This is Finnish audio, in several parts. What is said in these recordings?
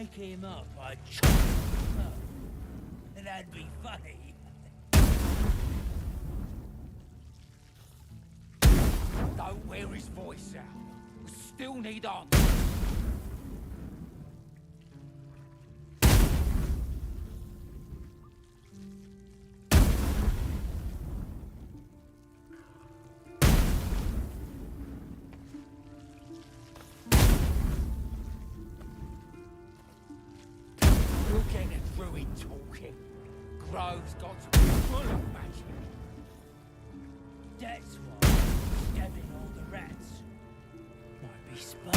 wake him up, I'd chop him up. And that'd be funny. Don't wear his voice out. We still need on. We'll get a druid talking. Grove's got to be full of magic. That's why stabbing all the rats might be smart.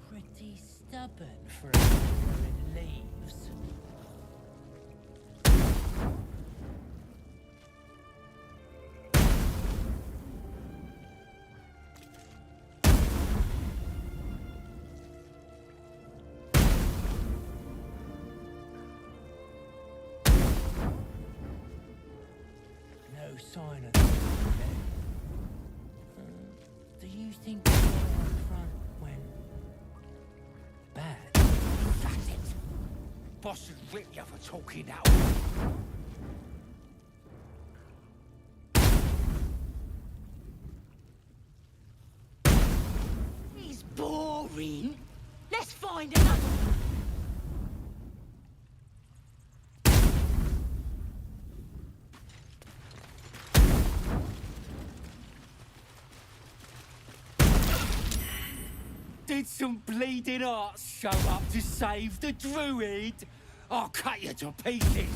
Pretty stubborn for a wearing leaves. No sign of them yet. Do you think the guy up front went bad? That's it. Boss would rip you for talking out. He's boring. Let's find another one. Did some bleeding arts show up to save the druid? I'll cut you to pieces.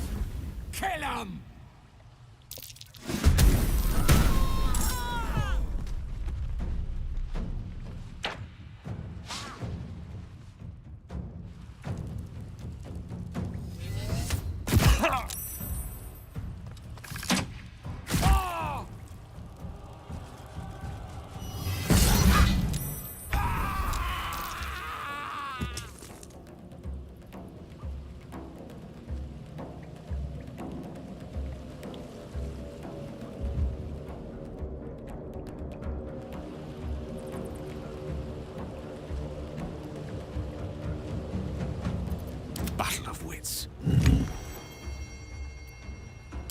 Kill 'em! Battle of wits.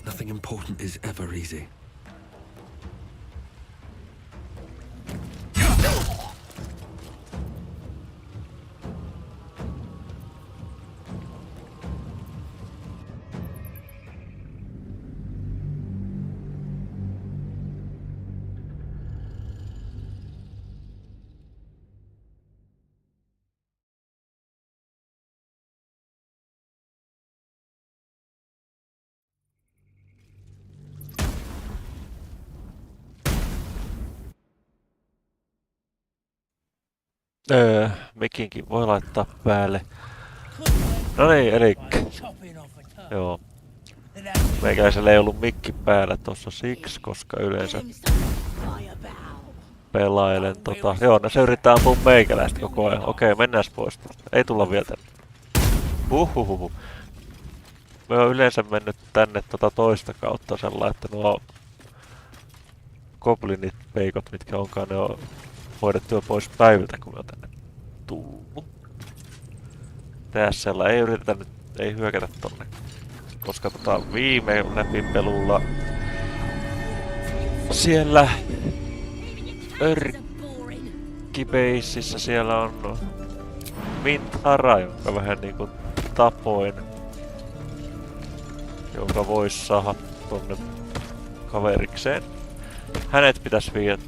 Nothing important is ever easy. Mikinkin voi laittaa päälle. No niin, elikkä. Joo. Meikäläisellä ei ollut mikki päällä tossa siksi, koska yleensä pelailen Joo, no se yrittää ampua meikäläistä koko ajan. Okei, mennääs pois. Ei tulla vielä tänne. Huhhuhuhu. Me on yleensä mennyt tänne toista kautta sellainen, että nuo goblinit, peikot, mitkä onkaan, ne on hoidettua pois päiviltä, kun me on tänne tullut. Tässä ei yritetä nyt, ei hyökätä tonne. Koska viime läpipelulla siellä Örkkibeississä siellä on Minthara, jonka vähän niinku tapoin. Jonka vois saada tonne kaverikseen. Hänet pitäisi viedä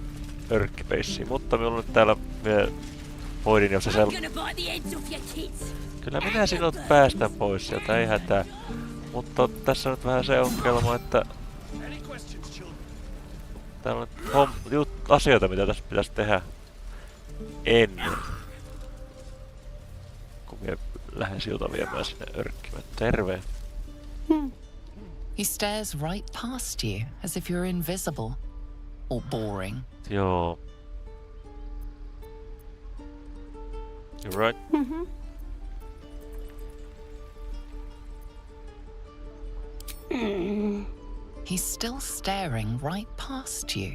Örkkibeissiin, mutta minulla nyt täällä hoidin jo se Kyllä minä sinut päästän pois sieltä, ei hätää. Mutta tässä on nyt vähän se ongelma, että täällä on asioita, mitä tässä pitäisi tehdä ennen. Kun minä lähden siltä viemään sinne Örkkimään. Terve. He stares right past you, as if you're invisible. Or boring. Joo. You're right. He's still staring right past you.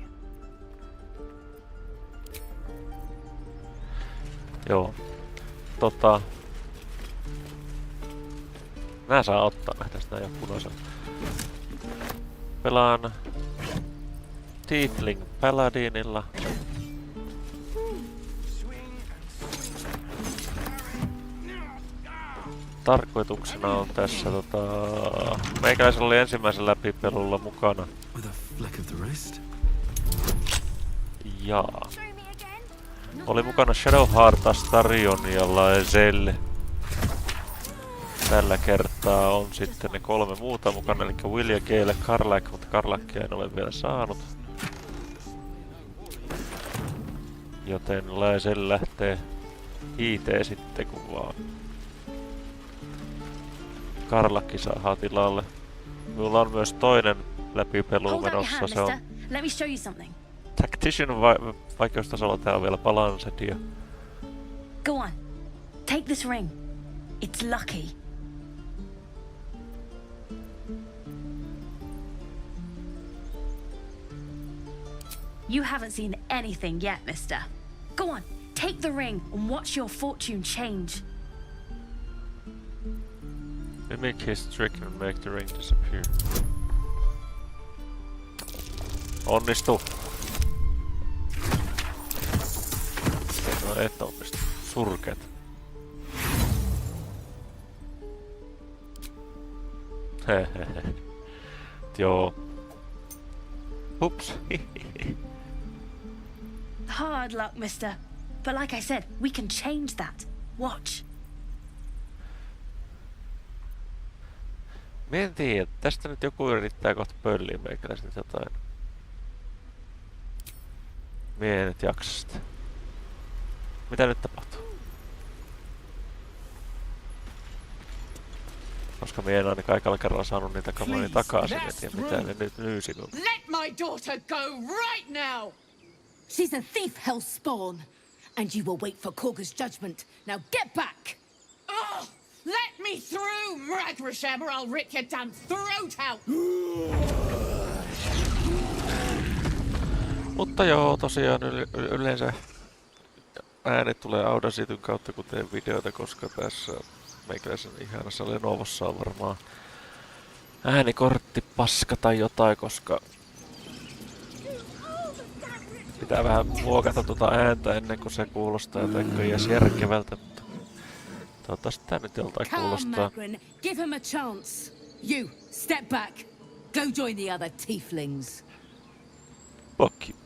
Joo. Nää saa ottaa näitä, tästä nää ei oo punaisella. Pelaan Tiefling Paladinilla. Tarkoituksena on tässä meikäläisellä oli ensimmäisen läpipelulla mukana. With a fleck of the wrist. Jaa. Oli mukana Shadowheartas, Tarion ja Laezel. Tällä kertaa on sitten ne 3 muuta mukana, eli Will ja Gale, Karlak, mutta Karlakia en ole vielä saanut. Joten Laezel lähtee IT sitten, kun vaan Karlakki saa tilalle. Minulla on myös toinen läpipelu menossa, se on Let me show you something. Tactician vaikeustasolla, tää on vielä Balanced ja Go on. Take this ring. It's lucky. You haven't seen anything yet, mister. Go on. Take the ring and watch your fortune change. mimic his trick and make the ring disappear. Onnistu! No et onnistu. Surkeet. Hehehe. Joo. Ups. Hard luck, mister. But like I said, we can change that. Watch. Mä en tiedä. Tästä nyt joku yrittää kohta pölliä meikäläistä jotain. Mä en nyt jaksa sitä. Mitä nyt tapahtuu? Koska mä en ainakaan aikalla kerralla saanut niitä kamoja takaisin, en tiedä mitä ne nyt nyysi. Let my daughter go right now! She's a thief, hellspawn. And you will wait for Korga's judgment. Now get back! Oh, let me through, Mragrasham, or I'll rip your damn throat out! Mutta joo, tosiaan yleensä äänet tulee Audacityn kautta, kun teen videoita, koska tässä meikäläisen ihanassa Lenovossa on varmaan äänikortti paska tai jotain, koska pitää vähän muokata tuota ääntä ennen kuin se kuulostaa jotenkin edes järkevältä, mutta toivottavasti tää nyt joltain kuulostaa. Give him a chance. You, step back. Go join the other tieflings. Fuck you.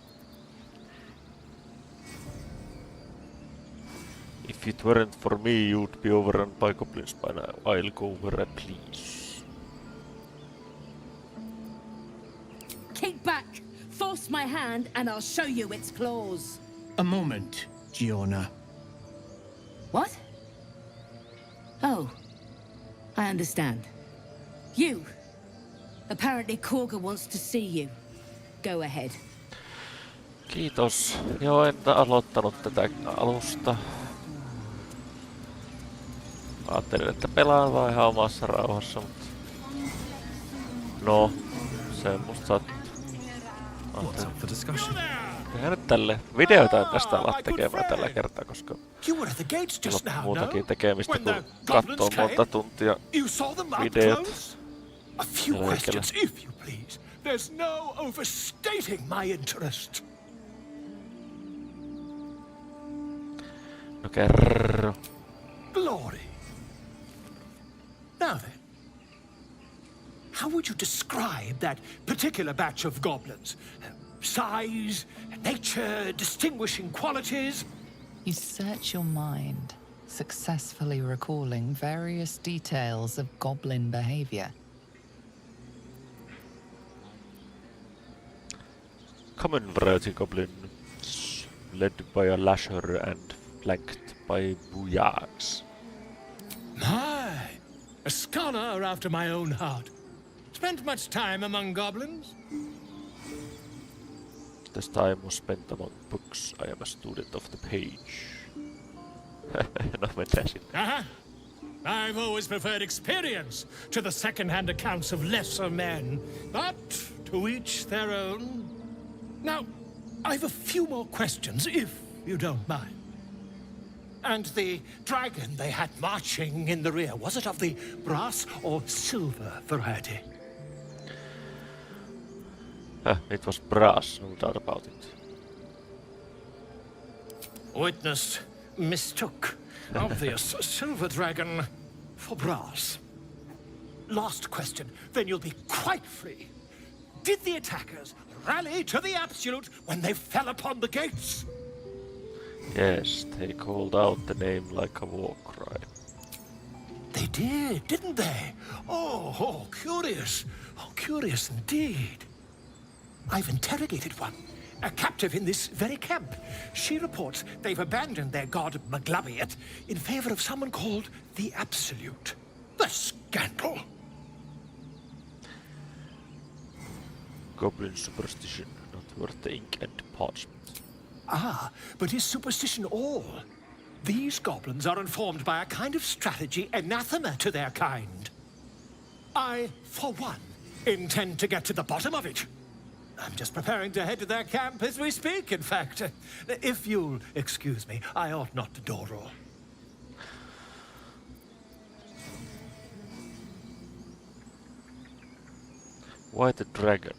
If it weren't for me, you'd be overrun by goblins by now. I'll go where I please. Keep back. Force my hand and I'll show you its claws. A moment, Giona. What? Oh, I understand. You. Apparently Korga wants to see you. Go ahead. Kiitos. Joo, en aloittanut tätä alusta. Ajattelin, että pelaan vaan ihan omassa rauhassa, mutta no, se musta saat. What's up for discussion? Tehdään nyt tälle videoita tästä ala tekemään tällä kertaa, koska You were at the gates just on now, muutakin no? tekemistä When kuin the kattoo goblins monta came? tuntia You saw them up videot. close? A few Hello, questions, if you please. There's no overstating my interest. No kerro. Glory. Now then, how would you describe that particular batch of goblins? Size, nature, distinguishing qualities? You search your mind, successfully recalling various details of goblin behavior. Common variety goblins, led by a lasher and flanked by booyahs. My, a scholar after my own heart. Spent much time among goblins? This time was spent among books. I am a student of the page. No mennään sinne. Uh-huh. I've always preferred experience to the second-hand accounts of lesser men. But To each their own. Now, I've a few more questions, if you don't mind. And the dragon they had marching in the rear, was it of the brass or silver variety? It was brass, no doubt about it. Witness mistook obvious silver dragon for brass. Last question, then you'll be quite free. Did the attackers rally to the absolute when they fell upon the gates? Yes, they called out the name like a war cry. They did, didn't they? Oh, curious. Oh, curious indeed. I've interrogated one, a captive in this very camp. She reports they've abandoned their god Maglabiat in favor of someone called the Absolute. The scandal! Goblin superstition, not worth the ink and parchment. Ah, but is superstition all? These goblins are informed by a kind of strategy anathema to their kind. I, for one, intend to get to the bottom of it. I'm just preparing to head to their camp as we speak, in fact. If you'll excuse me, I ought not to dawdle. Why the dragon?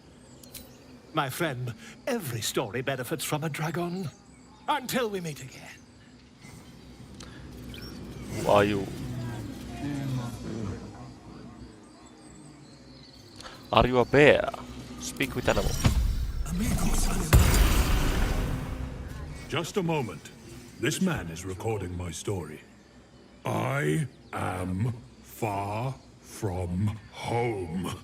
My friend, every story benefits from a dragon. Until we meet again. Who are you? Are you a bear? Speak with animal. Just a moment. This man is recording my story. I am far from home.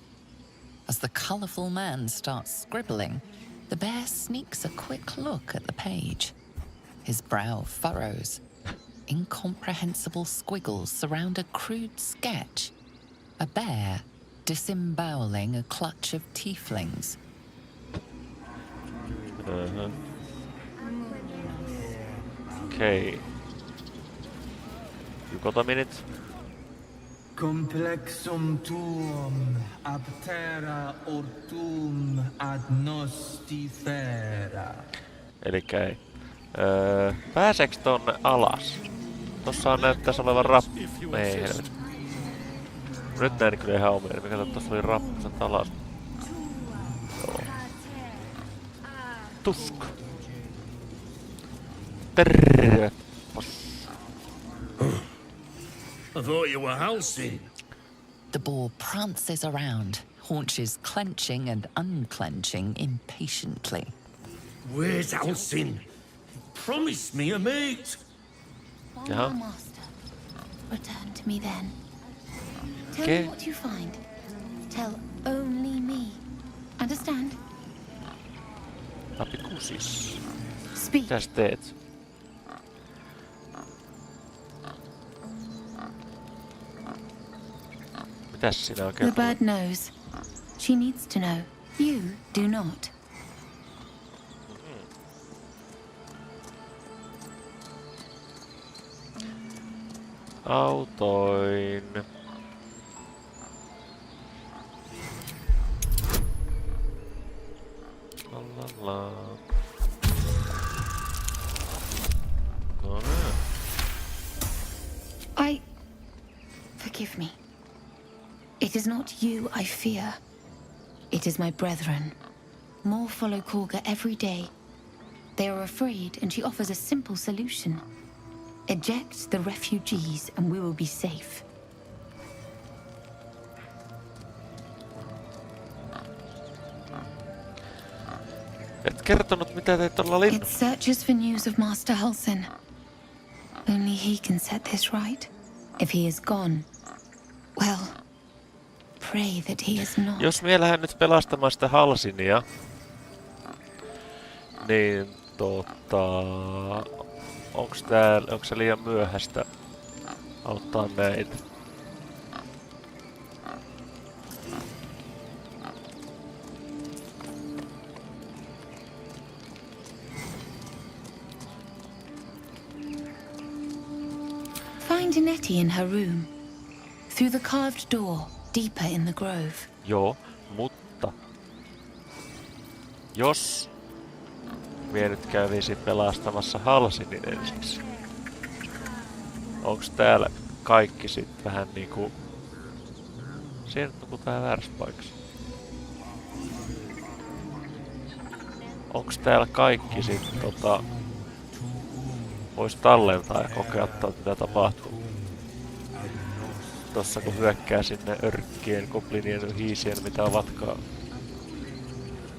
As the colourful man starts scribbling, the bear sneaks a quick look at the page. His brow furrows. Incomprehensible squiggles surround a crude sketch. A bear disemboweling a clutch of tieflings. Okay. You got a minute? Complexum tuum aptera ortum ad nostifera. Elikkä ei. Pääseekö tonne alas? Tossahan näyttäis olevan Ei helvet. Nyt näin kyllä ihan omia. Mä katson, tossa oli rappuset alas. Joo. Tusk. Terve. I thought you were Halsey. The boar prances around, haunches clenching and unclenching impatiently. Where's Halsin? Promise me a mate. Yeah. Master, return to me then. Tell Okay. me what you find. Tell only me. Understand? Apikusis. Speak. Mitäs teet? Mitäs sinä The oikein bird knows. She needs to know. You do not. Autoin. La. No niin. Forgive me. It is not you I fear. It is my brethren. More follow Korga every day. They are afraid, and she offers a simple solution. Eject the refugees, and we will be safe. Et kertonut mitä teet tuolla It linnussa. searches for news of Master Halsin. Only he can set this right. If he is gone, well, pray that he is not. Jos me lähden nyt pelastamaan sitä Halsinia, niin onko se liian myöhäistä auttaa näitä? Find Nettie in her room. Through the carved door, deeper in the grove. Joo, mutta Jos mie nyt kävisin pelastamassa Halsinin ensiksi. Onks täällä kaikki sit vähän niinku... Siinä on tää väärässä paikassa. Onks täällä kaikki sit vois tallentaa ja kokea, mitä tapahtuu? Tossa kun hyökkää sinne örkkien, goblinien, hiisien, mitä ovatkaan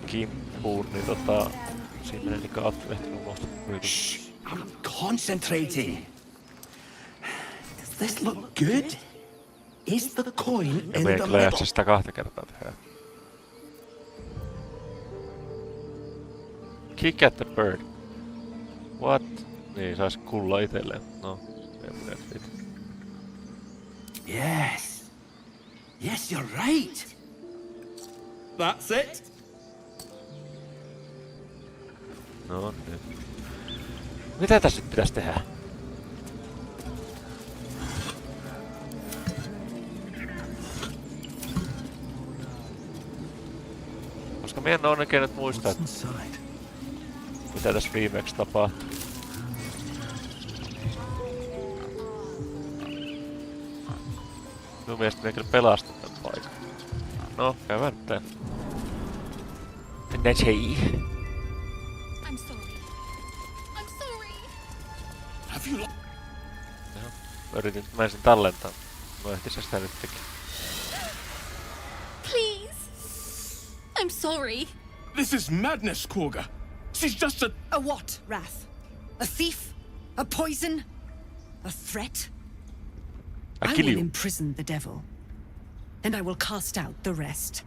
kimppuun, niin siinä menee niinku aktiivehtynyt unohtu. I'm concentrating. Does this look good? Is the coin in Ja meidän the kyllä middle? jaksa sitä 2 kertaa tehdä. Kick at the bird. What? Niin, sais kulla itelleen. No, en minä nyt. Yes. Yes, you're right. That's it. No nyt. Mitä tässä nyt pitäis tehdä? Koska mä en oo oikein nyt muista, että mitä tässä viimeksi tapahtui. Minun mielestä me kyllä pelastin tän paikan. No, käydään nyt tän. Mennään hei. I'm sorry. I'm sorry. Have you Mä ensin tallentaa. No ehti se sitä nyt teki. Please. I'm sorry. This is madness, Korga. She's just A what, Wrath? A thief? A poison? A threat? I I kill will you. imprison the devil. And I will cast out the rest.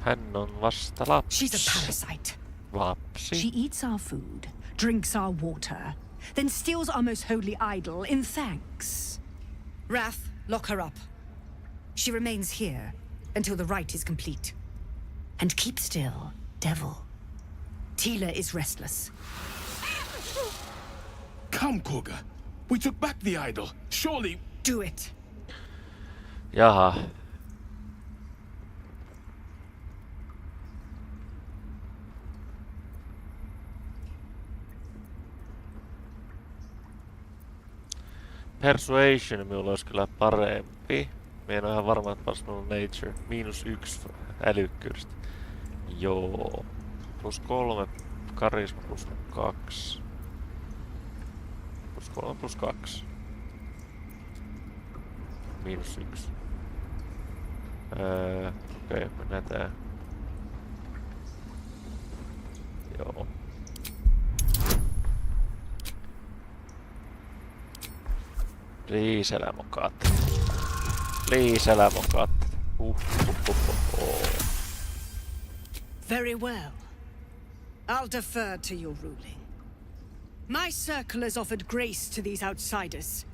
Hän on vasta lapsi. She's a parasite. Lapsi. She eats our food, drinks our water, then steals our most holy idol in thanks. Wrath, lock her up. She remains here until the rite is complete. And keep still, devil. Tila is restless. Come, Korga. We took back the idol. Surely. Do it. Jaha. Persuasion minulla olisi kyllä parempi. Mie en ole ihan varma, että personal nature. -1 älykkyydestä. Joo. +3. Karisma +2. +3 +2. -1. Okei, mennään tää. Joo. Liiselämokat. Liiselämokat. Very well. I'll defer to your ruling. My circle has offered grace to these outsiders.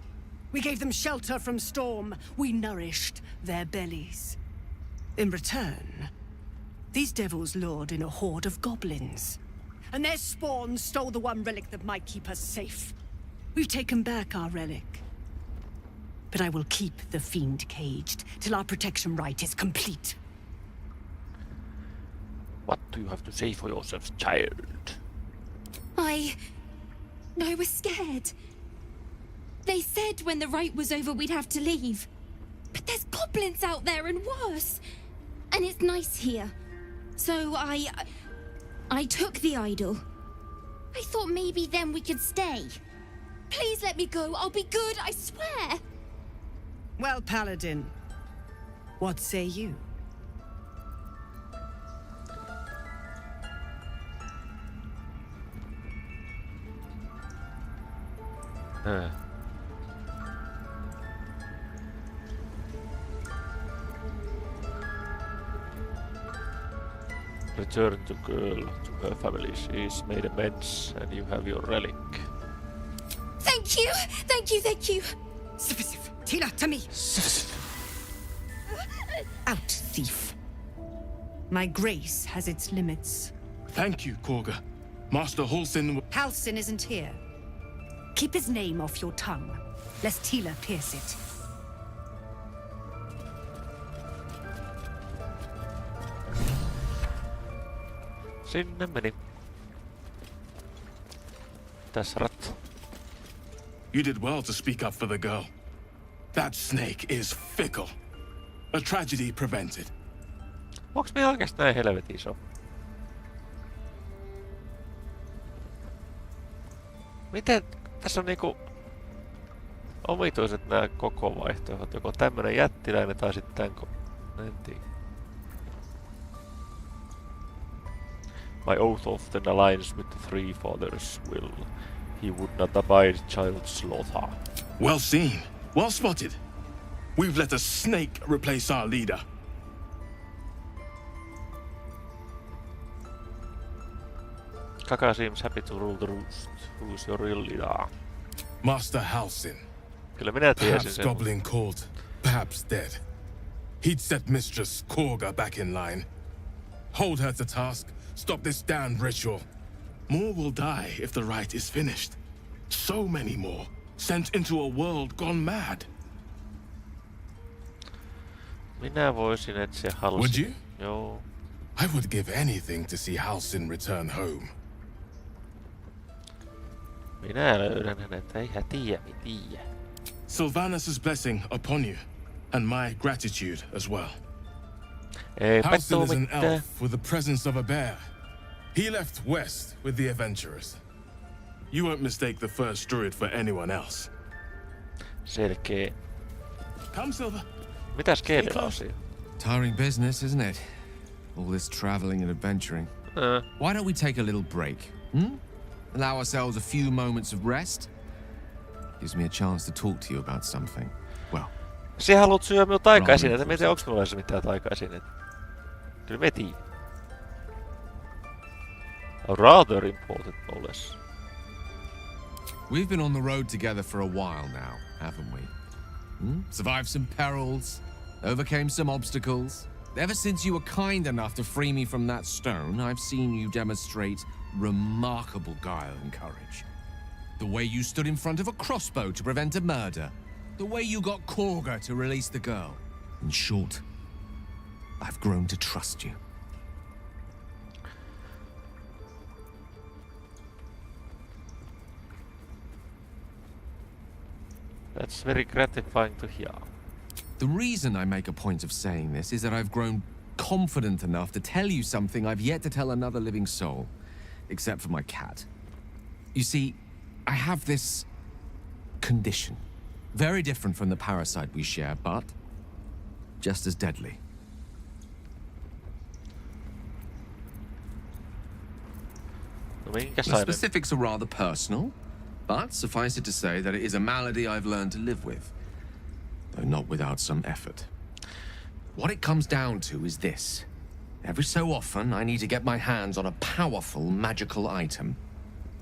We gave them shelter from storm. We nourished their bellies. In return, these devils lured in a horde of goblins. And their spawn stole the one relic that might keep us safe. We've taken back our relic. But I will keep the fiend caged till our protection rite is complete. What do you have to say for yourself, child? I was scared. They said when the rite was over we'd have to leave. But there's goblins out there and worse. And it's nice here. So I took the idol. I thought maybe then we could stay. Please let me go. I'll be good, I swear. Well, Paladin, what say you? Return to girl to her family. She's made amends and you have your relic. Thank you! Thank you, thank you! Sif, Tila, to me! Out, thief. My grace has its limits. Thank you, Korga. Master Halsin. Halsin isn't here. Keep his name off your tongue, lest Tila pierce it. Sinne meni. Tässä rattu. You did well to speak up for the girl. That snake is fickle. A tragedy prevented. Onks me oikeesti näin helvetin iso? Miten tässä on niinku omituiset nää koko vaihtoehdot? Joko tämmönen jättiläinen tai sitten tän en tiedä. My oath of the alliance with the three fathers will. He would not abide child slaughter. Well seen. Well spotted. We've let a snake replace our leader. Kaka seems happy to rule the roost. Who's your real leader? Master Halsin. Kyllä minä tiesin Perhaps sen. goblin called, perhaps dead. He'd set Mistress Korga back in line. Hold her to task, stop this damned ritual. More will die if the rite is finished. So many more, sent into a world gone mad. Minä voisin etsiä Halsin. Would you? Joo. I would give anything to see Halsin return home. Minä löydän hänet, eihän tiiä tiiä. Sylvanus' blessing upon you, and my gratitude as well. Eipä Halsin tuu is an mitään. elf with the presence of a bear. He left west with the adventurers. You won't mistake the first druid for anyone else. Selkeä. Come, Silver. Mitäs Keelillä on siinä? Tiring business, isn't it? All this traveling and adventuring. Why don't we take a little break? Allow ourselves a few moments of rest? Gives me a chance to talk to you about something. Well, Sinä haluat syödä minun taikaesineitä, että mietin, onks minulla edes mitään taikaesineitä. Kyllä me tiiä. A rather important no less. we've been on the road together for a while now, haven't we? Survived some perils, overcame some obstacles. Ever since you were kind enough to free me from that stone, I've seen you demonstrate remarkable guile and courage. The way you stood in front of a crossbow to prevent a murder. The way you got Korga to release the girl. In short, I've grown to trust you. That's very gratifying to hear. The reason I make a point of saying this is that I've grown confident enough to tell you something I've yet to tell another living soul, except for my cat. You see, I have this condition. Very different from the parasite we share, but just as deadly. No The minkäslainen? specifics are rather personal, but suffice it to say that it is a malady I've learned to live with, though not without some effort. What it comes down to is this. Every so often, I need to get my hands on a powerful magical item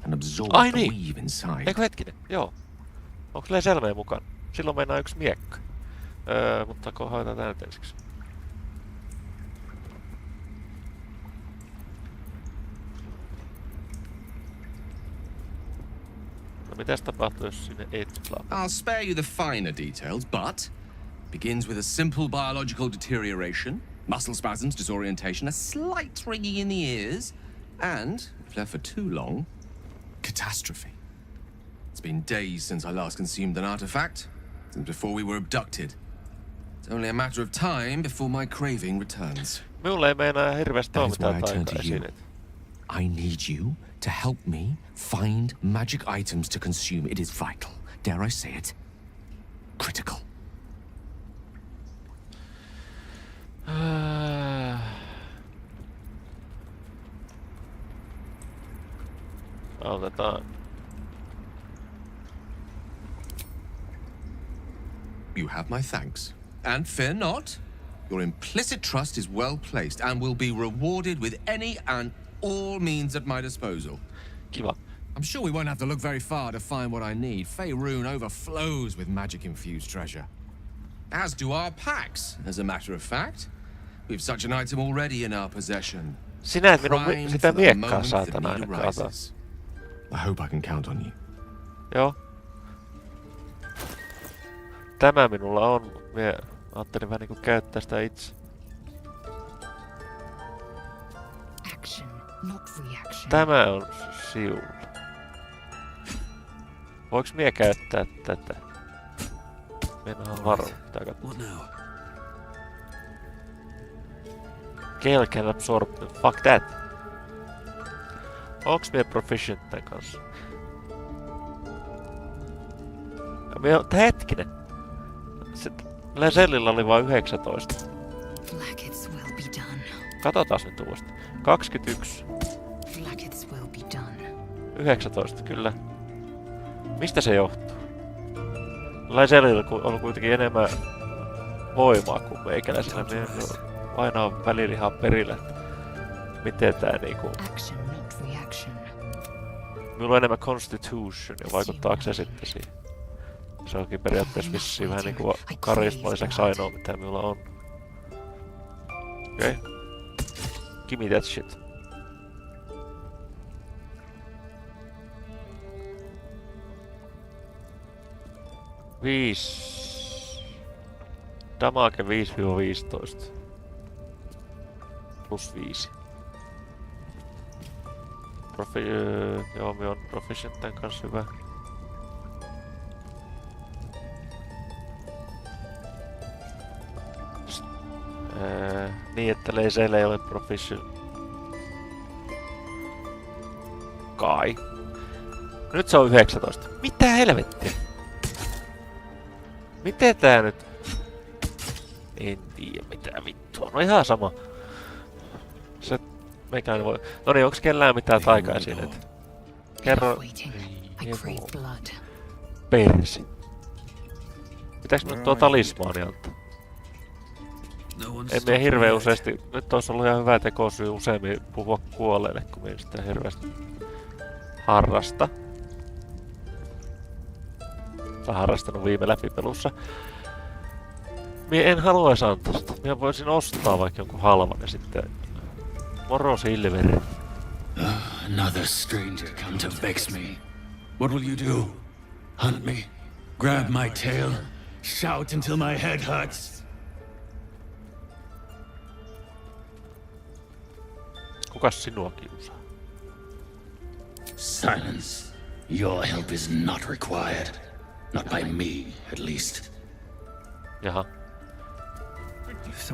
and absorb Ai the niin. weave inside. Eikö hetkinen? Joo. Onko Selmeen mukaan? Silloin meinaa yksi miekka. Mutta hoidetaan tää nyt ensiksi. No mitäs tapahtuu, jos sinne ei tulla? I'll spare you the finer details, but begins with a simple biological deterioration, muscle spasms, disorientation, a slight ringing in the ears, and, if left for too long, catastrophe. It's been days since I last consumed an artifact, since before we were abducted. It's only a matter of time before my craving returns. Minulle ei meinaa hirveästi That ole is why mitään I turn to you. taikaesineitä. I need you to help me find magic items to consume. It is vital. Dare I say it? Critical. Autetaan. You have my thanks. And fear not. Your implicit trust is well placed and will be rewarded with any and all means at my disposal. Kiva. I'm sure we won't have to look very far to find what I need. Faerun overflows with magic-infused treasure. As do our packs, as a matter of fact. We've such an item already in our possession. Sinä et minun Primed sitä for the miekkaa moment the saatana need ainakaan ota. arises. I hope I can count on you. Joo. Tämä minulla on. Mie ajattelin vähän niinku käyttää sitä itse. Action not reaction. Tämä on siulla. Voiks mie käyttää tätä? Mennään varoa. What now? Gale can absorb. Fuck that. Onks mie proficient tän kanssa? Hetkinen. Lesellillä oli vain 19. Blackets will be done. Katsotaas nyt uudestaan. 21. Blackets will be done. 19, kyllä. Mistä se johtuu? Lesellillä on kuitenkin enemmän voimaa kuin meikäläisillä. Me aina on välillä ihan perillä, että miten tää niinku... Action, not reaction. Minulla on enemmän constitution ja vaikuttaako se sitten siihen? Se onkin periaatteessa vissiin vähän niinku karismalliseksi ainoa mitä minulla on. Okei. Okay. Give me that shit. Damage 5-15. Plus 5. Joo, me on proficient tän kanssa hyvä. Niin, että leiseillä ei ole proficient. Kai. Nyt se on 19. Mitä helvettiä? Miten tää nyt? En tiedä mitä vittua. No ihan sama. Se mekään voi. No niin, onks kellään mitään taikaesineitä? Kerro. Persi. Pitääks nyt tuo talismaani antaa? En mie hirveen useasti. Nyt ois ollut ihan hyvä tekosyy useammin puhua kuolleille, kun mie sitä hirveästi harrasta. Tai harrastanut viime läpipelussa. Mie en haluais antaa sitä. Mie voisin ostaa vaikka jonkun halvan ja sitten... Moro Silveri. Another stranger come to vex me. What will you do? Hunt me? Grab my tail? Shout until my head hurts? Kukas sinua kiusaa? Silence. Your help is not required. Not by me, at least. Jaha.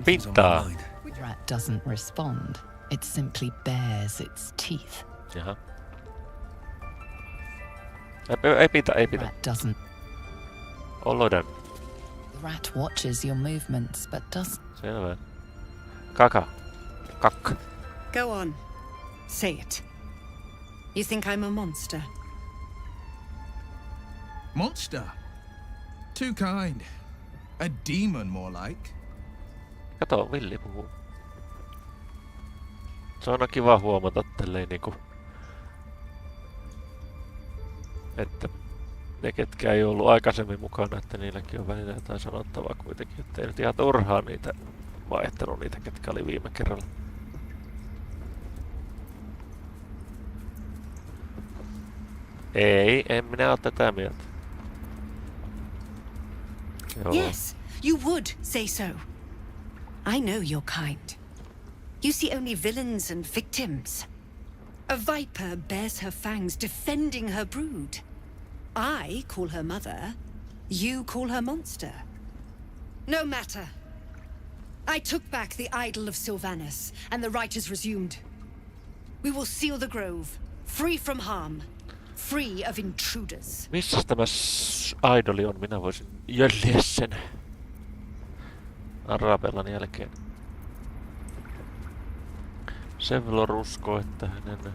Pintaa. The rat doesn't respond. It simply bares its teeth. Jaha. Ei pitä. Rat doesn't. Olodan. The rat watches your movements, but doesn't. Selvä. Kakka. Go on. Say it. You think I'm a monster? Monster? Too kind. A demon, more like. Kato, Villi puhuu. Se on kiva huomata tälleen niinku... Että ne ketkä ei ollut aikaisemmin mukana, että niilläkin on välillä jotain sanottavaa kuitenkin. Että ei nyt ihan turhaan niitä vaihtanut niitä, ketkä oli viime kerralla. Ei, en minä ole tätä mieltä. Joo. Yes, you would say so. I know your kind. You see only villains and victims. A viper bears her fangs defending her brood. I call her mother. You call her monster. No matter. I took back the idol of Sylvanus, and the rite is resumed. We will seal the grove, free from harm, free of intruders. Missä tämä idoli on? Minä voisin jölliä sen. Arabellan jälkeen. Sevlor uskoo, että hänen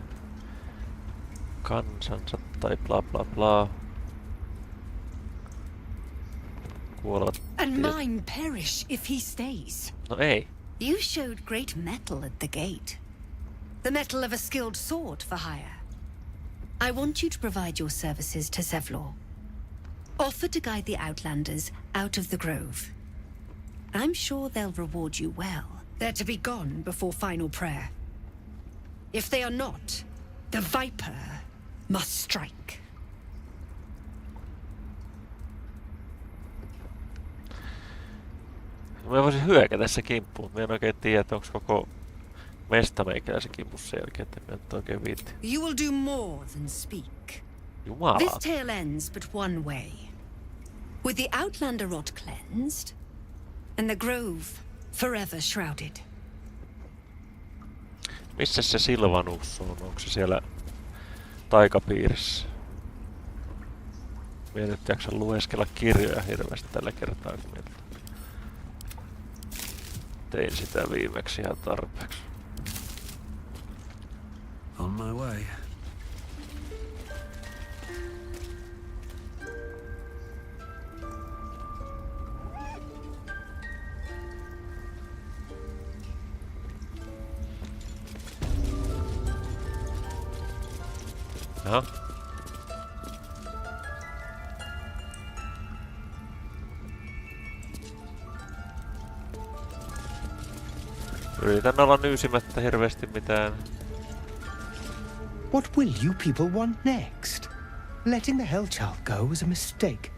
kansansa tai bla bla bla kuolevat. And mine perish if he stays. No ei. You showed great mettle at the gate. The mettle of a skilled sword for hire. I want you to provide your services to Sevlor. Offer to guide the Outlanders out of the grove. I'm sure they'll reward you well. They're to be gone before final prayer. If they are not, the Viper must strike. Mä voisin hyökätä tässä kimppuun. Mä en oikein tiedä, että onko koko mestameikäläisen kimpussa sen jälkeen, että en nyt oikein viitti. You will do more than speak. Jumala. This tale ends but one way. With the Outlander rot cleansed, and the grove forever shrouded. Missä se Silvanus on? Onko se siellä taikapiirissä? Mie nyt jaksan lueskella kirjoja hirveästi tällä kertaa, kun tein sitä viimeksi ihan tarpeeksi. On my way. Jaha. Yritän olla nyysimättä hirveästi mitään. What will you people want next? Letting the Hellchild go was a mistake.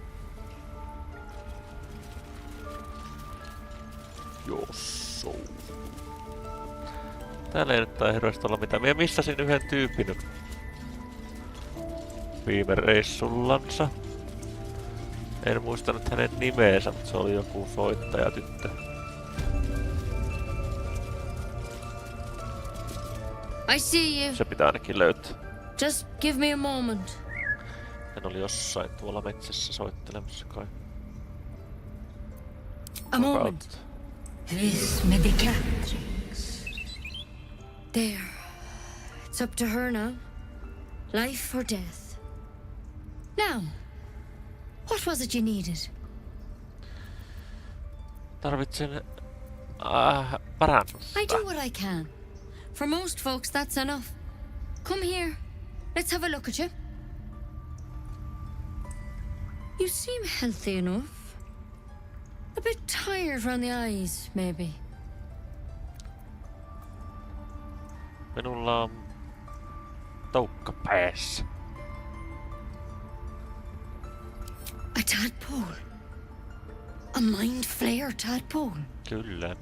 Josso. Täällä ei nyt tai hirveästi olla mitään. Mie missasin yhden tyypin viime reissullansa. En muistanut hänen nimeensä, mutta se oli joku soittajatyttö. I see you. Se pitää ainakin löytää. Just give me a moment. Hän oli jossain tuolla metsässä soittelemassa kai. A moment. This medicatrix. There. It's up to her now. Life or death. Now, what was it you needed? Tarvitsen parannusta. I do what I can. For most folks, that's enough. Come here. Let's have a look at you. You seem healthy enough. A bit tired around the eyes, maybe. Minulla on toukka päässä. A tadpole. A mind flayer tadpole. Kyllä.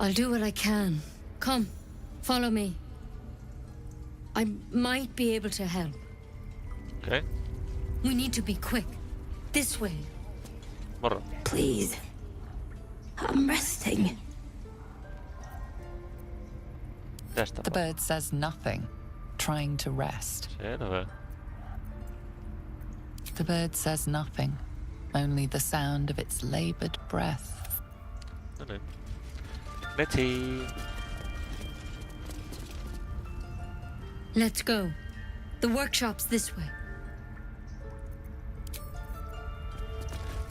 I'll do what I can. Come, follow me. I might be able to help. Okay. We need to be quick. This way. Moro. Please. I'm resting. The bird says nothing, trying to rest. Selvä. The bird says nothing, only the sound of its labored breath. No niin. Meti. Let's go. The workshop's this way.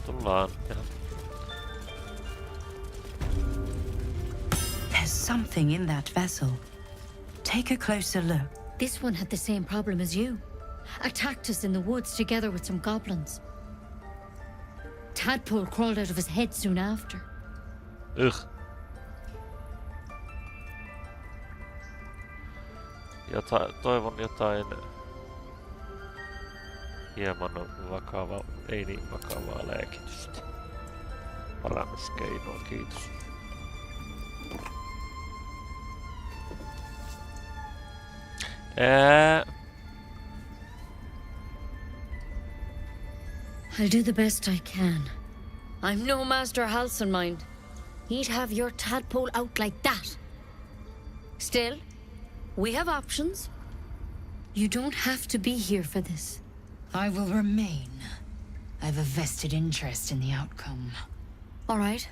Tullaan. There's something in that vessel. Take a closer look. This one had the same problem as you. Attacked us in the woods together with some goblins. Tadpole crawled out of his head soon after. Ugh. Toivon jotain hieman vakavaa, ei niin vakavaa lääkitystä. Parannuskeinoa, kiitos. I'll do the best I can. I'm no Master Halsenmind. He'd have your tadpole out like that. Still, we have options. You don't have to be here for this. I will remain. I've a vested interest in the outcome. All right.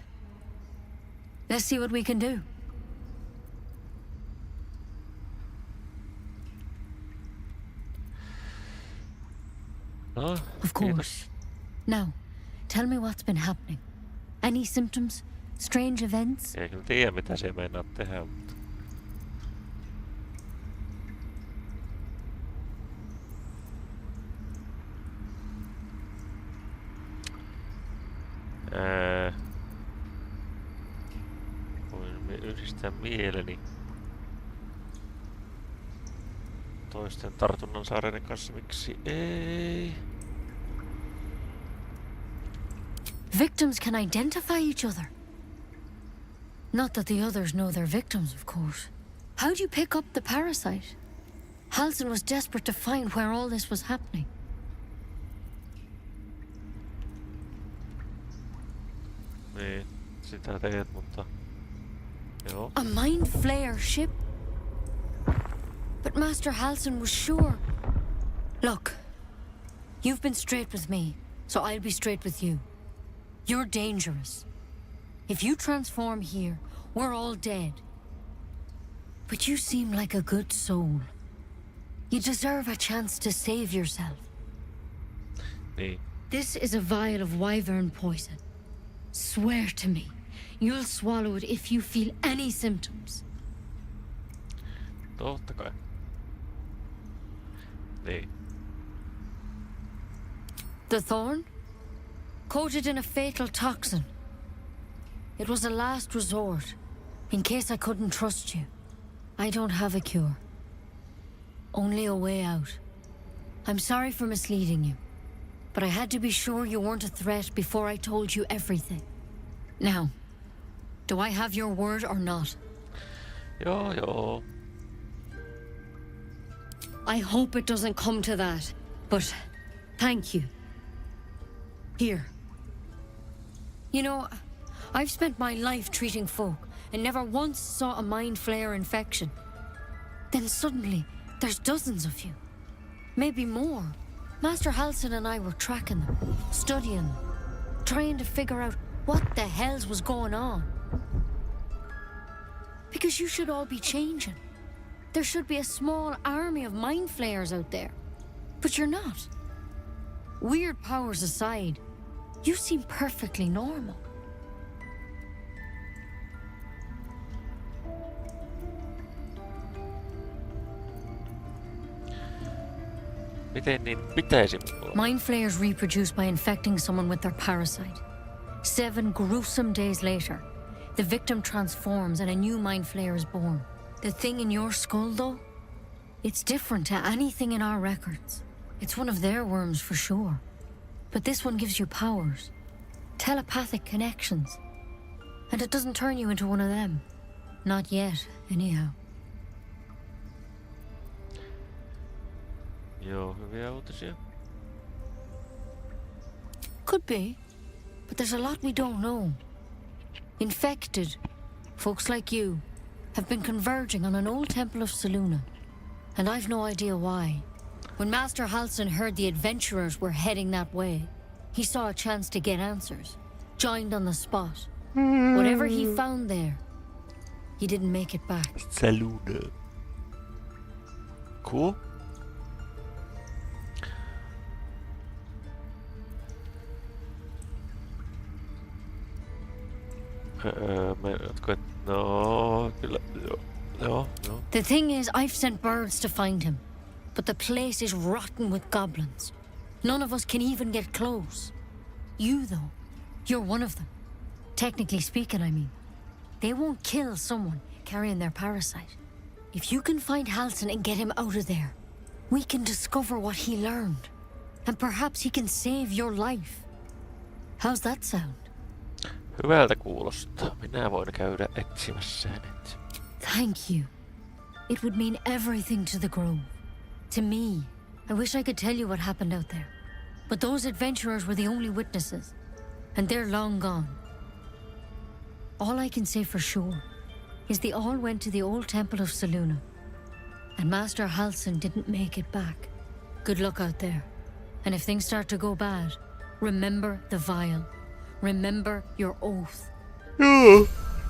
Let's see what we can do. Of course. Now, tell me what's been happening. Any symptoms? Strange events? Ei kyllä tiedä mitä se meinaa tehdä, mutta... Voin yhdistää mieleni toisten tartunnan saareiden kanssa, miksi ei? victims can identify each other. Not that the others know they're victims, of course. How'd you pick up the parasite? Halsin was desperate to find where all this was happening. Niin, sitä teet, mutta... Joo. A mind flayer ship? But Master Halsin was sure. Look, you've been straight with me, so I'll be straight with you. You're dangerous. If you transform here, we're all dead. But you seem like a good soul. You deserve a chance to save yourself. Niin. This is a vial of wyvern poison. Swear to me, you'll swallow it if you feel any symptoms. Totta kai. Niin. The thorn? Coated in a fatal toxin. It was a last resort, in case I couldn't trust you. I don't have a cure. Only a way out. I'm sorry for misleading you, but I had to be sure you weren't a threat before I told you everything. Now, do I have your word or not? Joo. I hope it doesn't come to that, but thank you. Here. You know, I've spent my life treating folk and never once saw a mind flayer infection. Then suddenly, there's dozens of you. Maybe more. Master Halsin and I were tracking them, studying them, trying to figure out what the hells was going on. Because you should all be changing. There should be a small army of mind flayers out there. But you're not. Weird powers aside, you seem perfectly normal. Miten niin pitäisi olla? Mind flayers reproduce by infecting someone with their parasite. 7 gruesome days later, the victim transforms and a new mind flayer is born. The thing in your skull, though, it's different to anything in our records. It's one of their worms for sure. But this one gives you powers. Telepathic connections. And it doesn't turn you into one of them. Not yet, anyhow. Joo, hyviä uutisia. Could be. But there's a lot we don't know. Infected, folks like you, have been converging on an old temple of Selûne. And I've no idea why. When Master Halsin heard the adventurers were heading that way, he saw a chance to get answers. Joined on the spot. Whatever he found there, he didn't make it back. Selûne. Cool. No, kyllä, joo. The thing is, I've sent birds to find him. But the place is rotten with goblins. None of us can even get close. You, though, you're one of them. Technically speaking, I mean. They won't kill someone carrying their parasite. If you can find Halsin and get him out of there, we can discover what he learned. And perhaps he can save your life. How's that sound? Hyvältä kuulostaa. Minä voin käydä etsimässä hänet. Thank you. It would mean everything to the Grove. To me. I wish I could tell you what happened out there. But those adventurers were the only witnesses. And they're long gone. All I can say for sure is they all went to the old temple of Selûne. And Master Halsin didn't make it back. Good luck out there. And if things start to go bad, remember the vial. Remember your oath. Joo,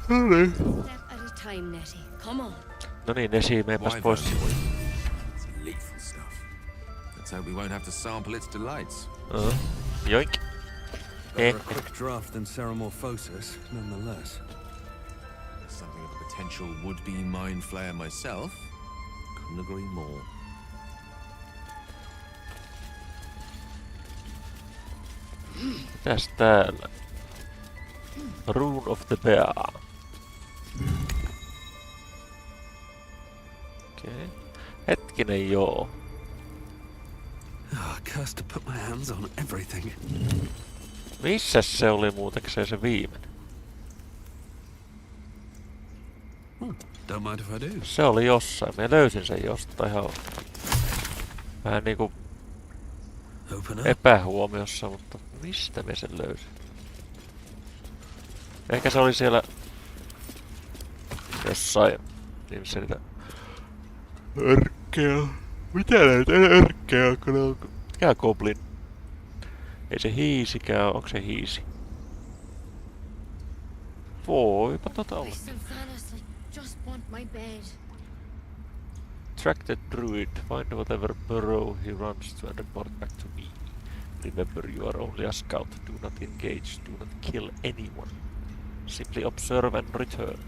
no niin. Step at a time, Nettie. Come on. No niin, Nesi, meipäs pois. It's lethal stuff. Let's hope we won't have to sample its delights. Yoink. Better a quick draft than Ceramorphosis, nonetheless. As something of a potential would-be mind flayer myself, couldn't agree more. Mitäs täällä? Rune of the Bear. Okei. Hetkinen, joo. Cursed to put my hands on everything. Missä se oli muutekseen se viimeinen? Don't mind if I do. Se oli jossain. Mä löysin sen jostain ihan vähän niinku epähuomiossa, mutta mistä me sen löysin? Ehkä se oli siellä jossain, niin se niitä örkkejä. Mitä näitä örkkejä on, kun ne on? Mikä goblin? Ei se hiisikään ole. Onko se hiisi? Voipa olla. Track the druid. Find whatever burrow he runs to and report back to me. Remember, you are only a scout. Do not engage. Do not kill anyone. Simply observe and return.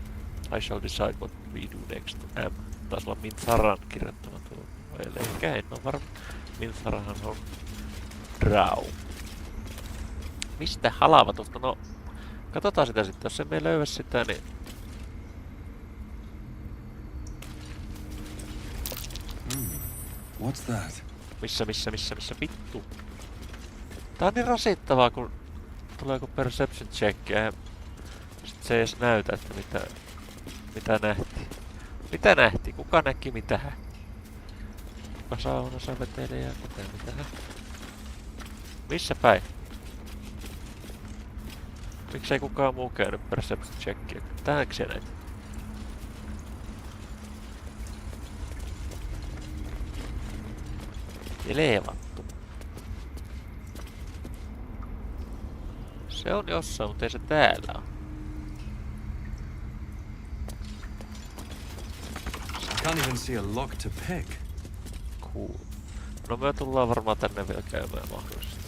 I shall decide what we do next. M. Taisi olla Mintharan kirjoittama tuo. Ehkä en ole varma. Mintharahan on Rau. Mistä halavatusta? No, katsotaan sitä sitten. Jos emme löyä sitä, niin... What's that? Missä vittu? Tää on niin rasittavaa, kun tulee joku perception check ja sit se ei edes näytä, että mitä nähtiin. Mitä nähtiin? Kuka näki mitähän? Kuka saunassa vetelee ja mitähän? Missä päin? Miksei kukaan muu käynyt perception checkia? Tähänkö se näitä? Elevattu. Se on jossain, mutta ei se täällä ole. Can't even see a lock to pick. Cool. No me tullaan varmaan tänne vielä käymään mahdollisesti.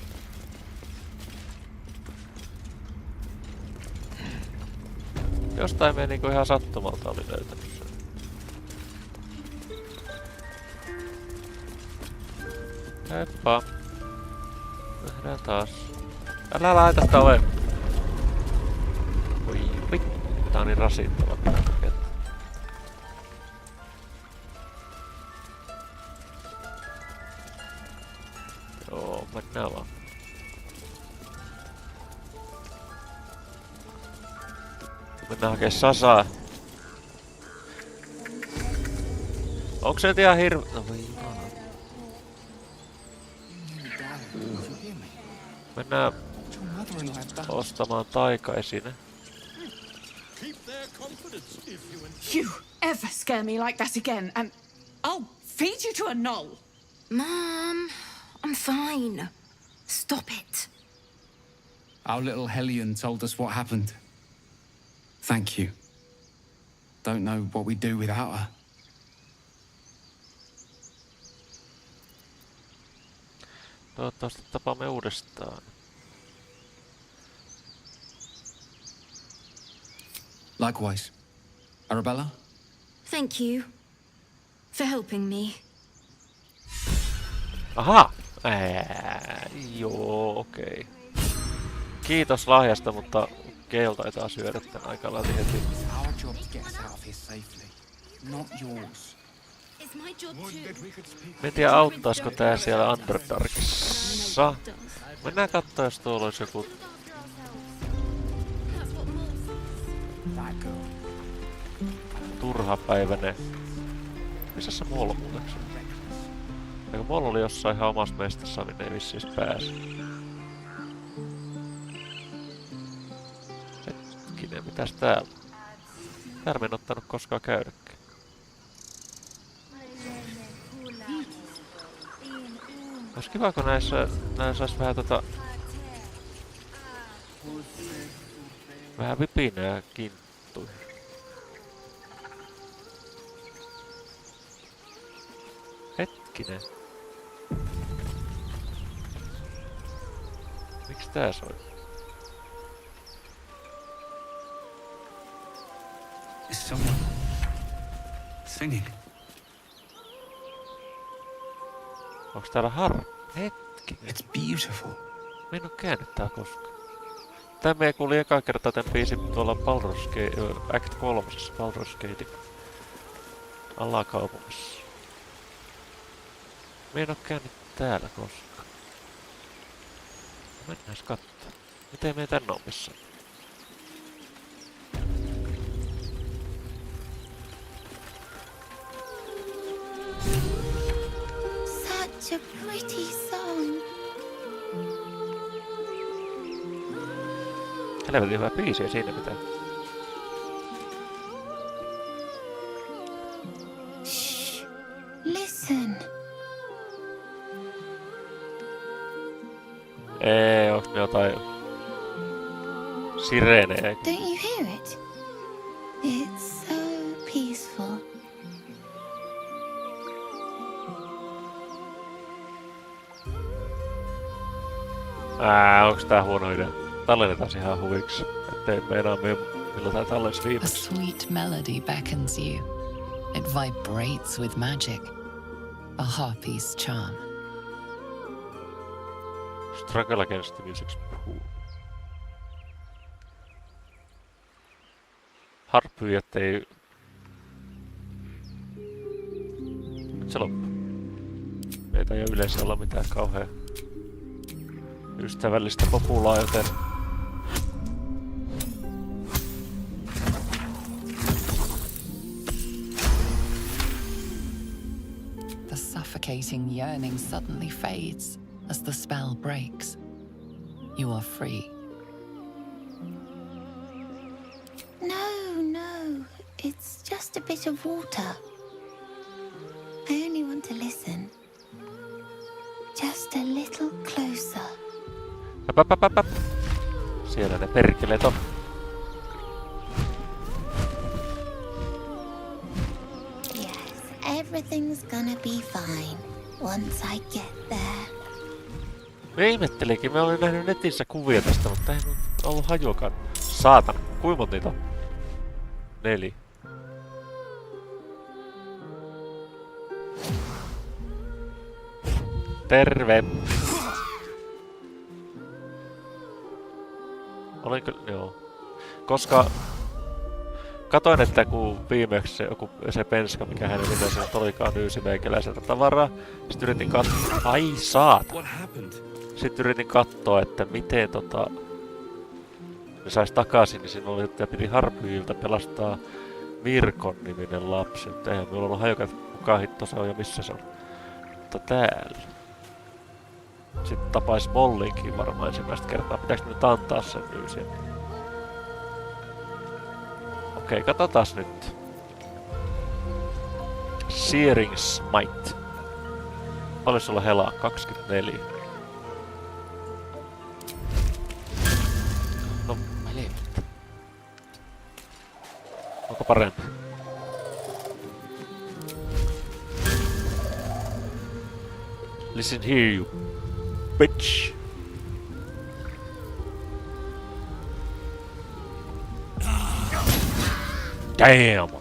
Jostain me niinku ihan sattumalta oli löytänyt sen. Heippa. Nähdään taas. Älä laita sitä oveen. Oi vittu, tää on niin rasittava tää kenttä. Joo, mennään vaan. Mennään hakee Sasaa. Onks se nyt ihan no voi jumala. Mennään ostamaan taikaesine. You ever scare me like that again, and I'll feed you to a knoll. Mom, I'm fine. Stop it. Our little hellion told us what happened. Thank you. Don't know what we'd do without her. Toivottavasti tapaamme uudestaan. Likewise. Arabella? Thank you for helping me. Aha! Joo, okei. Kiitos lahjasta, mutta Gale taitaa syödä tän aika lailla heti. Our job to get us out of here safely, not yours. It's my job too. En tiedä auttaisiko tää siellä Underdarkissa. Mennään kattoo, jos tuolla olisi joku... turhapäivänen. Missä se Moll muuteksi? Eikö Moll oli jossain ihan omassa mestassa, minne ei vissiin pääse. Hetkinen, mitäs täällä? Täällä mä en ottanut koskaan käydäkään. Ois kiva, kun näissä sais vähän vähän vipinää kinttuihin. Hetkinen. Miks tää soi? Is someone singing? Onks täällä hetki? It's beautiful. Mä en oo käynyt tää koskaan. Tää me kuuli eka kertaa tän biisin tuolla Baldur's Gate, Act 3. Baldur's Gatein alakaupungissa. Mä en oo käynyt täällä koskaan. Mennääs kattoo. Miten me tänne on missään? Such a pretty song. Helvetin hyvä biisi, ei siinä mitään. Shh. Listen. Ei, onks ne jotain sireenejä? Don't you hear it? It's so peaceful. Onks tää huono idea? Tallennetaan ihan huviksi, ettei meinaa millä tää tallens A viimeksi. sweet melody beckons you. It vibrates with magic. A harpy's charm. Struggle against the music's puhuu. Harppy, ettei... Nyt se loppu. Ei taida yleensä olla mitään kauhean ystävällistä populaa, joten... The suffocating yearning suddenly fades as the spell breaks. You are free. No. It's just a bit of water. I only want to listen. Just a little closer. Äp. Siellä ne perkeleet on. Yes, everything's gonna be fine once I get there. Me ihmettelikin, me olin nähnyt netissä kuvia tästä, mutta ei ollut hajuakaan. Saatana, kuinka monta niitä on? 4. Terve! Olinko... joo. Koska... Katoin, että kun viimeksi se penska, mikä hänen nimensä nyt olikaan, nyysi meikäläiseltä tavaraa. Sitten yritin katsoa... Ai saata! Sitten yritin katsoa, että miten ne sais takaisin, niin siinä oli, että piti Harpyiltä pelastaa Mirkon niminen lapsi. Mutta eihän minulla ollut hajukat, kuka hitto se on ja missä se on. Mutta täällä. Sitten tapais Mollinkin varmaan ensimmäistä kertaa. Pitääkö nyt antaa sen nyysiä? Okei, katsotaan nyt. Searing Smite. Paljon sulla helaa? 24. No, helvettä. Onko parempi? Listen here, you bitch. Damn!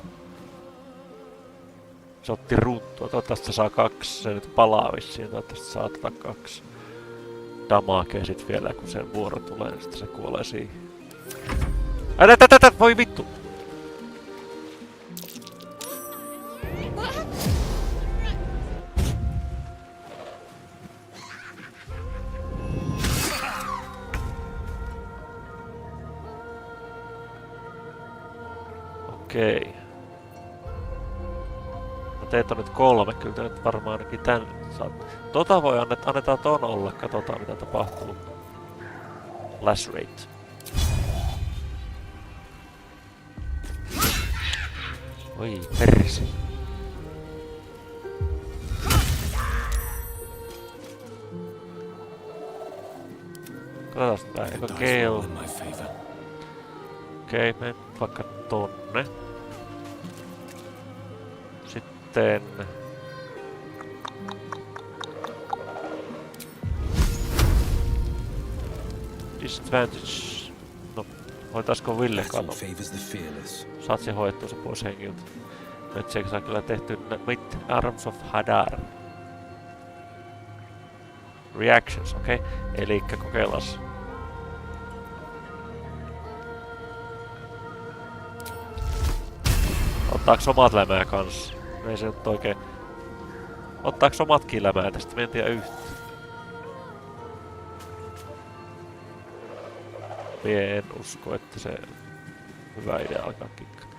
Se otti ruuttua. Toivottavasti se saa 2. Se nyt palaa vissiin. Toivottavasti saa 2 damakea sit vielä, kun sen vuoro tulee, niin sitten se kuolee siihen. Voi vittu! Okei. No teitä on nyt 3, kyllä nyt varmaan ainakin tän saat. Voi annetaan ton olla, katsotaan mitä tapahtuu. Lacerate. Oi persi. Katsotaan sitä, eikö Gale. Okei, menen vaikka tonne. Sitten... Disadvantage. No, hoitaisko Ville kato? Saat se hoidettua se pois hengiltä. Nyt se saa kyllä tehty with Arms of Hadar. Reactions, okei. Elikkä kokeillaan. Ottaaks omat lämää kans? Ei se nyt oikein... Ottaaks omatkin lämää tästä? Mä en tiedä yhtään. En usko, että se hyvä idea alkaa kikkaa.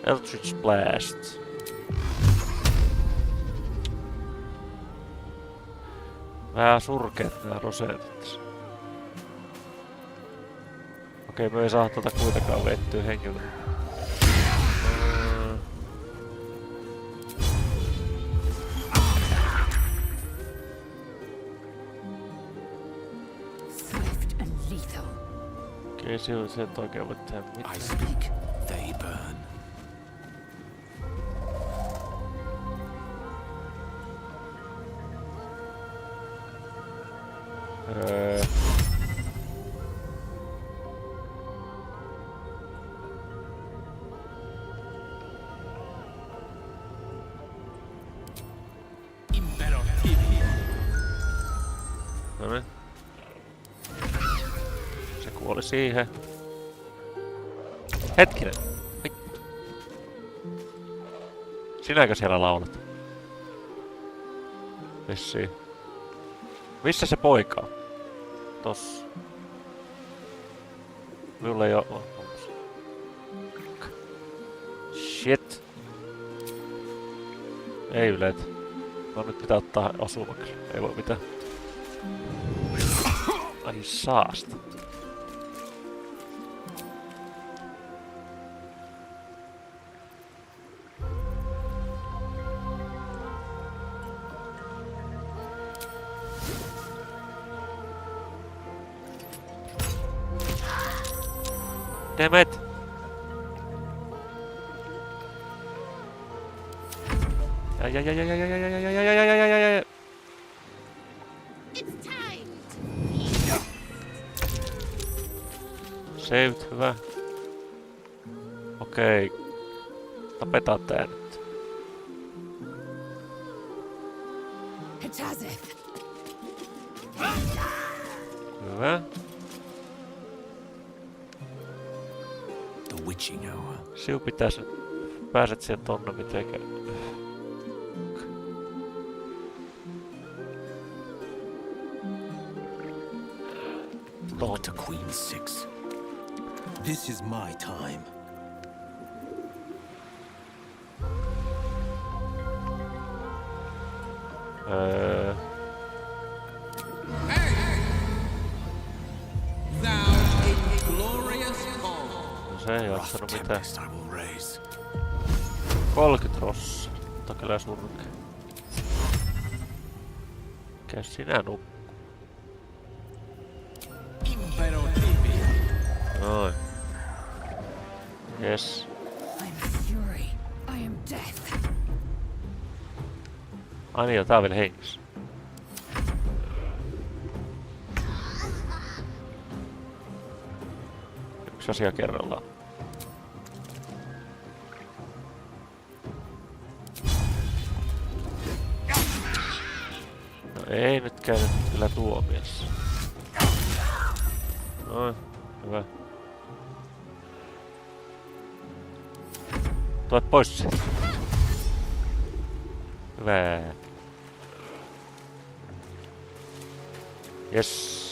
Eldritch Blast. Vähän surkeet nää rosetit. Okei, me ei saa tuota kuitenkaan vettyä henkilöä. Swift and lethal. Okei, silloin se et oikein voi tehdä mitään. I speak, they burn. Noniin. Se kuoli siihen. Hetkinen. Sinäkö siellä laulat? Vissiin. Missä se poika on? Tossa. Minulla ei oo. Shit. Ei yletä. No nyt pitää ottaa osumaksi. Ei voi mitään. Ai saasta. Damn it! Ja. Saved, hyvä. Okei. Tapetaan tää nyt. Hyvä. The witching hour. Siu pitäis nyt. Pääset sieltä tonne mitenkään. Lord to Queen 6. This is my time. No se ei jaksanut mitään. 30 rossia. Mutta kyllä surkea. Mikä sinä nukkuu? Noin. Yes. I'm fury. I am death. Ai niin, tää on vielä hengissä. Yksi asia kerrallaan. No ei nyt käynyt kyllä tuomiossa. Noin, hyvä. Tulet pois sieltä. Hyvä. Yes.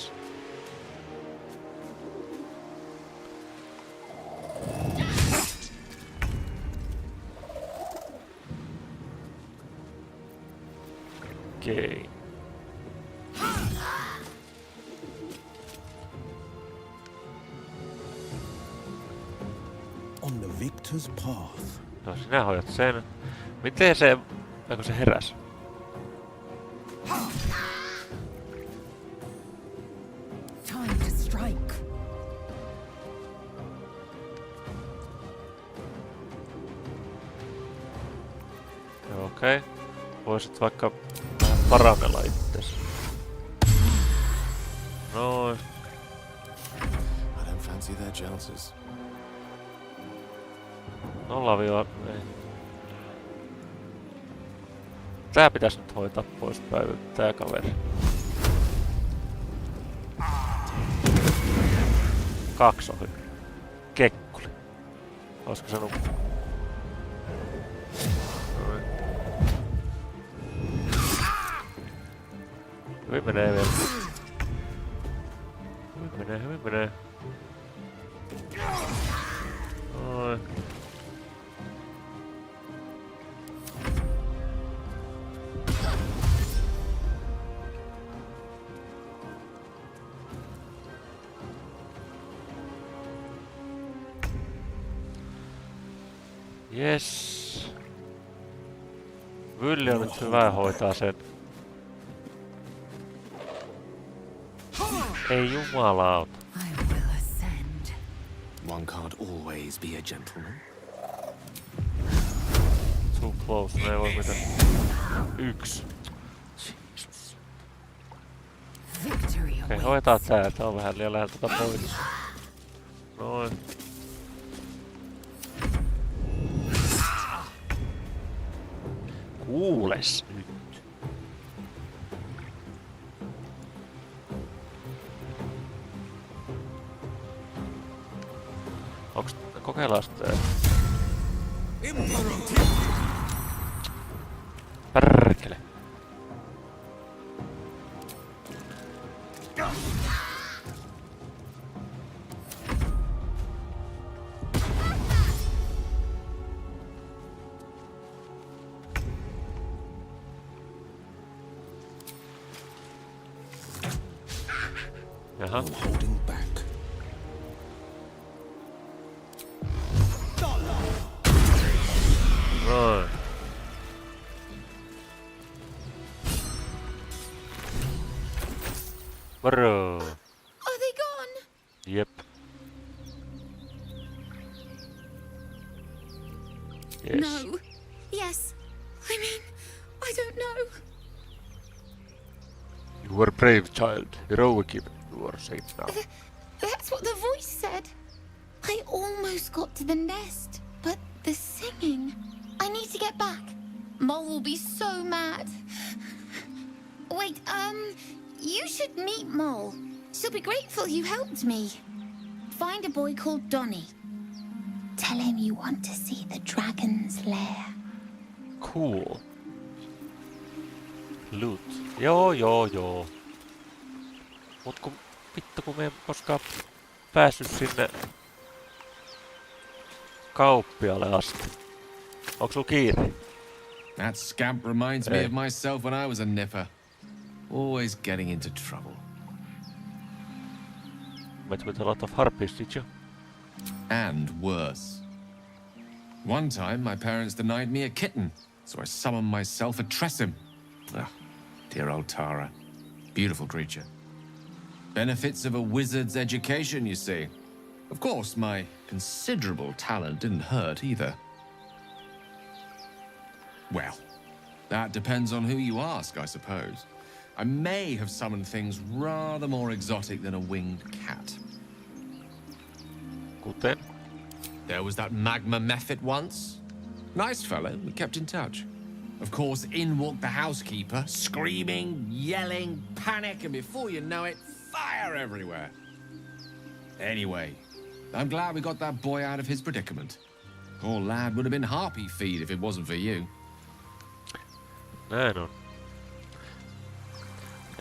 Okei. On the victor's path. No sinä hoidat sen. Miten se... Eikö se heräs? Time to strike. Okei. Voisit vaikka vähän parannella itses. Noin. I don't fancy their chances. 0 ei. Tää pitäis nyt hoitaa pois päivä, tää kaveri. 2 ohi. Kekkuli. Olisiko se nukkuu? Noin. Hyvin menee vielä. Hyvin menee. Noin. Yes. Vylli on nyt hyvä hoitaa sen. Ei jumalauta. One can't always be a gentleman. Too close, me ei voi mitään. 1. Okei, hoitaa tää, tää on vähän liian lähellä tätä pois. Noin. Kuules nyt. Onks kokeillaan sitä? Perkele. Jaha. Holding back. Noin. Bro. Are they gone? Yep. Yes. No. Yes. I mean, I don't know. You were brave, child. Heroic even. You are safe now. That's what the voice said. I almost got to the nest, but the singing. I need to get back. Mole will be so mad. Wait, you should meet Mole. She'll be grateful you helped me. Find a boy called Donny. Tell him you want to see the dragon's lair. Cool. Loot. Joo. Mut kun vittu kun me en koskaan päässyt sinne kauppialle asti. Onks sul kiire? That scamp reminds me of myself when I was a nipper. Always getting into trouble. Met with a lot of harpies, did you? And worse. One time, my parents denied me a kitten, so I summoned myself a Tressim. Ah, dear old Tara. Beautiful creature. Benefits of a wizard's education, you see. Of course, my considerable talent didn't hurt either. Well, that depends on who you ask, I suppose. I may have summoned things rather more exotic than a winged cat. Kuten? There was that magma mephit once. Nice fellow, we kept in touch. Of course, in walked the housekeeper, screaming, yelling, panic, and before you know it, fire everywhere. Anyway, I'm glad we got that boy out of his predicament. Poor lad would have been harpy feed if it wasn't for you. Näin on.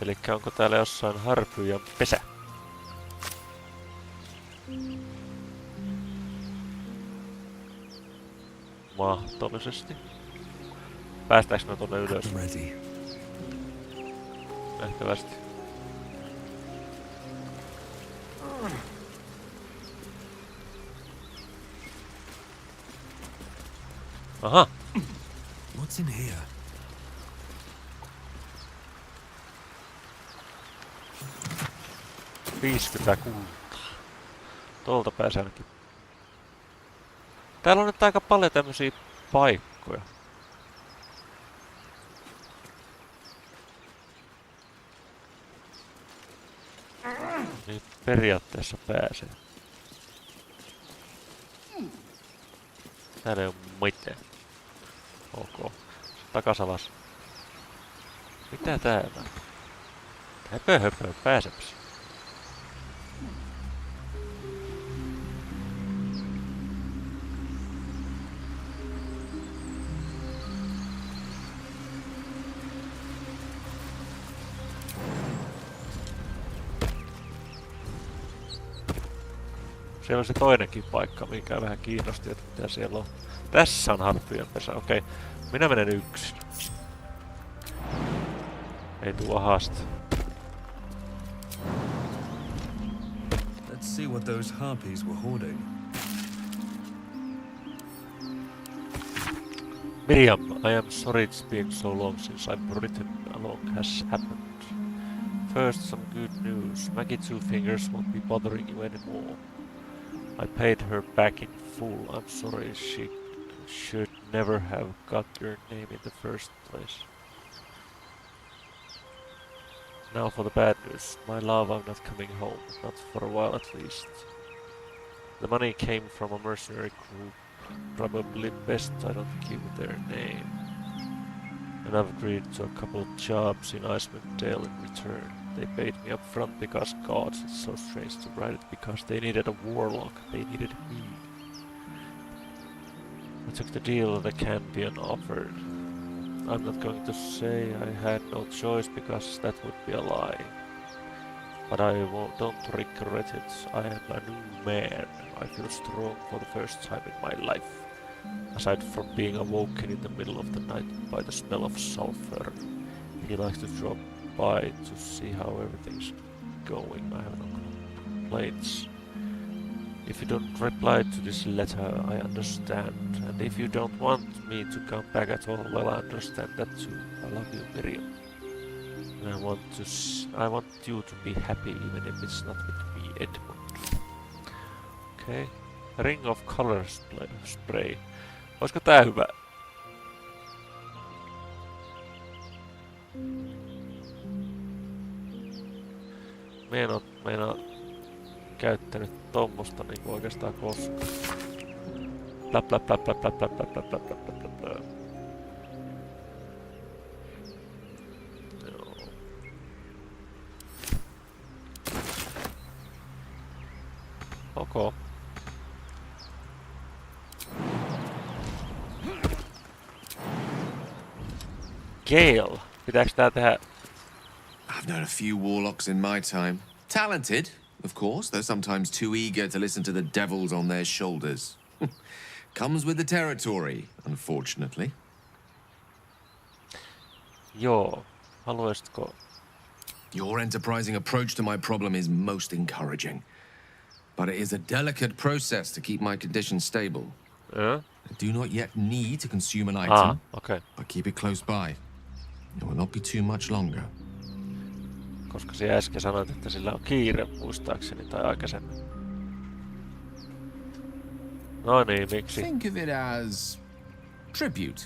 Elikkä onko täällä jossain harpyjen pesä? Mahdollisesti. Päästäänkö me tonne ylös? Nähtävästi. Aha! What's in here? Tuolta pääsee ainakin. Täällä on nyt aika paljon tämmösiä paikkoja. Niin periaatteessa pääsee. Täällä ei oo mitään. Ok. Takas alas. Mitä täällä on? Höpö pääsemässä. Siellä on se toinenkin paikka, mikä vähän kiinnosti, että mitä siellä on. Tässä on harppujen pesä, okei. Minä menen yksin. Ei tuu ahasta. Let's see what those harpies were hoarding. Miriam, I am sorry it's been so long since I've written along has happened. First, some good news. Maggie Two Fingers won't be bothering you anymore. I paid her back in full. I'm sorry, she should never have got your name in the first place. Now for the bad news. My love, I'm not coming home. Not for a while at least. The money came from a mercenary group. Probably best I don't give their name. And I've agreed to a couple of jobs in Icewind Dale in return. They paid me up front because gods, it's so strange to write it, because they needed a warlock. They needed me. I took the deal that Campion offered. I'm not going to say I had no choice because that would be a lie. But don't regret it. I am a new man. I feel strong for the first time in my life. Aside from being awoken in the middle of the night by the smell of sulfur, he likes to drop by to see how everything's going. I have no complaints. If you don't reply to this letter, I understand. And if you don't want me to come back at all, well, I understand that too. I love you, Miriam. And I want you to be happy, even if it's not with me, Edmund. Okay. Ring of Color Spray. Olisiko tää hyvä? Mä en oo käyttänyt tommosta niinku oikeastaan koskaan. Plap plap plap plap plap plap plap plap plap plap plap plap. Joo. Okay. Gale. Pitääks tää tehdä? I've known a few warlocks in my time. Talented, of course, though sometimes too eager to listen to the devils on their shoulders. Comes with the territory, unfortunately. Joo. Haluaisitko? Your enterprising approach to my problem is most encouraging. But it is a delicate process to keep my condition stable. Yeah? I do not yet need to consume an item. Okay. But keep it close by. It will not be too much longer. Koska sinä äsken sanoit, että sillä on kiire, muistaakseni, tai aikaisemmin. No niin, miksi? Think of it as tribute.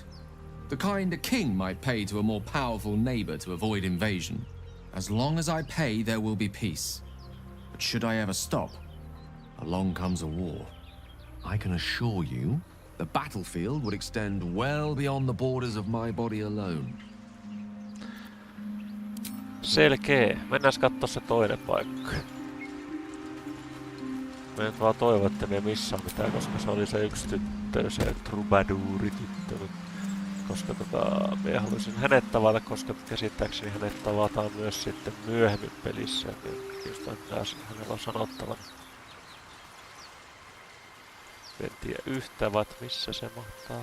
The kind a king might pay to a more powerful neighbor to avoid invasion. As long as I pay, there will be peace. But should I ever stop, along comes a war. I can assure you, the battlefield would extend well beyond the borders of my body alone. Selkeä. Mennään kattoo se toinen paikka. Mä nyt vaan toivon, että me missään mitään, koska se oli se yksi tyttö, se troubadouri-tyttö. Koska me haluaisin hänet tavata, koska käsittääkseni hänet tavataan myös sitten myöhemmin pelissä. Jostain hänellä on sanottavana. En tiedä yhtä, vaan missä se mahtaa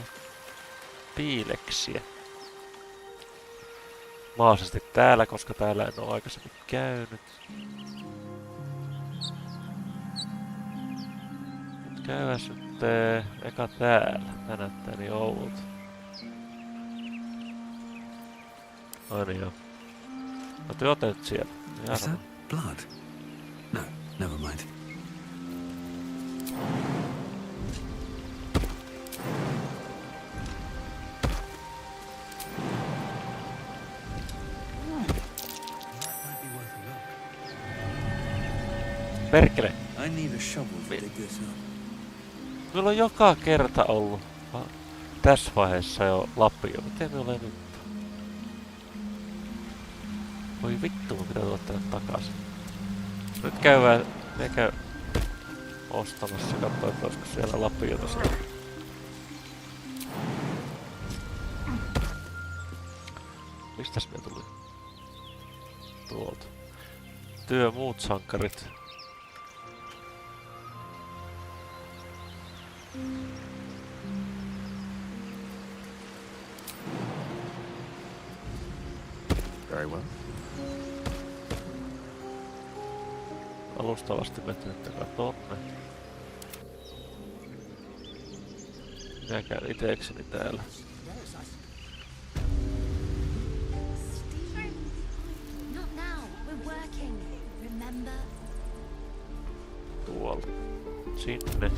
piileksiä. Mahdollisesti täällä, koska täällä en ole aikaisemmin käynyt. Mut käyväs nyt eka täällä. Tää näyttää niin oudolta. Ai niin joo. No te ootte nyt siellä. Is that blood? No, never mind. Perkele! I need a shovel to dig this up. Meillä on joka kerta ollut tässä vaiheessa jo lapio. Miten me olemme nyt? Voi vittu, mun pitää tulla tänne takaisin. Nyt käydään eikä ostamassa, katsoa, että olisiko siellä lapiota siellä. Mistäs me tuli? Tuolta. Työ muut sankarit. Very well. Alustavasti vetyttäkää tonne. Minä käyn itekseni täällä. Not now. We're working. Remember? Tuolta. Sinne.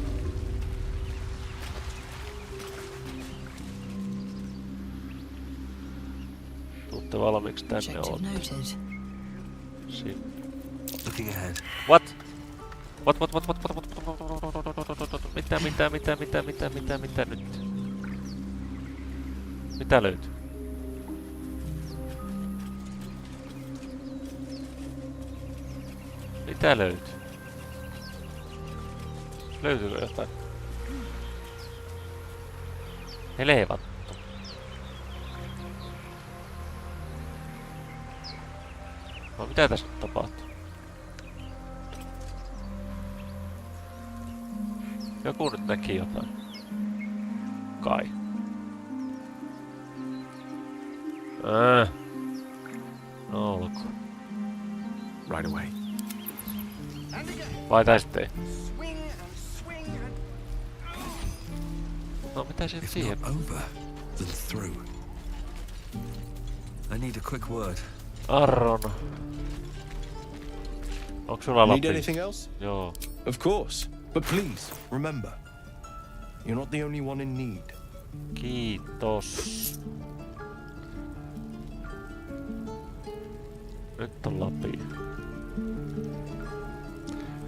Tuutte valmiiksi tänne on. Sinne. Looking ahead. What? Mitä nyt? Mitä löytyy? Mitä löytyy? Löytyykö jotain? Elevattu. No mitä tässä nyt tapahtuu? Joku nyt näki jotain. Kai. No olko. Right away. Vai tai sitten ei? No mitä se siihen? Over than through. I need a quick word. Arron. Onko sulla Need lappi? anything else? Joo. Of course. But please, remember, you're not the only one in need. Kiitos. Nyt on lappi.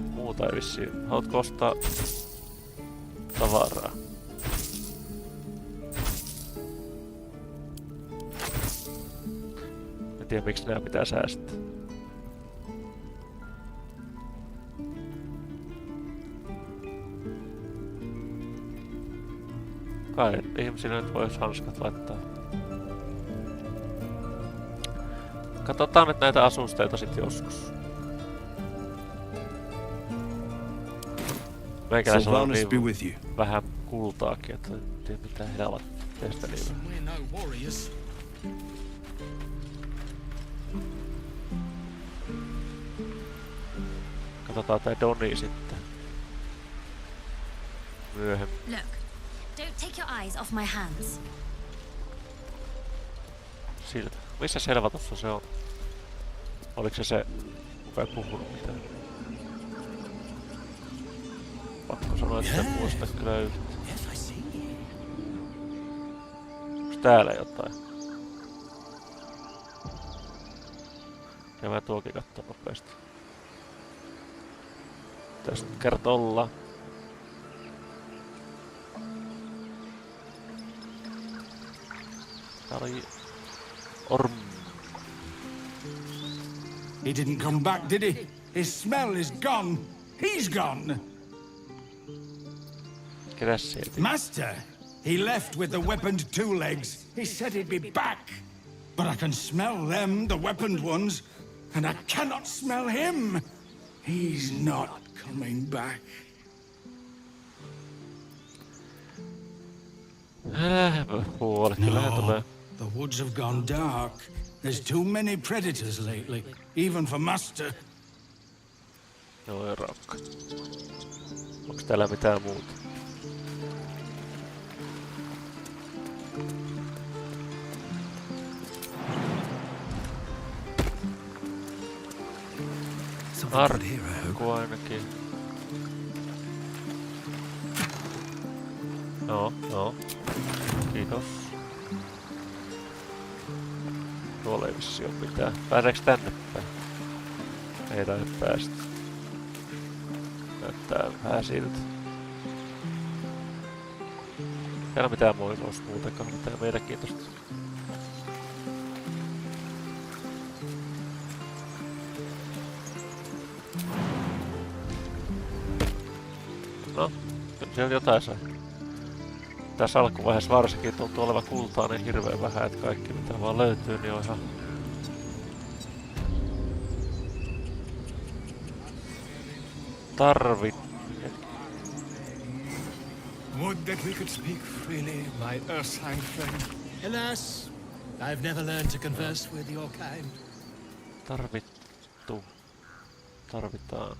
Muuta ei vissiin. Haluatko ostaa tavaraa? En tiedä miksi nää pitää säästää. Kai ihmisille nyt vois hanskat laittaa. Katsotaan nyt näitä asusteita sit joskus. Meikäläisellä on niin vähän kultaakin, että en tiedä mitä helvetteistä niillä. Katsotaan tää Doni sitten. Myöhemmin. Look, don't take your eyes off my hands. Siltä. Missä selvatossa se on? Oliko se kuka ei puhunut mitään? Pakko sanoa, että en muista kyllä yhtään. Onks täällä jotain? Käydään tuokin kattoo nopeasti. Tästä kertoo olla. Tää oli Orm. He didn't come back, did he? His smell is gone. He's gone. Ketäs sieltä? Master, he left with the weaponed two legs. He said he'd be back. But I can smell them, the weaponed ones, and I cannot smell him. He's not coming back. Äläpä huoli, kyllähän tulee. The woods have gone dark. There's too many predators lately, even for Master. Joo, rakka. Onks täällä mitään muuta? Arkku ainakin. Joo. Kiitos. Tuolla ei vissi oo mitään. Pääseeks tänne päin? Ei taida päästä. Näyttää vähän siltä. Täällä mitään muiloista muutenkaan, mitään mielenkiintoista. No, sieltä jotain sai. Tässä alkuvaiheessa varsinkin tuntuu olevan kultaa niin hirveen vähän, että kaikki mitä vaan löytyy, niin on ihan... Would that we could speak freely, my Ursine friend. Alas, I've never learned to converse with your kind. Tarvitaan.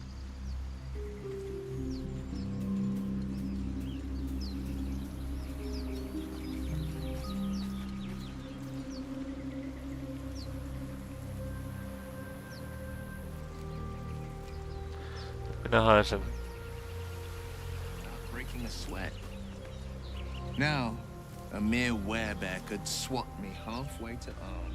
Minä haen sen. Breaking a sweat. Now, a mere werebear could swat me halfway to arm.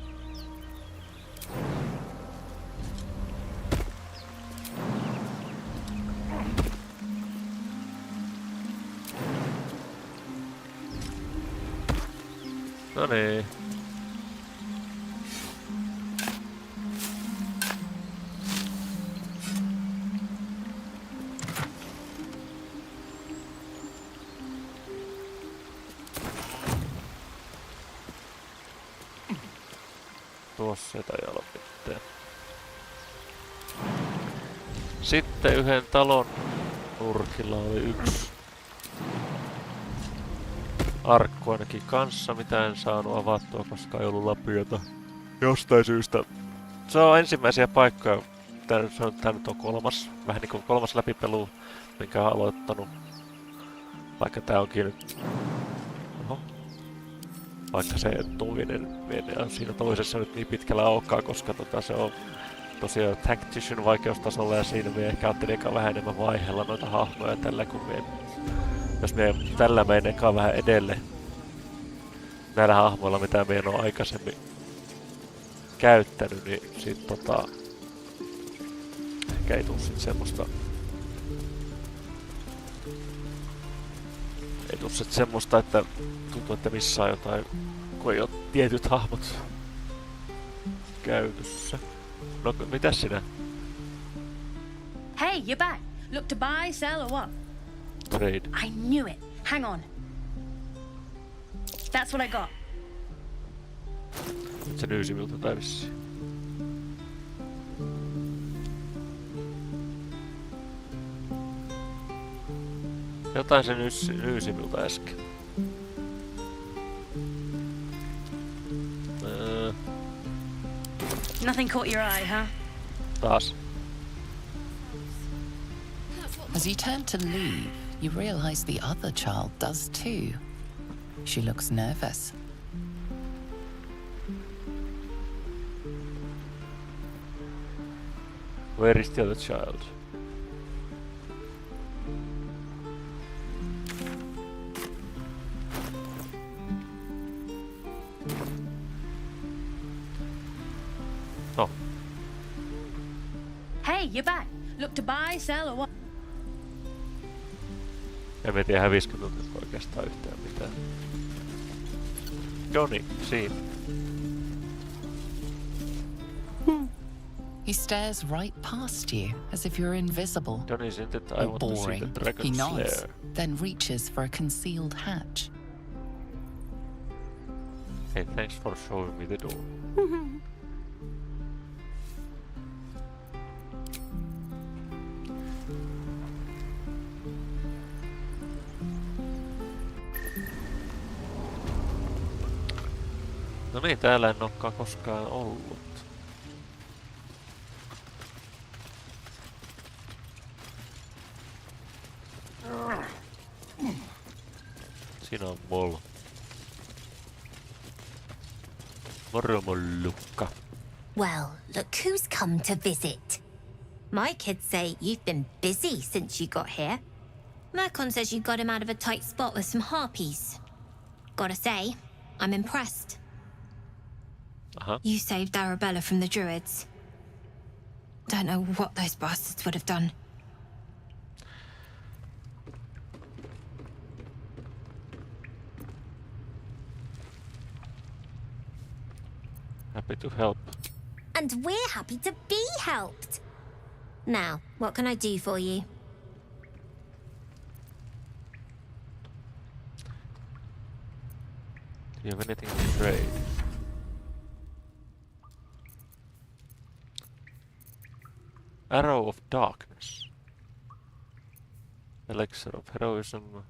No niin. Tuossa ei taida olla mitään. Sitten yhden talon nurkilla oli yksi arkku ainakin kanssa, mitä en saanut avattua, koska ei ollut lapiota jostain syystä. Se on ensimmäisiä paikkoja, tää nyt on kolmas, vähän niinku kolmas läpipelu, minkä olen aloittanut. Vaikka tää onkin nyt... Oho. Vaikka se toinen on siinä toisessa nyt niin pitkällä olekaan, koska se on tosiaan Tactician vaikeustasolla ja siinä me ehkä ajattelin eka vähän enemmän vaiheella noita hahmoja tällä, kun jos me tällä menen eka vähän edelle näillä hahmoilla, mitä me en ole aikaisemmin käyttänyt, niin sit ehkä ei tuu sit semmoista että tuntuu, että missä on jotain, kun ei ole tietyt hahmot käytössä. No, mitäs sinä? Hey, you're back. Look to buy, sell, or what? Trade. I knew it. Hang on. That's what I got. Se nyysi minulta tai vissiin. Jotain se nyysi minulta äsken. Nothing caught your eye, huh? Taas. As you turn to leave, you realize the other child does too. She looks nervous. Where is the other child? Oh. Hey, you're back. Look to buy, sell, or what? En tiedä hävisikö nyt oikeastaan yhtään mitään. Johnny, siinä. He stares right past you, as if you're invisible. Johnny, isn't it? I want to see the dragon He nods, slayer. then reaches for a concealed hatch. Hey, thanks for showing me the door. No niin, täällä en olekaan koskaan ollut. Siinä on mol. Moro mollukka. Well, look who's come to visit. My kids say you've been busy since you got here. Mercon says you got him out of a tight spot with some harpies. Gotta say, I'm impressed. You saved Arabella from the druids. Don't know what those bastards would have done. Happy to help. And we're happy to be helped. Now, what can I do for you? Do you have anything to trade? Arrow of Darkness. Elixir of Heroism.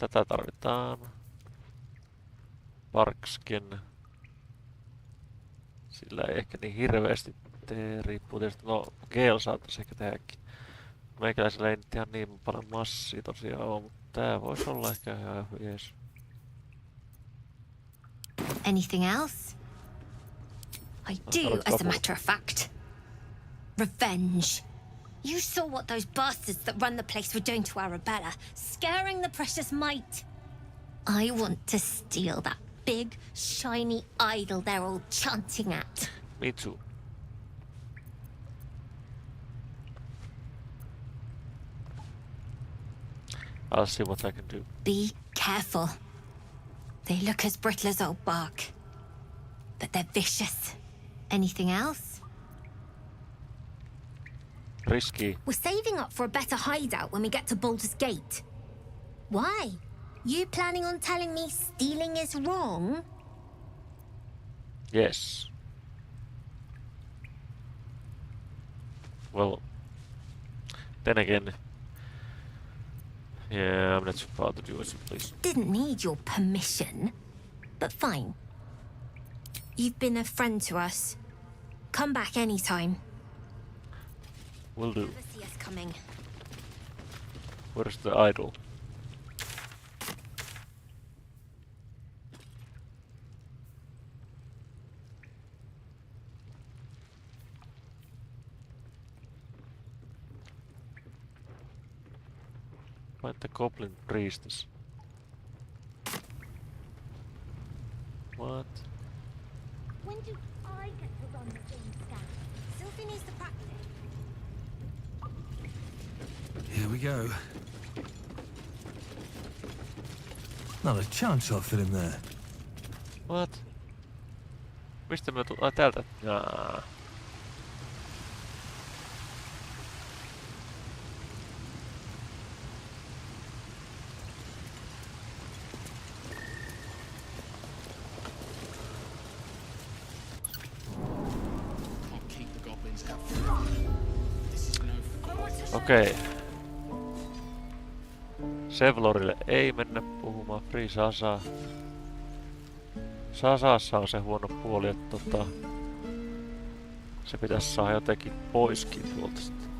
Tätä tarvitaan. Parkskin. Sillä ei ehkä niin hirveästi tee, riippuu tietysti, no Gale saattaisi ehkä tehdäkin. Meikäläisellä ei nyt ihan niin paljon massia tosiaan oo, mutta tää voisi olla ehkä ihan jees. Anything else? I do, as a matter of fact. Revenge. You saw what those bastards that run the place were doing to Arabella, scaring the precious mite. I want to steal that big, shiny idol they're all chanting at. Me too. I'll see what I can do. Be careful. They look as brittle as old bark, but they're vicious. Anything else? Risky. We're saving up for a better hideout when we get to Baldur's Gate. Why? You planning on telling me stealing is wrong? Yes. Well, then again, yeah, I'm not too proud to do it, please. Didn't need your permission, but fine. You've been a friend to us. Come back anytime. Will do. Never see us coming. Where's the idol? Find the goblin priestess. What? When do I get to run the game scan? Sylvie needs to practice. Here we go. Not a chance I'll fit in there. What? Mistä me tullaan täältä? Jaa. Okei. Sevlorille ei mennä puhumaan. Free Sasa. Sasassa on se huono puoli, että se pitäisi saada jotenkin poiskin tuolta sitten.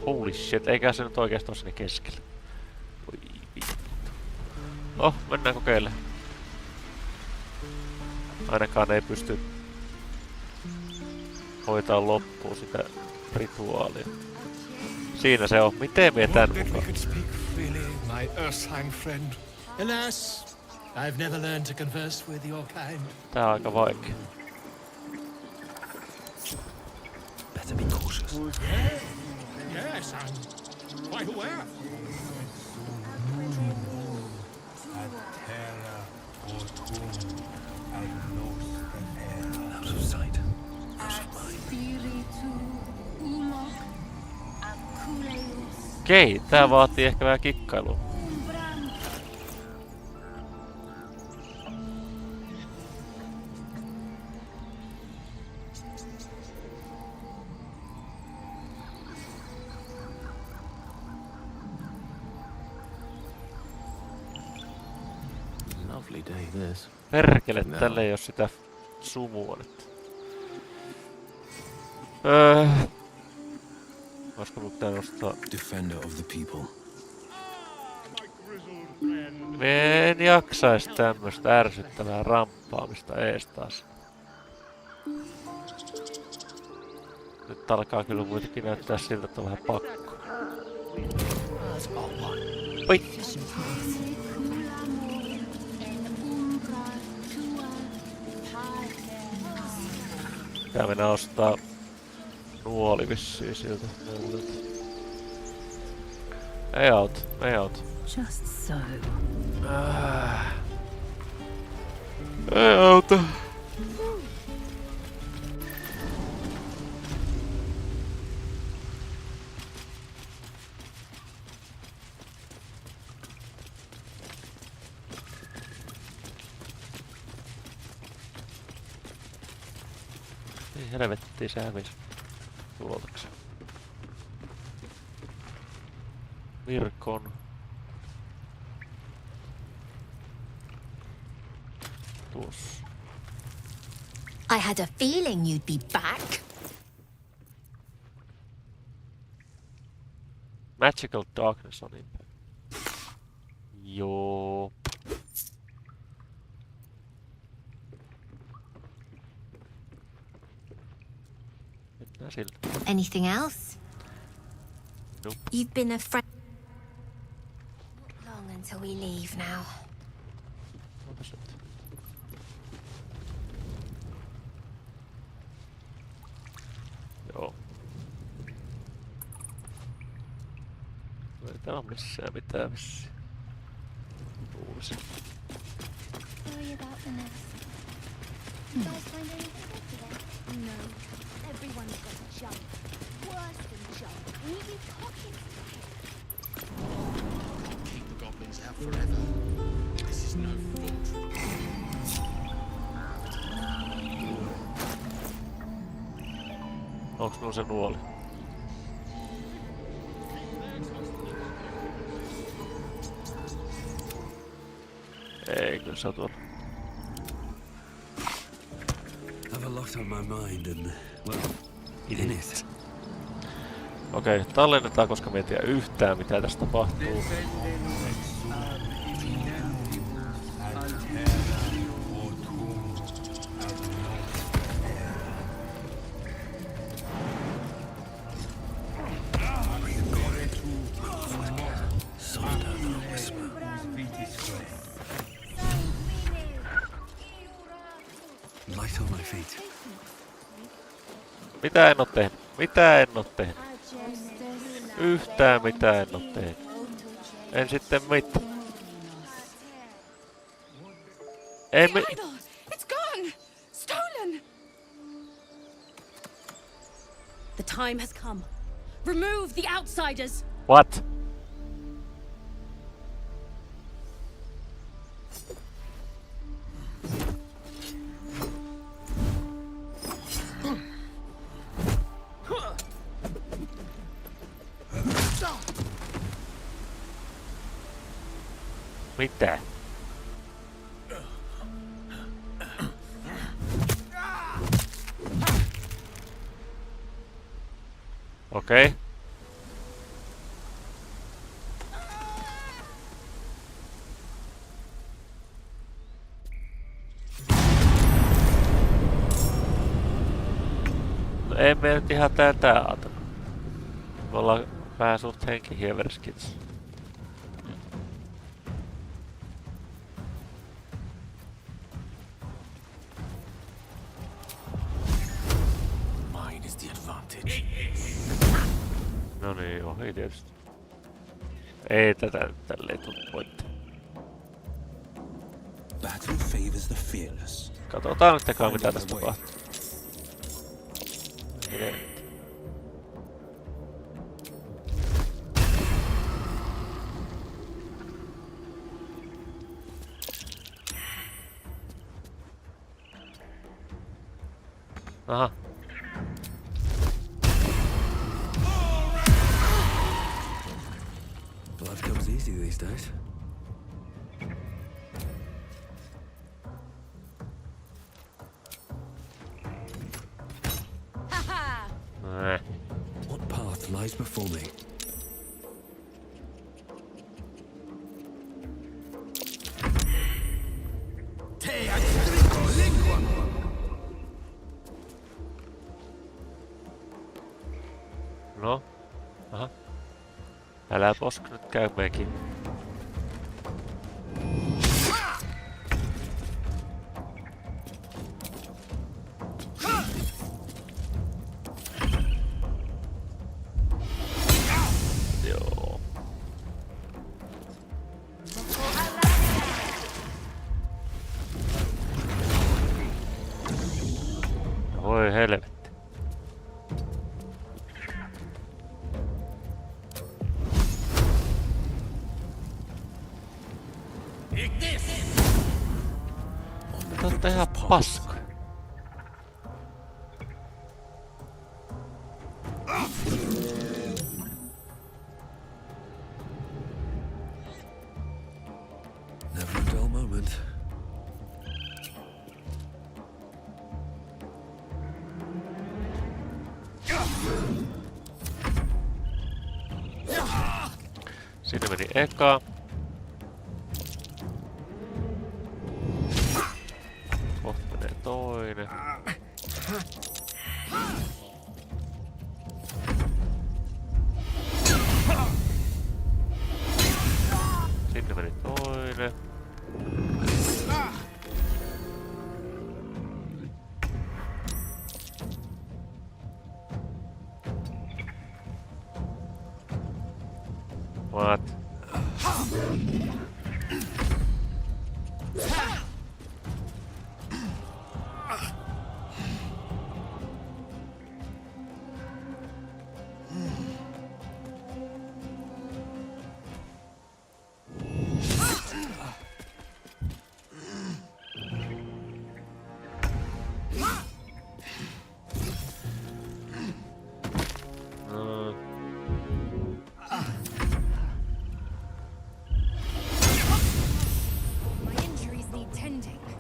Holy shit, eikä se nyt oikeesti oo sinne keskellä. Voi vittu. No, mennään kokeille. Ainakaan ei pysty hoitaa loppuun sitä rituaalia. Siinä se on. Miten me tän mukaan? Alas, I've never learned to converse with your kind. Tää on aika vaikea. Better be cautious. Yes, I'm quite aware. Out of sight, out of mind. Okei, tää vaatii ehkä vähän kikkailua. Lovely day this. Perkele, tälle ei oo sitä sumua nyt. Olisiko mun pitää nostaa? Defender of the people. Me en jaksais tämmöstä ärsyttävää ramppaamista ees taas. Nyt alkaa kyllä kuitenkin näyttää siltä, että on vähän pakko. Oi! Tää mennä ostaa nuoli vissiin siltä muulta. Ei auta, ei auta. Just so. Ei auta. Niin helvettiin se hävisi tuoltaksi. Virkon. Tuossa. I had a feeling you'd be back. Magical darkness on impact. Joo. Mennään sillä. Anything else? Nope. You've been a friend. Not long until we leave now. Otas nyt. Joo. Ei täällä ole missään mitään vissiin. Luulisin. Sorry about the mess. You guys find anything good today? No. Everyone's got junk. Worse than junk. Really pockets. Keep the goblins out forever. This is no fortress. Onks nuo se nuoli? Ei, kyllä se on tuolla. I've a lot on my mind and, well, in it. Okei, tallennetaan, koska me ei tiedä yhtään mitä tässä tapahtuu. Light on my feet. Mitä en oo tehnyt? Mitä en oo tehnyt? Yhtään mitä en oo tehnyt. En sitten mitään. Ei mi... It's gone! Stolen! The time has come. Remove the outsiders! What? Mitä? Okei. No ei me nyt ihan tätä ajatella. Me ollaan vähän suht henkihieverskits. Mine is the advantage. No niin, ohi tietysti. Ei tätä nyt tälleen tuu voittaa. Battle favors the fearless. Katsotaan nyt tekaan mitä tästä tapahtuu. Aha. Blood comes easy these days. What path lies before me? No. Aha. Älä posk nyt käy mekin. Joo. Voi helvetti. Te ootte ihan paskoja. Sinne meni eka. Kohta menee toinen. Sinne meni toinen. What?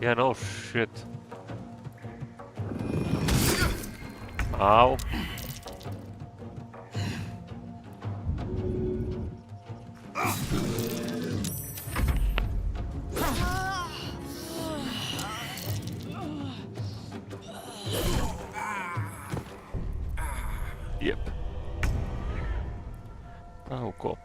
Yeah, no shit. Ow. Yep. Tauko.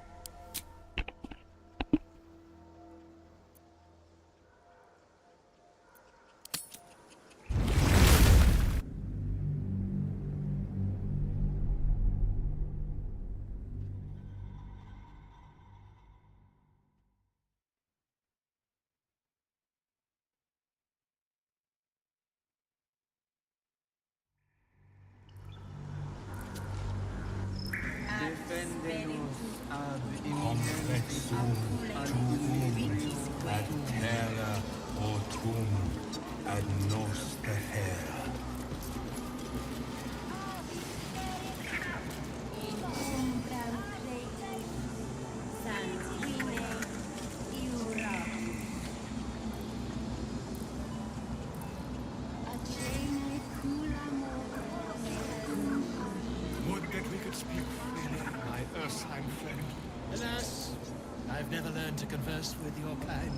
ad terra autum ad nos terra. Would that we could speak freely, my Ursine friend. Alas, I've never learned to converse with your kind.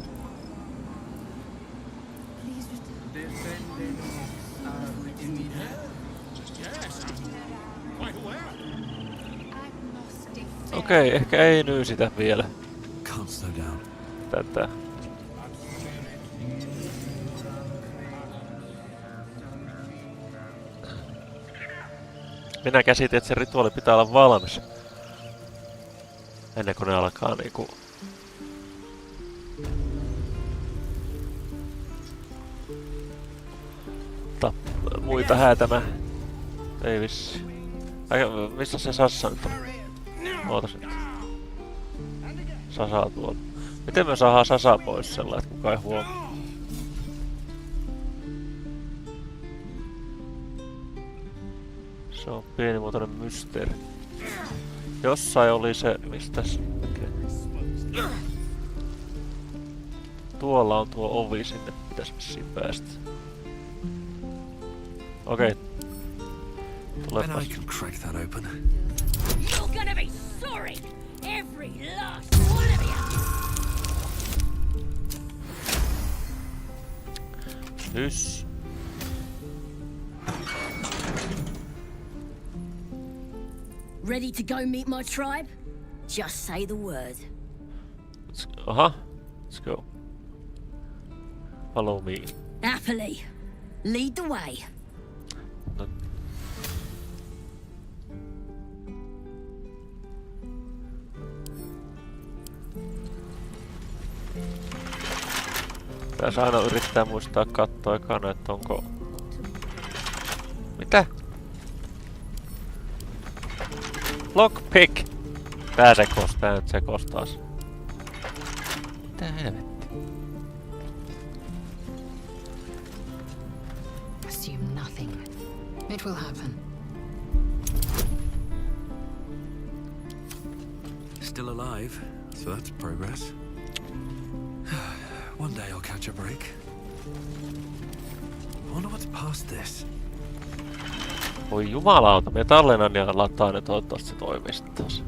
Please return. Yes, I'm quite aware. Okei, ehkä ei nyysitä vielä. Can't slow down. Tätä. Minä käsitin, että se rituaali pitää olla valmis. Ennen kuin ne alkaa niinku... muita häätämään. Ei vissi. Missä se Sassa nyt on? Ootas nyt. Sasa tuolla. Miten me saadaan Sasa pois sellainen, että kukaan ei huomaa? Se on pienimuotoinen mysteeri. Jossain oli se... Mistäs? Okay. Tuolla on tuo ovi sinne. Pitäis vissiin päästä. Okei. Tulepas. I can crack that open. You're gonna be sorry, every last one of you. Hys. Ready to go meet my tribe? Just say the word. Let's go. Follow me. Happily. Lead the way. No. Tässä aina yrittää muistaa katsoa ekana, että onko... Mitä? Lockpick! Tää se kostaas. Mitä helvettiä? Assume nothing. It will happen. Still alive, so that's progress. One day I'll catch a break. I wonder what's past this. Voi jumalauta, me tallennan ja lataan ne, toivottavasti se toimii sitten taas.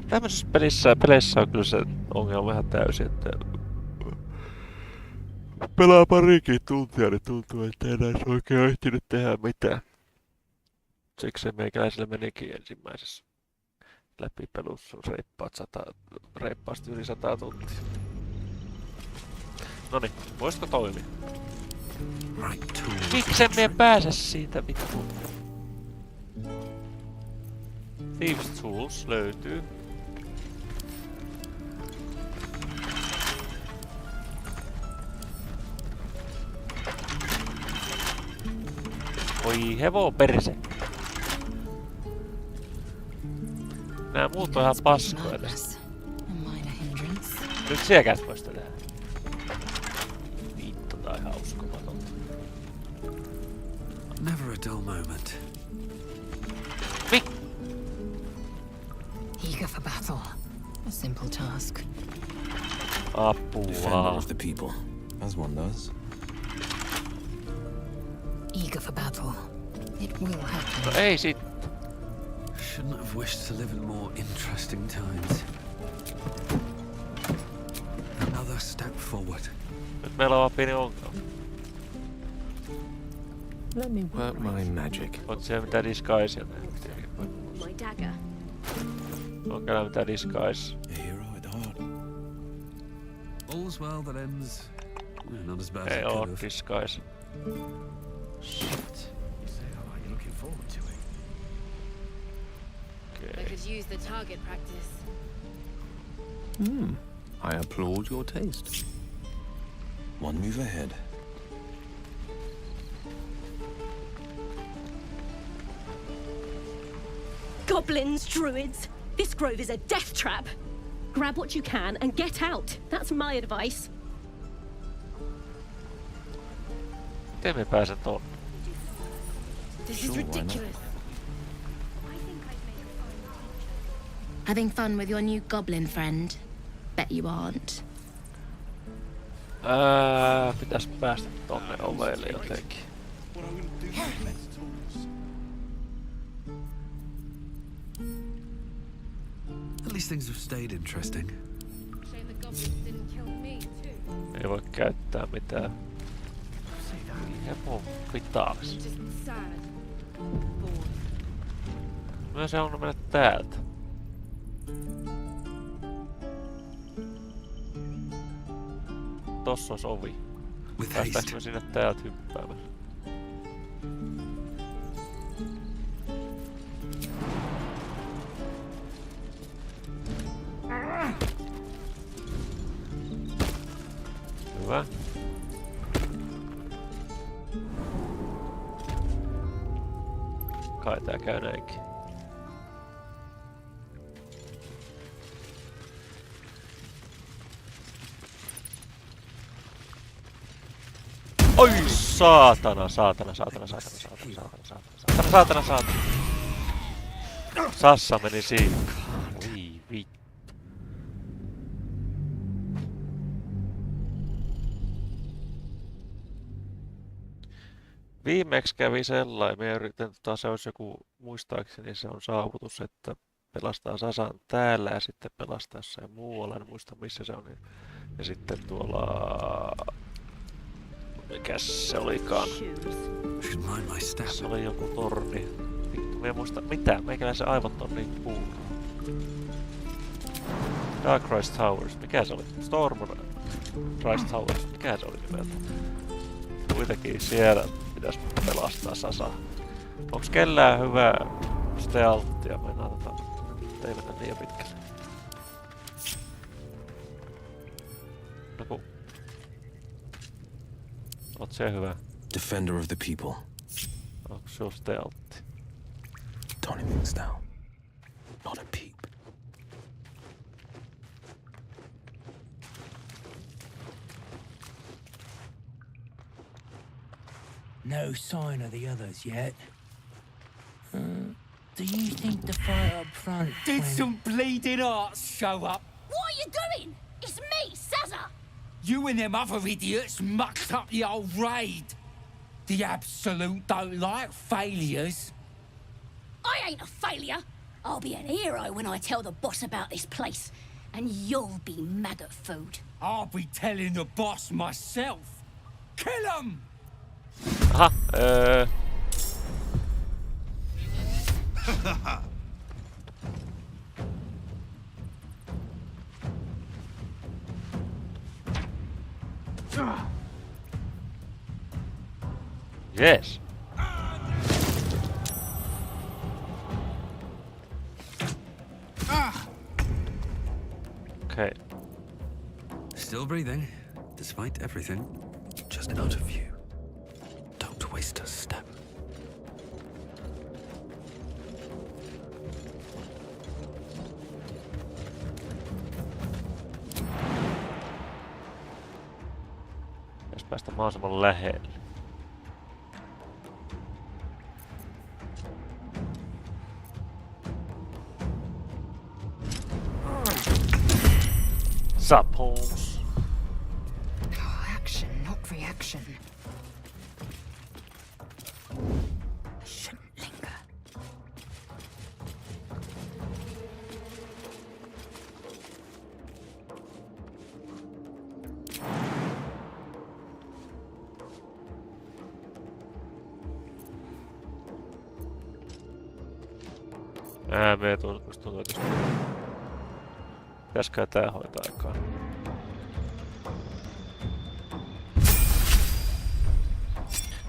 Tämmöisessä peleissä on kyllä se ongelma ihan täysin, että pelaa parikin tuntia, niin tuntuu, että ei enää oikein ehtinyt tehdä mitään. Siksi se meikäläisellä menikin ensimmäisessä läpipelussa reippaasti yli 100 tuntia. Noniin, voisiko toimia? Miksen me pääse siitä vittu? Thieves Tools löytyy. Oi hevo perse. Nää muut on ihan paskoja tästä. Nyt sielläkään vois tehdä. Vittu tää on ihan uskomatonta. Never a dull moment. Eager for battle. A simple task. Apua. Of the people, as one does. Eager for battle. It will happen. No ei sit. Shouldn't have wished to live in more interesting times. Another step forward. Nyt meillä on vaan pieni ongelma. Let me work my magic. Oot siellä mitään disguisea näin? My dagger. Onko täällä mitään disguise? A hero at heart. All's well that ends. Not as bad as Ei it oo could have. disguise. Shit. You say I'm looking forward to it. I could use the target practice. I applaud your taste. One move ahead. Goblins, druids. This grove is a death trap. Grab what you can and get out. That's my advice. Miten me pääsen tuonne? This is ridiculous. Having fun with your new goblin friend? Bet you aren't. Pitäis päästä tonne ovelle jotenkin. At least things have stayed interesting. Shame the goblins didn't kill me too. Ei voi käyttää mitään. Hepon vitaalis. Just sad. Bored. Myös se on mennä täältä. Tossa olisi ovi. Päästäänkö me sinne täältä hyppäämään? Hyvä. Kai tää käy näinkin. Oi saatana, saatana, saatana, saatana, saatana, saatana, saatana, saatana, saatana. Sassa meni siinä. Oi vittu. Viimeksi kävi sellainen, minä yritän, se olisi joku, muistaakseni se on saavutus, että pelastaa Sasan täällä ja sitten pelastaa jossain muualla, en muista missä se on. Ja sitten tuolla... Mikäs se olikaan? Se oli joku torni. Vittu, minä en muista mitä, meikäläisen aivot on niin puulla. Dark Rise Towers, mikä se oli? Storm Rise Towers, mikä se oli nimeltä? Kuitenkin siellä pitäis pelastaa Sasa. Onks kellään hyvää stealthia? Mennään ei mennä liian pitkälle. No kun... Oot se hyvä? Defender of the people. Onks se stealthi? Tony things down. Not a peep. No sign of the others yet. Do you think the fight up front... Did some bleeding arts show up? What are you doing? It's me, Saza! You and them other idiots mucked up the old raid. The Absolute don't like failures. I ain't a failure. I'll be an hero when I tell the boss about this place. And you'll be maggot food. I'll be telling the boss myself. Kill him! Aha, Yes. Okay. Still breathing, despite everything. Just out of view. Don't waste a step. Jos päästä mahdollisimman lähelle. Suppose. Action, not reaction. Shouldn't linger. Me tuntuu oikeesti. Pitäisikö tää hoitaa aikaa?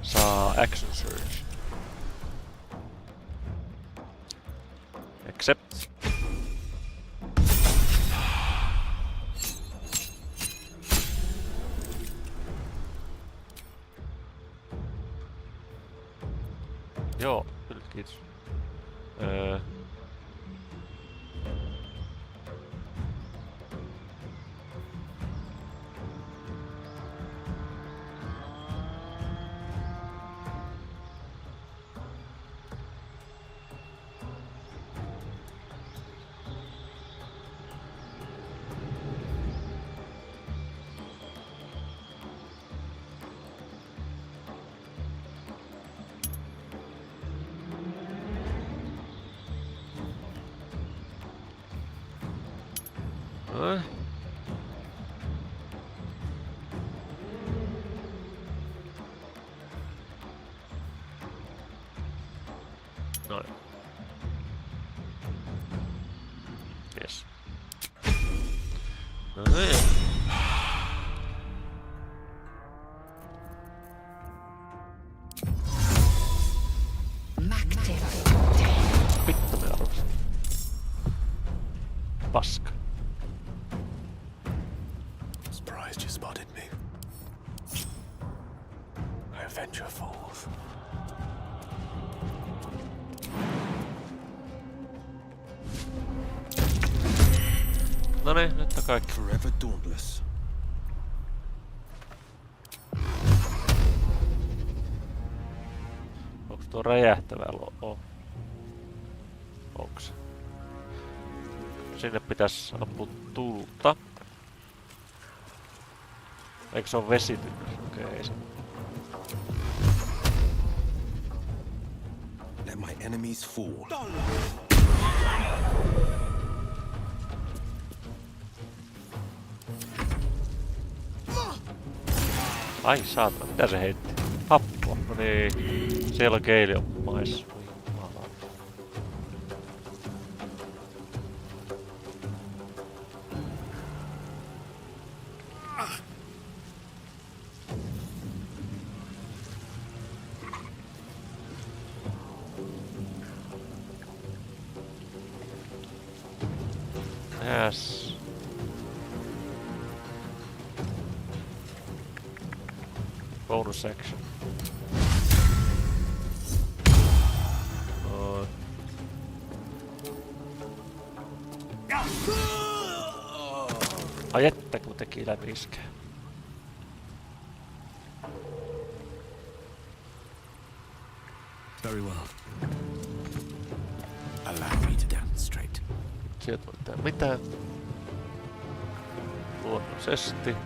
Saa action surge. Accept. Joo, kyllä kiitos. Noin. Yes. Noin. Vittu me arvosta. Paska. Surprised you spotted me. I avenge your falls. No niin, nyt on kaikki. Forever dauntless. Onks tuo räjähtävä onks? Sinne pitäis ampua tulta. Eikö se on vesitynnys? Okei, se. Let my enemies fall. Ai saatana, mitä se heitti? Happoa, no niin. Siellä on keilion maissa. Yes. Bonus action. Ai että kun teki läpi iskää. Very well. Allow me to demonstrate. Sieltä voi tehdä mitään. Luonnollisesti.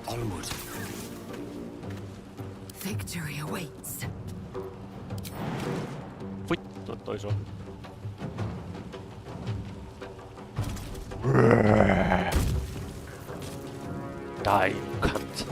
Onward. Victory awaits. Vittu, toi se on. Die, you cunt.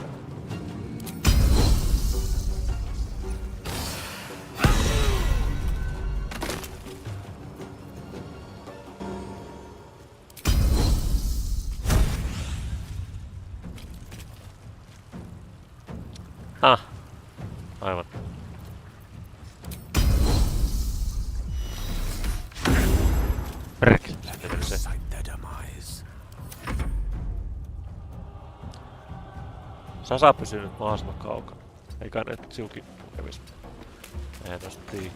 Aivan. Perkele, lähti se. Sasa pysyy nyt mahdollisimman kaukana. Eikä nyt siukin kävis. Eihän tosta tii.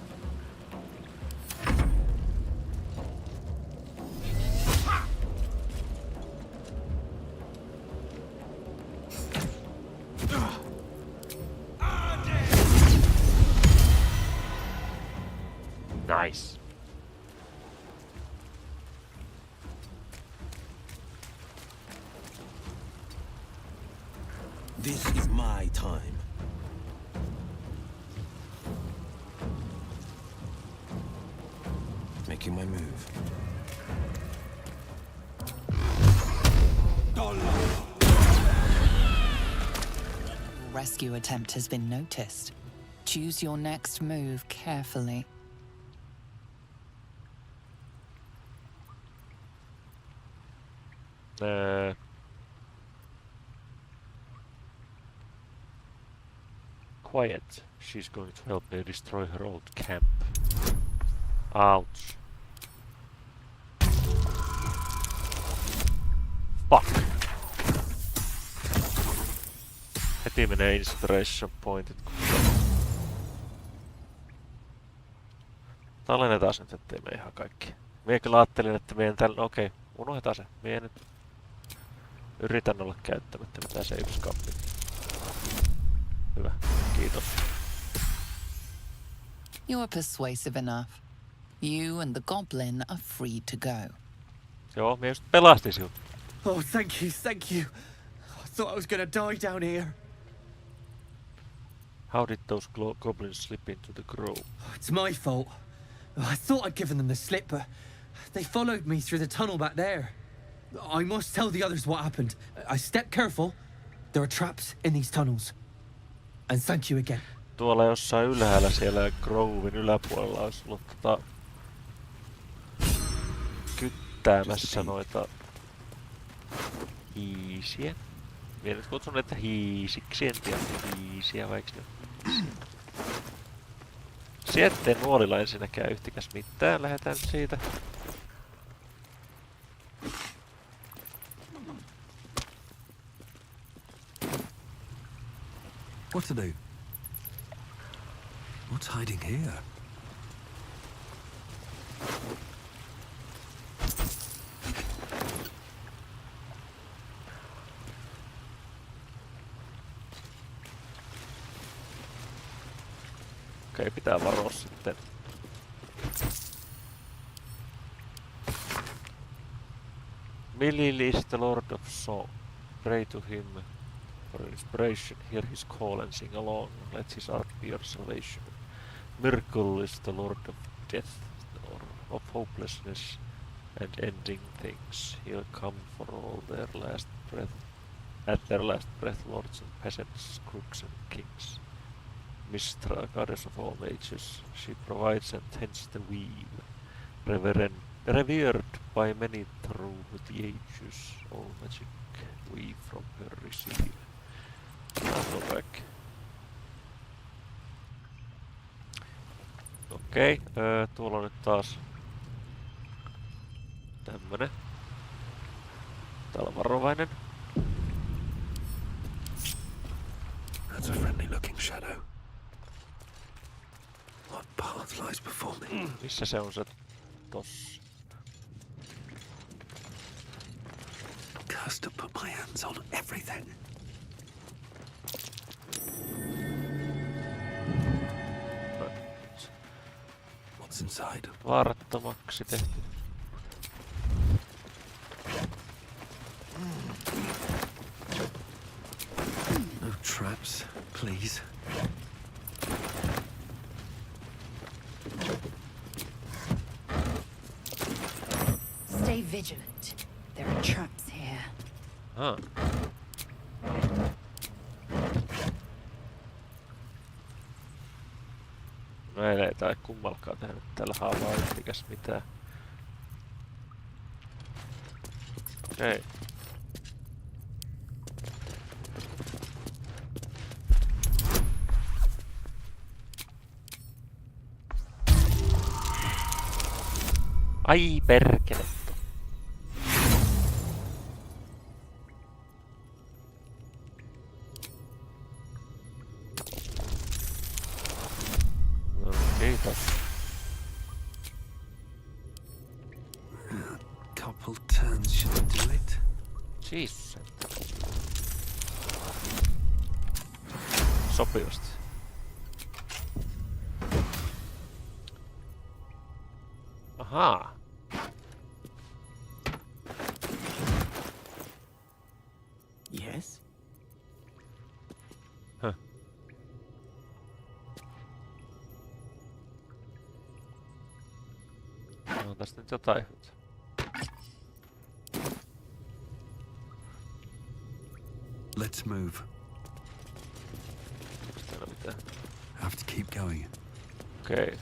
Nice. This is my time. Making my move. Rescue attempt has been noticed. Choose your next move carefully. Quiet. She's going to help me destroy her old camp. Ouch. Fuck. Heti menee inspiration pointit. Tallennetaan nyt, ettei me ihan kaikki. Mie kyllä ajattelin, että meidän tällä... Okei, unohdetaan se. Mie nyt yritän olla käyttämättä mitään se yksi kappi. Hyvä, kiitos. You are persuasive enough. You and the goblin are free to go. Joo, mie just pelastin sinut. Oh, thank you, thank you. I thought I was gonna die down here. How did those goblins slip into the grove? It's my fault. I thought I'd given them the slip, but they followed me through the tunnel back there. I must tell the others what happened. I stepped careful. There are traps in these tunnels. And thank you again. Tuolla jossain ylhäällä siellä Groven yläpuolella olisi ollut kyttäämässä noita hiisiä. Mie nyt kutsun näitä hiisiksi, en tiedä hiisiä vaikka ne hiisiä. Sieltä ei nuolilla ensinnäkään yhtikäs mitään, lähdetään siitä. What to do? What's hiding here? Okei, pitää varoa sitten. Mililis, the Lord of Song. Pray to him for inspiration. Hear his call and sing along. Let his art be your salvation. Miracle is the Lord of Death, or of hopelessness and ending things. He'll come for all their last breath. At their last breath, lords and peasants, crooks and kings. Mistra, goddess of all natures, she provides and tends the weave. Revered by many through the ages, all magic we from her receive. I'll go back. Okei, tuolla on nyt taas tämmönen. Täällä on varovainen. That's a friendly looking shadow. What path lies before me? Missä se on se tossa? Cursed to put my hands on everything. What's inside? Vaarattomaksi tehty. No traps, please. vigilant. There are traps here. Ah. Meillä ei tai kummalkaan tehnyt tällä haavaa yhtikäs mitään. Okei. Ai perkele. No, kiitos. Couple turns should do it. Jeez. Sopivasti. Ahaa. Yes? Huh. No, tästä nyt jotain. Let's move. Täällä mitään. Have to keep going. Okei.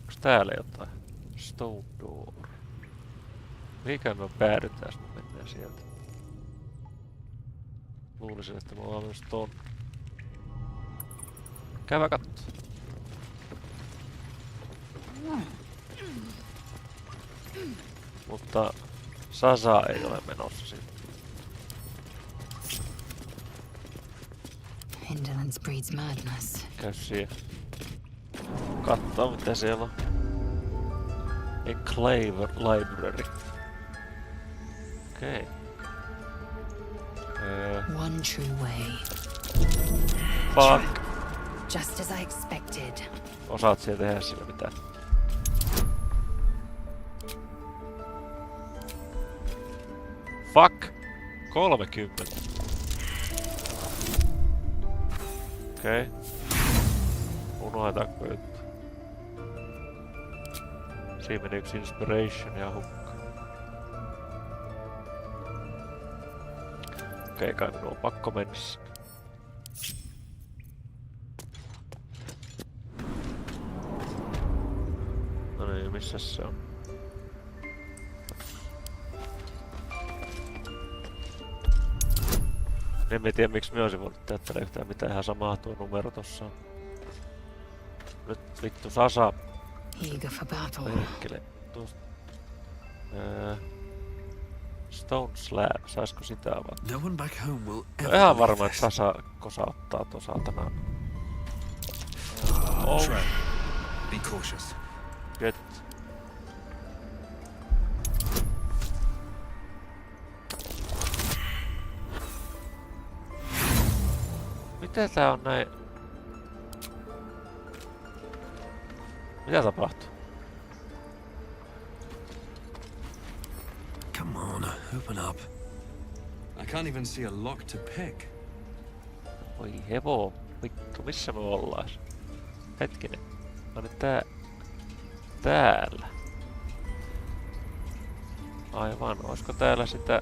Onks täällä jotain? Stone door. Mihinkään me päädytään, jos me mennään sieltä. Luulisin, että me ollaan myös ton. Käydä kattoo. Mutta Sasa ei ole menossa sinne. Indolence breeds madness. Käy siihen. Kattoo mitä siellä on. Enclave Library. Okei. One true way. Fuck. Just as I expected. Osaat siellä tehdä sillä mitään. Fuck. 30. Okei. Unohdetaanko juttu? Siinä meni yksi inspiration ja hukka. Okei, kai minun on pakko mennä. No niin, missä se on? En tiedä miksi minä olisin voinut tehdä yhtään mitään, ihan samaa tuo numero tossa on. Nyt vittu Sasa. Eager for battle. Perkele. Tuosta. Stone slab, saisko sitä avata? No one back home will No ihan varma, että Sasa kosauttaa tuon saatana. Oh. Be cautious. Good. Mitä tää on näin? Mitä tapahtuu? Come on, open up. I can't even see a lock to pick. Oi hevo, vittu, missä me ollaan? Hetkinen. No nyt täällä. Aivan, oisko täällä sitä...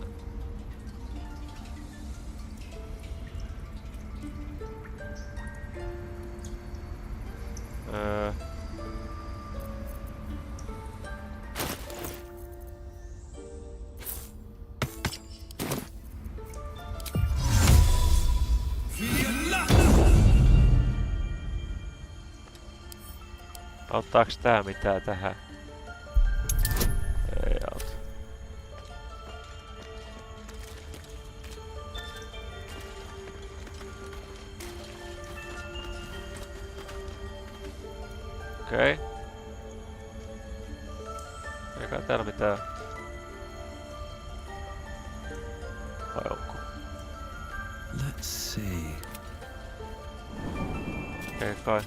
Auttaaks tää mitään tähän? Ei auta. Okei. Eikä täällä mitään. Vai onko? Let's see. Okei kai.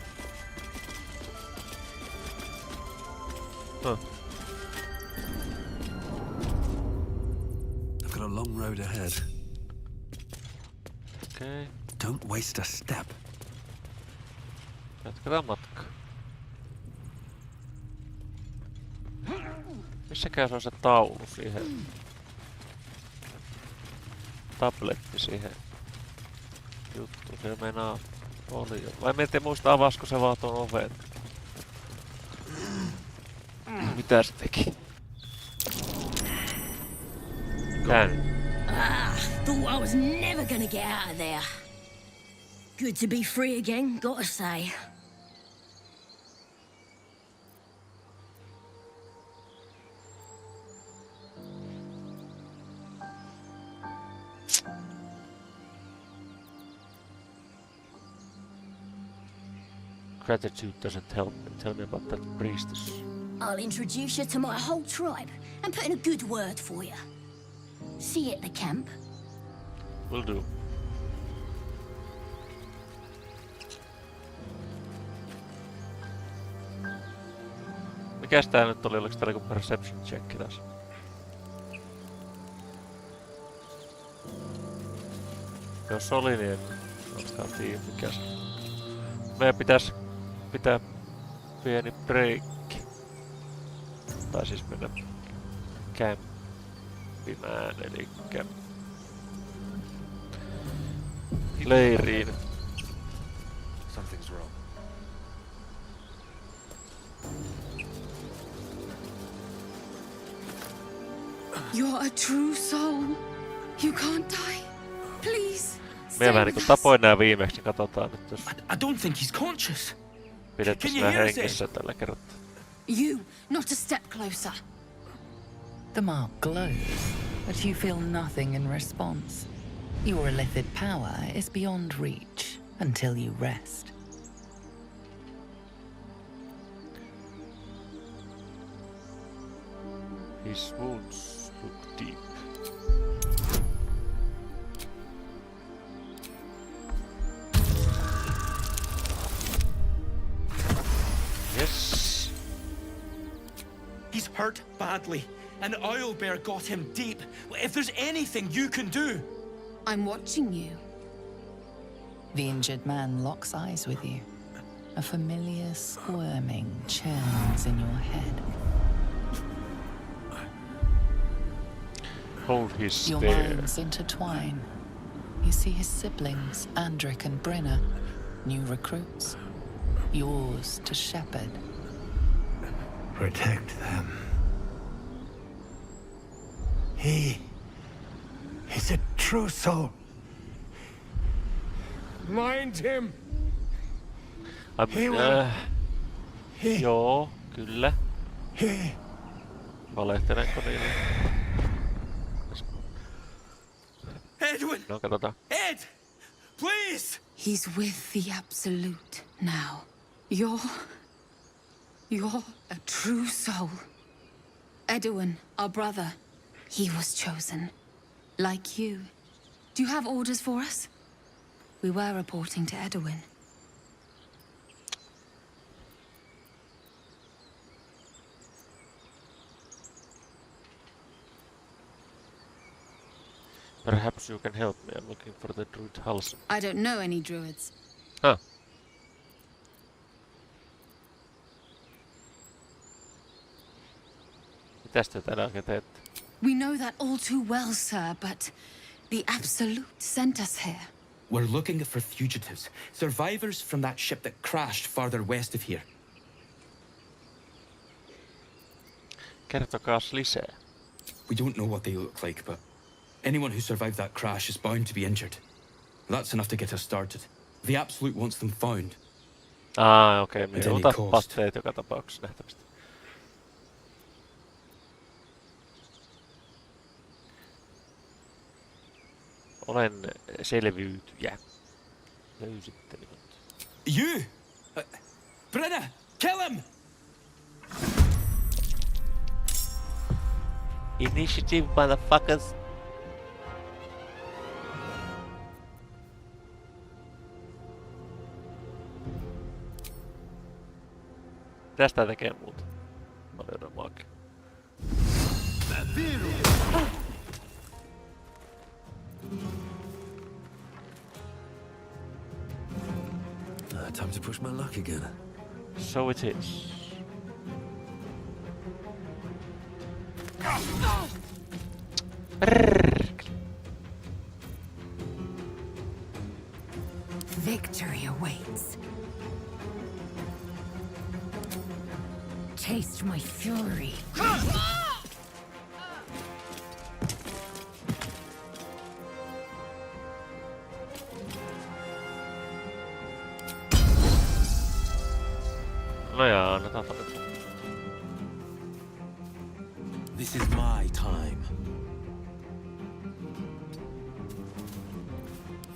Huh. I've got a long road ahead. Okay. Don't waste a step. Jatketaan matkaa. Missäkään se on se taulu siihen? Tabletti siihen juttu. Se meinaa oli jo. Vai en muista avasko se vaan tuon oven. Mitä se teki? Tän. Thought I was never gonna get out of there. Good to be free again, gotta say. Gratitude doesn't help. Tell me about that priestess. I'll introduce you to my whole tribe and put in a good word for you. See you at the camp. Will do. Mikäs tää nyt oli? Oliko tää joku perception check tässä? Jos oli, niin en olekaan tiedä mikä se. Meidän pitäis pitää pieni breikki. Tai siis mennä kämpimään, elikkä leiriin. Something's wrong. You're a true soul. You can't die. Please. Minä vähän niinku tapoin nää viimeksi, niin katsotaan nyt jos... I don't think he's conscious. Pidettäis nää hengissä tällä kertaa. You, not a step closer. The mark glows, but you feel nothing in response. Your illithid power is beyond reach until you rest. His wounds look deep. Yes. He's hurt badly, and Owlbear got him deep. If there's anything you can do... I'm watching you. The injured man locks eyes with you. A familiar squirming churns in your head. Hold his Your stare. minds intertwine. You see his siblings, Andric and Brynna, new recruits. Yours to shepherd. Protect them. He is a true soul. Mind him. Joo, kyllä. Valehtelenko niille? Edwin! No, katsotaan. Ed! Please! He's with the Absolute now. You're a true soul. Edwin, our brother, he was chosen. Like you. Do you have orders for us? We were reporting to Edwin. Perhaps you can help me. I'm looking for the druid Halsen. I don't know any druids. Huh. Mitäs te täällä oikein teette? We know that all too well, sir, but the Absolute sent us here. We're looking for fugitives, survivors from that ship that crashed farther west of here. Kertokaas lisää. We don't know what they look like, but anyone who survived that crash is bound to be injured. That's enough to get us started. The Absolute wants them found. Okei. Me joudutaan patteet joka tapauksessa nähtävästi. Olen selviytyjä. Löysitte minut. You! Brynna! Kill him! Initiative, motherfuckers! Tästä tekee muuta. Mä löydän maakin. Time to push my luck again. So it is. Victory awaits. Taste my fury. No jaa, annetaanpa nyt. This is my time.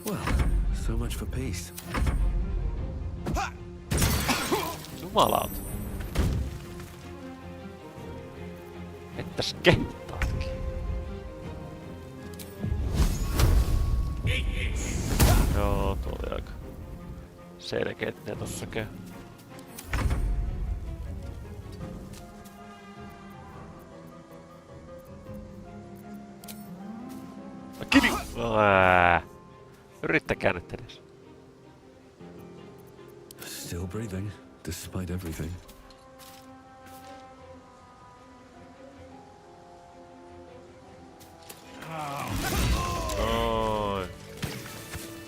Well, so much for peace. Jumalauta. Ettäs kehtaatkin. Joo, tuo oli aika selkeet mitä tossa käy. Kivi! Yrittäkää nyt edes. Still breathing, despite everything. Noin.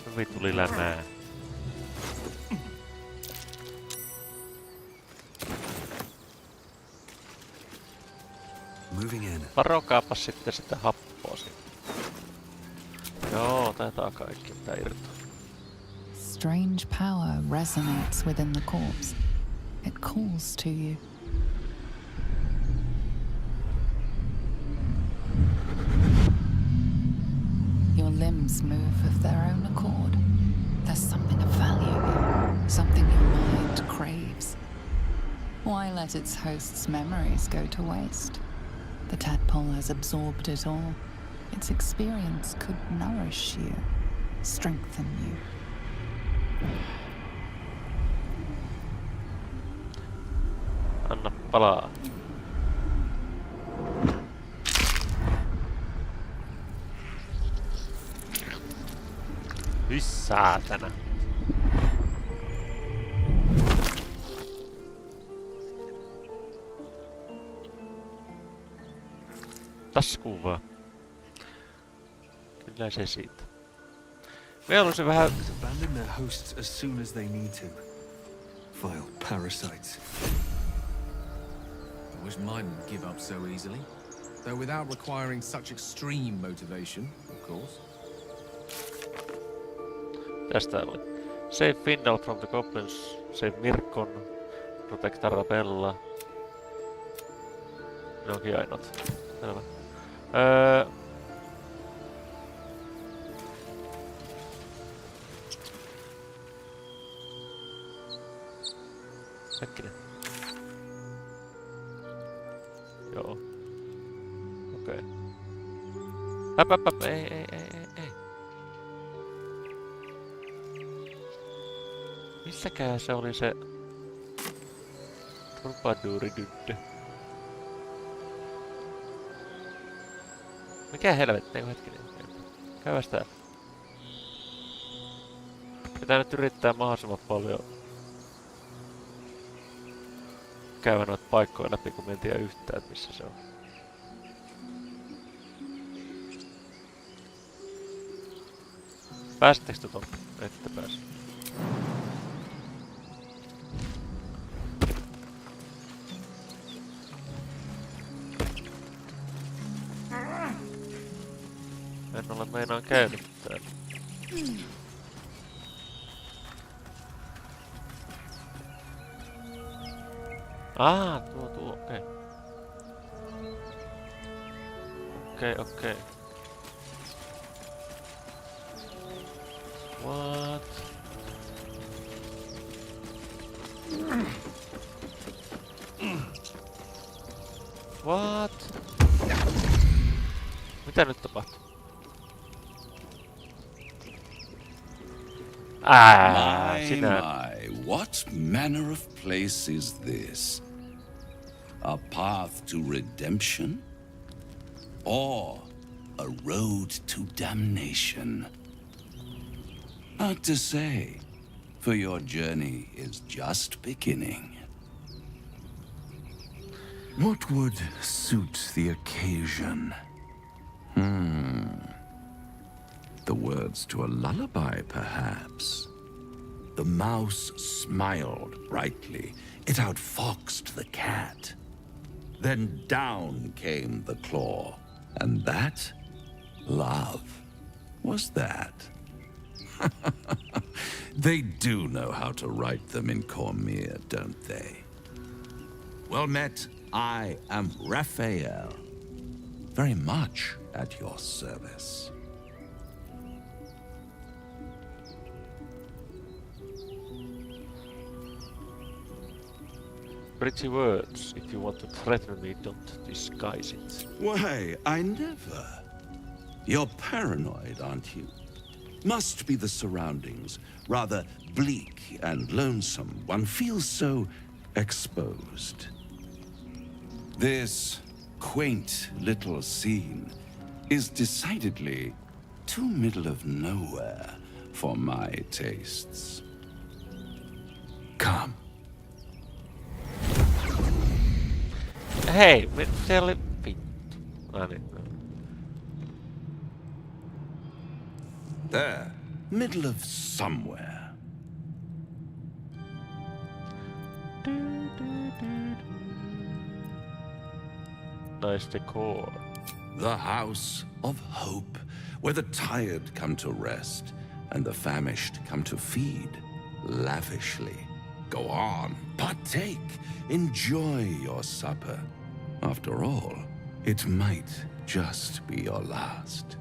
Hyvin tuli lämää. Moving in. Varokaapas sitten sitä happoa siitä. Joo, taitaa kaikki mitä irtoaa. Strange power resonates within the corpse. It calls to you. Your limbs move of their own accord. There's something of value here, something your mind craves. Why let its host's memories go to waste? The tadpole has absorbed it all. Its experience could nourish you, strengthen you. Anna palaa. Hyi saatana. Taskuun vaan. Kyllä se siitä. Me haluaisin vähän... Abandon their hosts as soon as they need to. Vile parasites. I wish mine would give up so easily. Though without requiring such extreme motivation, of course. Tästä oli. Save Findal from the goblins. Save Mirkon. Protect Arabella. Ne onkin ainoat. Selvä. Hetkinen. Joo. Okei. Ei. Missäkään se oli se... Troubadouridytte? Mikä helvetti, hetkinen. Käyväs täällä. Pitää nyt yrittää mahdollisimman paljon käydä noita paikkoja läpi, kun me en tiedä yhtään, että missä se on. Pääsittekö te tonne? Ette pääse. En ole meinaan käynyt täällä. Tuo, okei. Okei. What? What? Mitä nyt tapahtuu? My, what manner of place is this? A path to redemption? Or a road to damnation? Hard to say, for your journey is just beginning. What would suit the occasion? The words to a lullaby, perhaps. The mouse smiled brightly. It outfoxed the cat. Then down came the claw. And that, love, was that. They do know how to write them in Cormier, don't they? Well met, I am Raphael. Very much at your service. Pretty words. If you want to threaten me, don't disguise it. Why, I never. You're paranoid, aren't you? Must be the surroundings. Rather bleak and lonesome. One feels so exposed. This quaint little scene is decidedly too middle of nowhere for my tastes. Come. Hei, se oli vittu. There, middle of somewhere. Nice decor. The House of Hope, where the tired come to rest and the famished come to feed lavishly. Go on, partake, enjoy your supper. After all, it might just be your last.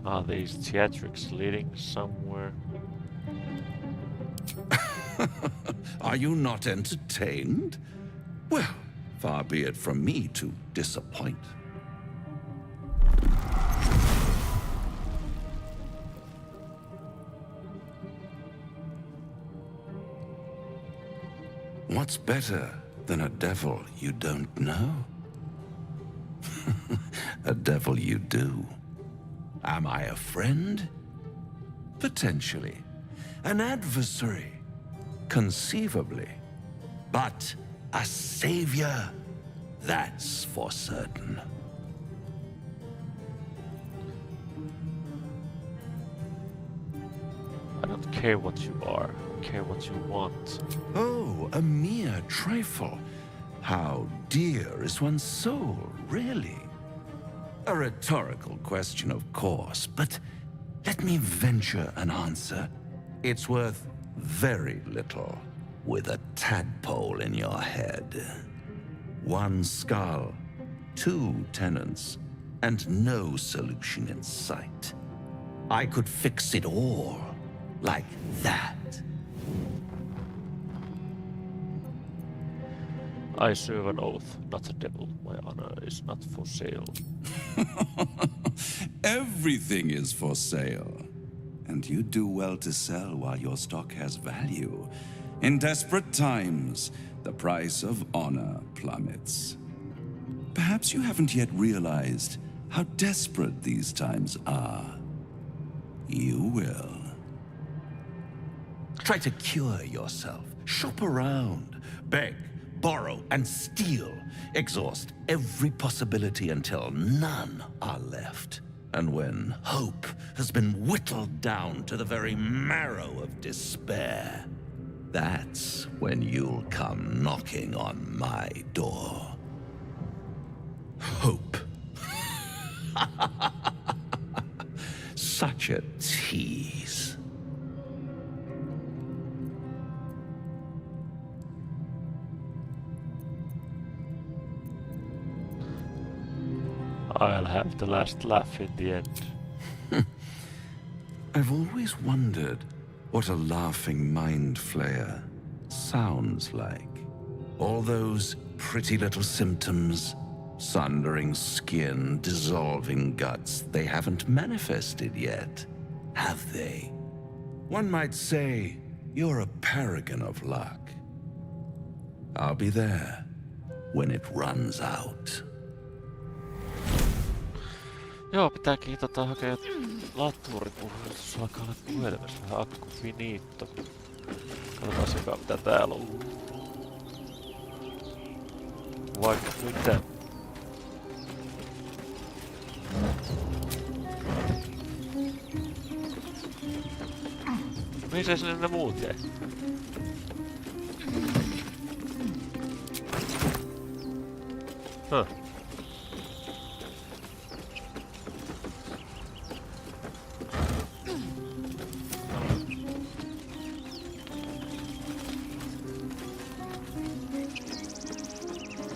Are these theatrics leading somewhere? Are you not entertained? Well, far be it from me to disappoint. What's better than a devil you don't know? A devil you do. Am I a friend? Potentially. An adversary? Conceivably. But a savior? That's for certain. I don't care what you are. I care what you want. Oh, a mere trifle. How dear is one's soul, really? A rhetorical question, of course, but let me venture an answer. It's worth very little with a tadpole in your head. One skull, two tenants, and no solution in sight. I could fix it all like that. I serve an oath, not a devil. My honor is not for sale. Everything is for sale. And you do well to sell while your stock has value. In desperate times, the price of honor plummets. Perhaps you haven't yet realized how desperate these times are. You will. Try to cure yourself. Shop around. Beg, borrow, and steal. Exhaust every possibility until none are left. And when hope has been whittled down to the very marrow of despair, that's when you'll come knocking on my door. Hope. Such a tease. I'll have the last laugh in the end. I've always wondered what a laughing mind flayer sounds like. All those pretty little symptoms, sundering skin, dissolving guts, they haven't manifested yet, have they? One might say you're a paragon of luck. I'll be there when it runs out. Joo, pitääkin hakea laturi, jos alkaa olla puhelimessa vähän akku finito. Katsotaan mitä täällä on. Vaikka mitä. Missä sinne ne muut jäi? Huh.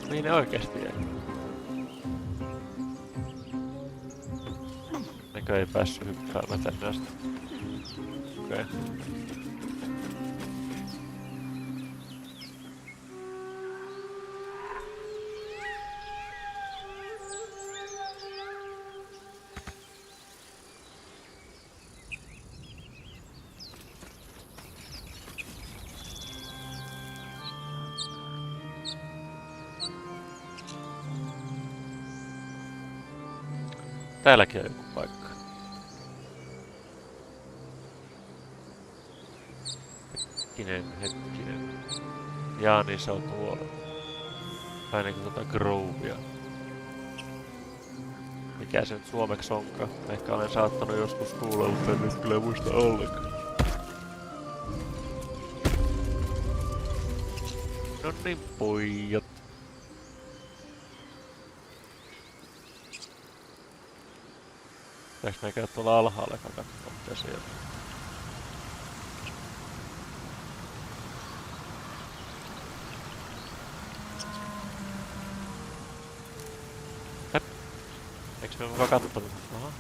Mihin ne oikeesti jäi? Nekö ei päässyt hyppäämään tänne asti? Okei. Täälläkin on joku paikka. Hetkinen. Jaa, niin se on tuolla. Vähän niinku tota Grovea. Mikä se nyt suomeksi onkaan? Ehkä olen saattanut joskus kuulla, mutta en nyt kyllä muista ollenkaan. No niin, pojat. Pitääks me käydä tuolla alhaalla katsomaan mitä siellä? Häp. Eiks me mukaan kattonut? Aha.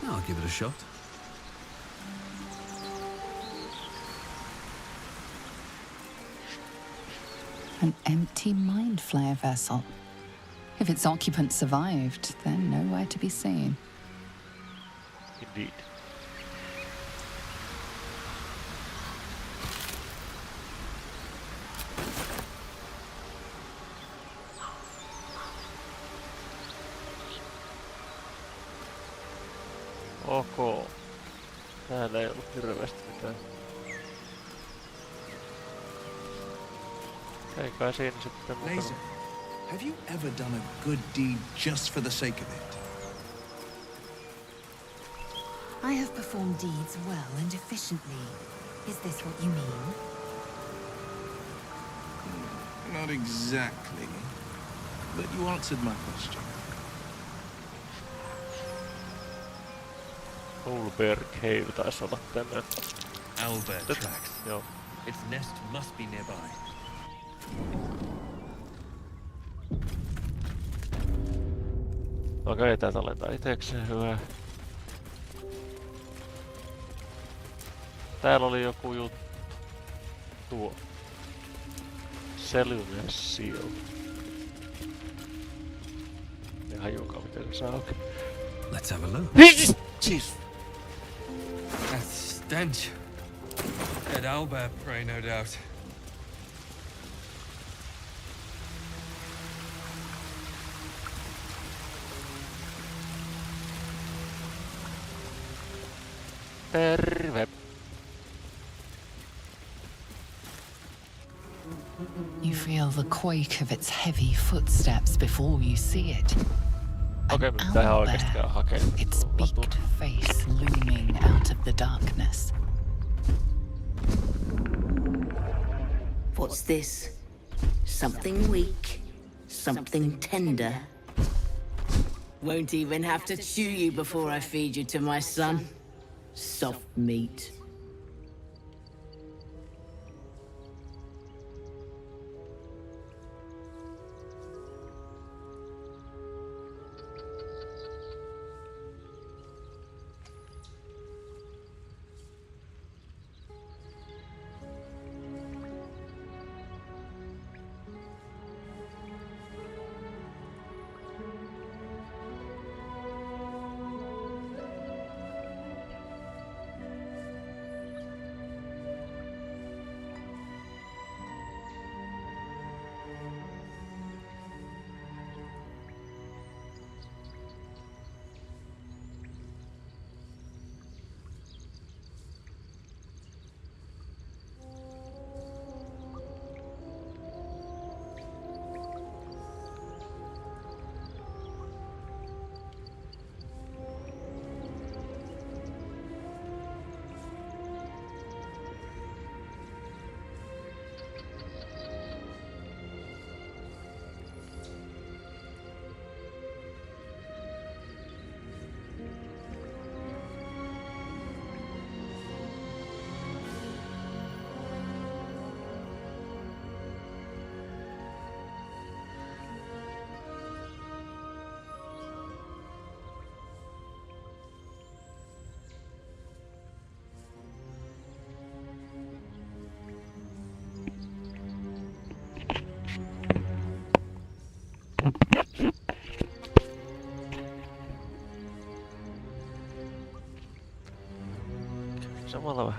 I'll give it a shot. An empty mind flayer vessel. If its occupant survived, then nowhere to be seen. Indeed. Ok. Täällä ei ollut hirveästi mitään. Ei kai siinä sitten mukana. Laser, have you ever done a good deed just for the sake of it? I have performed deeds well and efficiently. Is this what you mean? Not exactly, but you answered my question. Ulberg Cave taisi olla tänään. Owlbear tracks. Joo. Its nest must be nearby. Okei, tää tallentaa itekseen, hyvä. Täällä oli joku juttu. Tuo. Cellular seal. Ja hajuukaan miten se saa auki. Let's have a look. Jeez. That stench. Dead owlbear prey, no doubt. Terve. You feel the quake of its heavy footsteps before you see it. Okei, me pitää ihan oikeesti käydä hakemaan. Its beaked face looming out of the darkness. What's this? Something weak, something tender. Won't even have to chew you before I feed you to my son. Soft meat.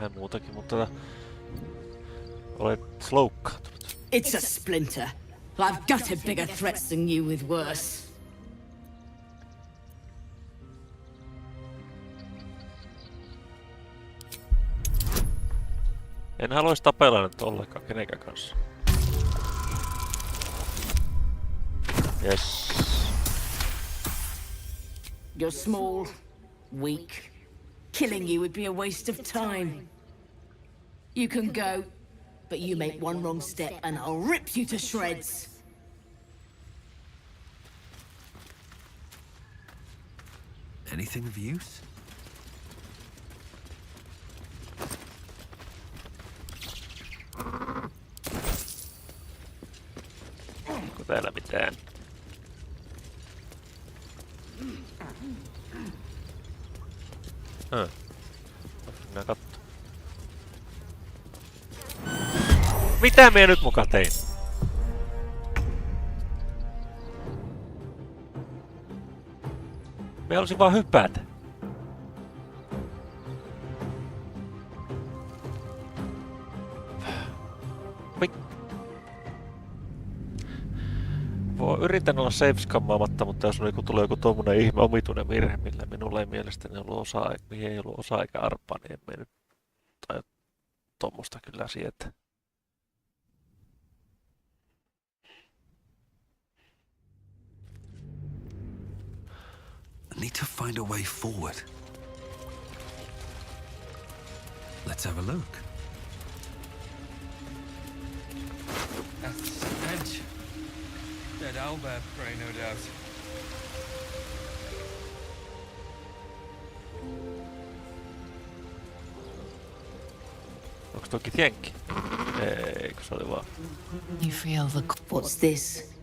vähän muutakin, mutta olet loukkaantunut. It's a splinter. I've gutted bigger threats than you with worse. En haluaisi tapella nyt ollenkaan kenenkään kanssa. Yes. You're small, weak. Killing you would be a waste of time. You can go, but you make one wrong step and I'll rip you to shreds. Anything of use? Onko täällä mitään? Minä katso. Mitä minä nyt muka tein? Me halusin vaan hypätä. Yritän olla safe-skammaamatta, mutta jos tulee joku tommonen ihme omituinen virhe, millä minulla ei mielestäni ollut osaa, mihin ei ollut osaa eikä arpaa, niin emme nyt tai tommosta kyllä sietää. I need to find a way forward. Let's have a look. That's stench. Dead owlbear prey, no doubt. Onks toki jenkki? Eikö se oli vaan? You feel the... What's this?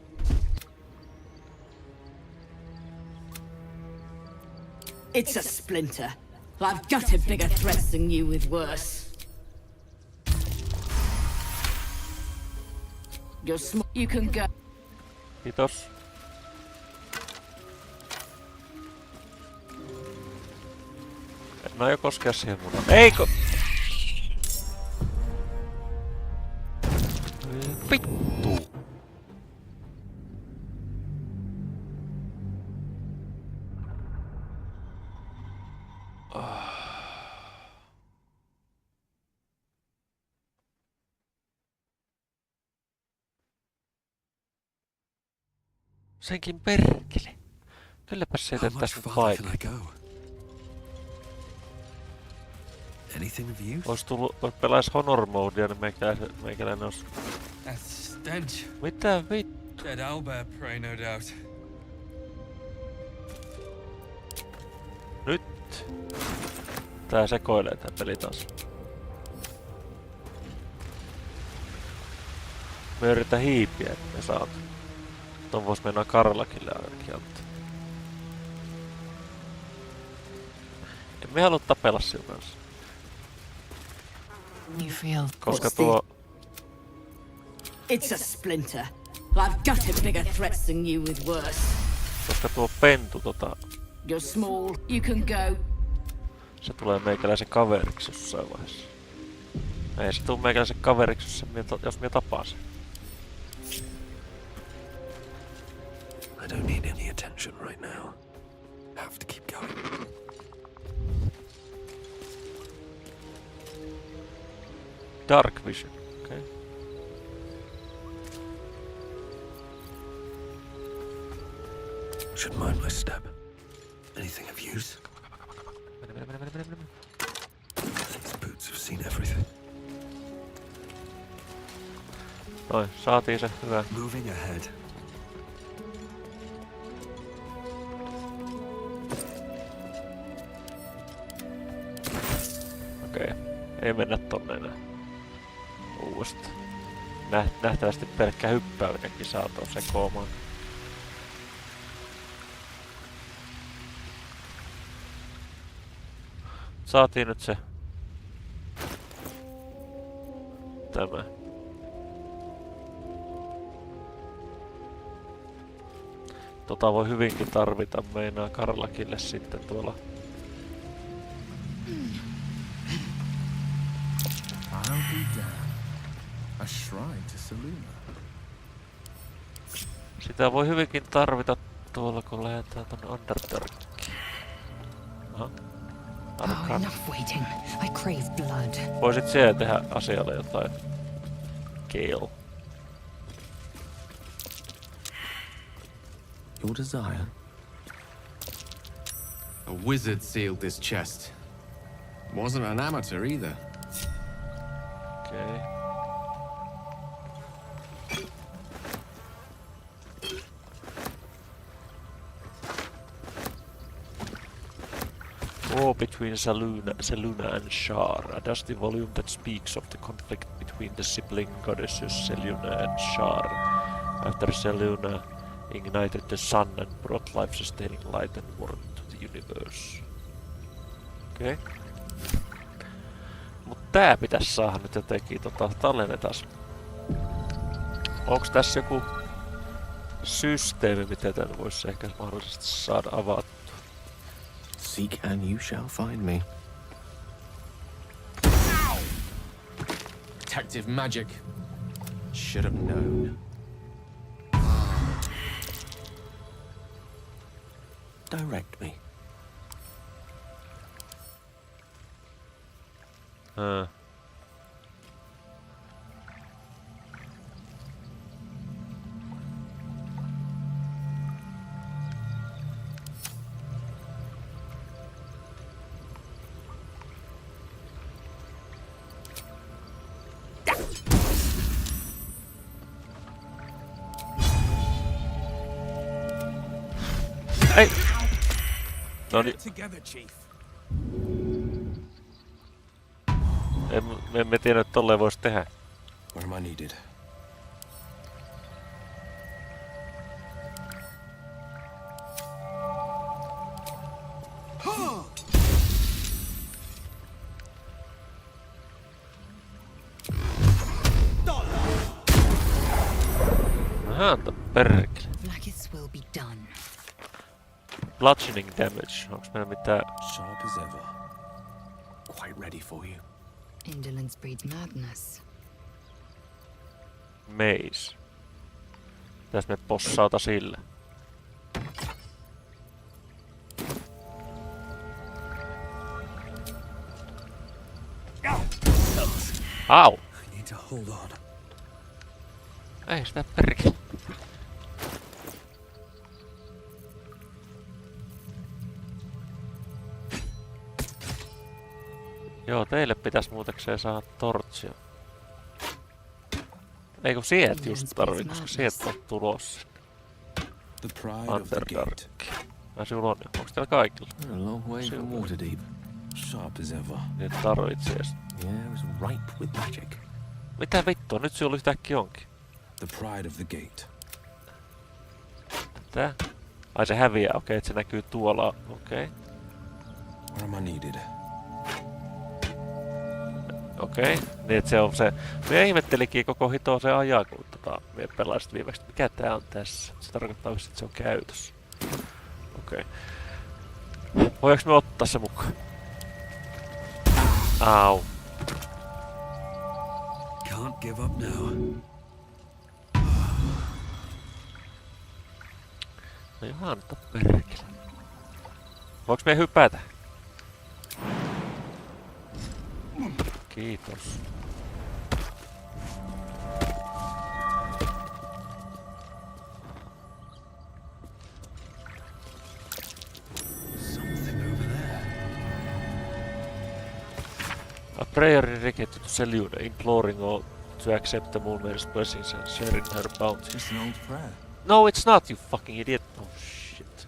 It's a splinter. I've gutted bigger threats than you with worse. You're small. You can go. Kiitos. En aio koskea siihen mun. Eikö? Vittu. Senkin perkele. Kylläpäs se jätettäis nyt vaikea. Anything of use? Ois tullut, pelais Honor Modea, niin meikäläinen ois... That's stench. Mitä vittu? Dead owlbear prey, no doubt. Nyt. Tää sekoilee tää peli taas. Me yritän hiipiä, että me saatu. Ton vois mennä Karlakille ainakin antaa. En me halua tapella sinun kanssa. You feel... Koska tuo... It's a splinter. I've gutted bigger threats than you with worse. Koska tuo pentu You're small. You can go. Se tulee meikäläisen kaveriksi jossain vaiheessa. Ei se tuu meikäläisen kaveriksi, jos minä tapaan sen. I don't need any attention right now. Have to keep going. Dark vision, okay. Should mind my step. Anything of use? These boots have seen everything. Noin, saatiin se, hyvä. Moving ahead. Okei, ei mennä tonne enää. Uudestaan. Nähtävästi pelkkä hyppääminenkin saa tuon sekoamaan. Saatiin nyt se... Tämä. Tota voi hyvinkin tarvita meinaa Karlakille sitten tuolla. I'll be damned. A shrine to Seluna. Sitä voi hyvinkin tarvita tuolla, kun lähdetään tonne Underdarkiin. Aha. Oh, enough waiting. I crave blood. Voisit siellä tehdä asialle jotain. Gale. Your desire. A wizard sealed this chest. Wasn't an amateur either. Okay. War between Seluna and Shar, a dusty volume that speaks of the conflict between the sibling goddesses Seluna and Shar, after Seluna ignited the sun and brought life-sustaining light and warmth to the universe. Okei. Okay. Mut tää pitäis saada nyt jotenkin tallennetaan. Onks tässä joku systeemi, miten tän vois ehkä mahdollisesti saada avattua? Seek and you shall find me. Detective magic. Should have known. Direct me. Hey! Noniin. Me tiedä, että tolleen vois tehdä. Where am I needed? Aha, perkele. Blackest will be done. Bludgeoning damage. Onks meillä mitään? Sharp as ever. Quite ready for you. Indolence breeds madness. Maze. Pitäis me possauta sillä. Au! I need to hold on. Ei sitä perkele. Joo, teille pitäis muutekseen saada tortsia. Ei kun sieltä just tarvii, koska sieltä on tulossa. Underdark. Ai sulla on jo. Onks teillä kaikilla? A long way from Waterdeep. Sharp as ever. Nyt tarvitsee sitä. Yeah, it was ripe with magic. Mitä vittua? Nyt sulla yhtäkkiä onkin. The pride of the gate. Tää? Ai se häviää, okei, että se näkyy tuolla, okei. Where am I needed? Okei, niin että se on se... Me ihmettelikin koko hitoa se ajaa, kun me pelaisit viimeksi. Mikä tää on tässä? Se tarkoittaa just, että se on käytössä. Okei. Voidaanko me ottaa se mukaan? Au. Can't give up now. No johanta perkele. Voinko me hypätä? Kiitos. A prayer dedicated to Seluna, imploring all to accept the Moonmare's blessings and sharing her bounty. Just an old prayer. No, it's not, you fucking idiot. Oh shit.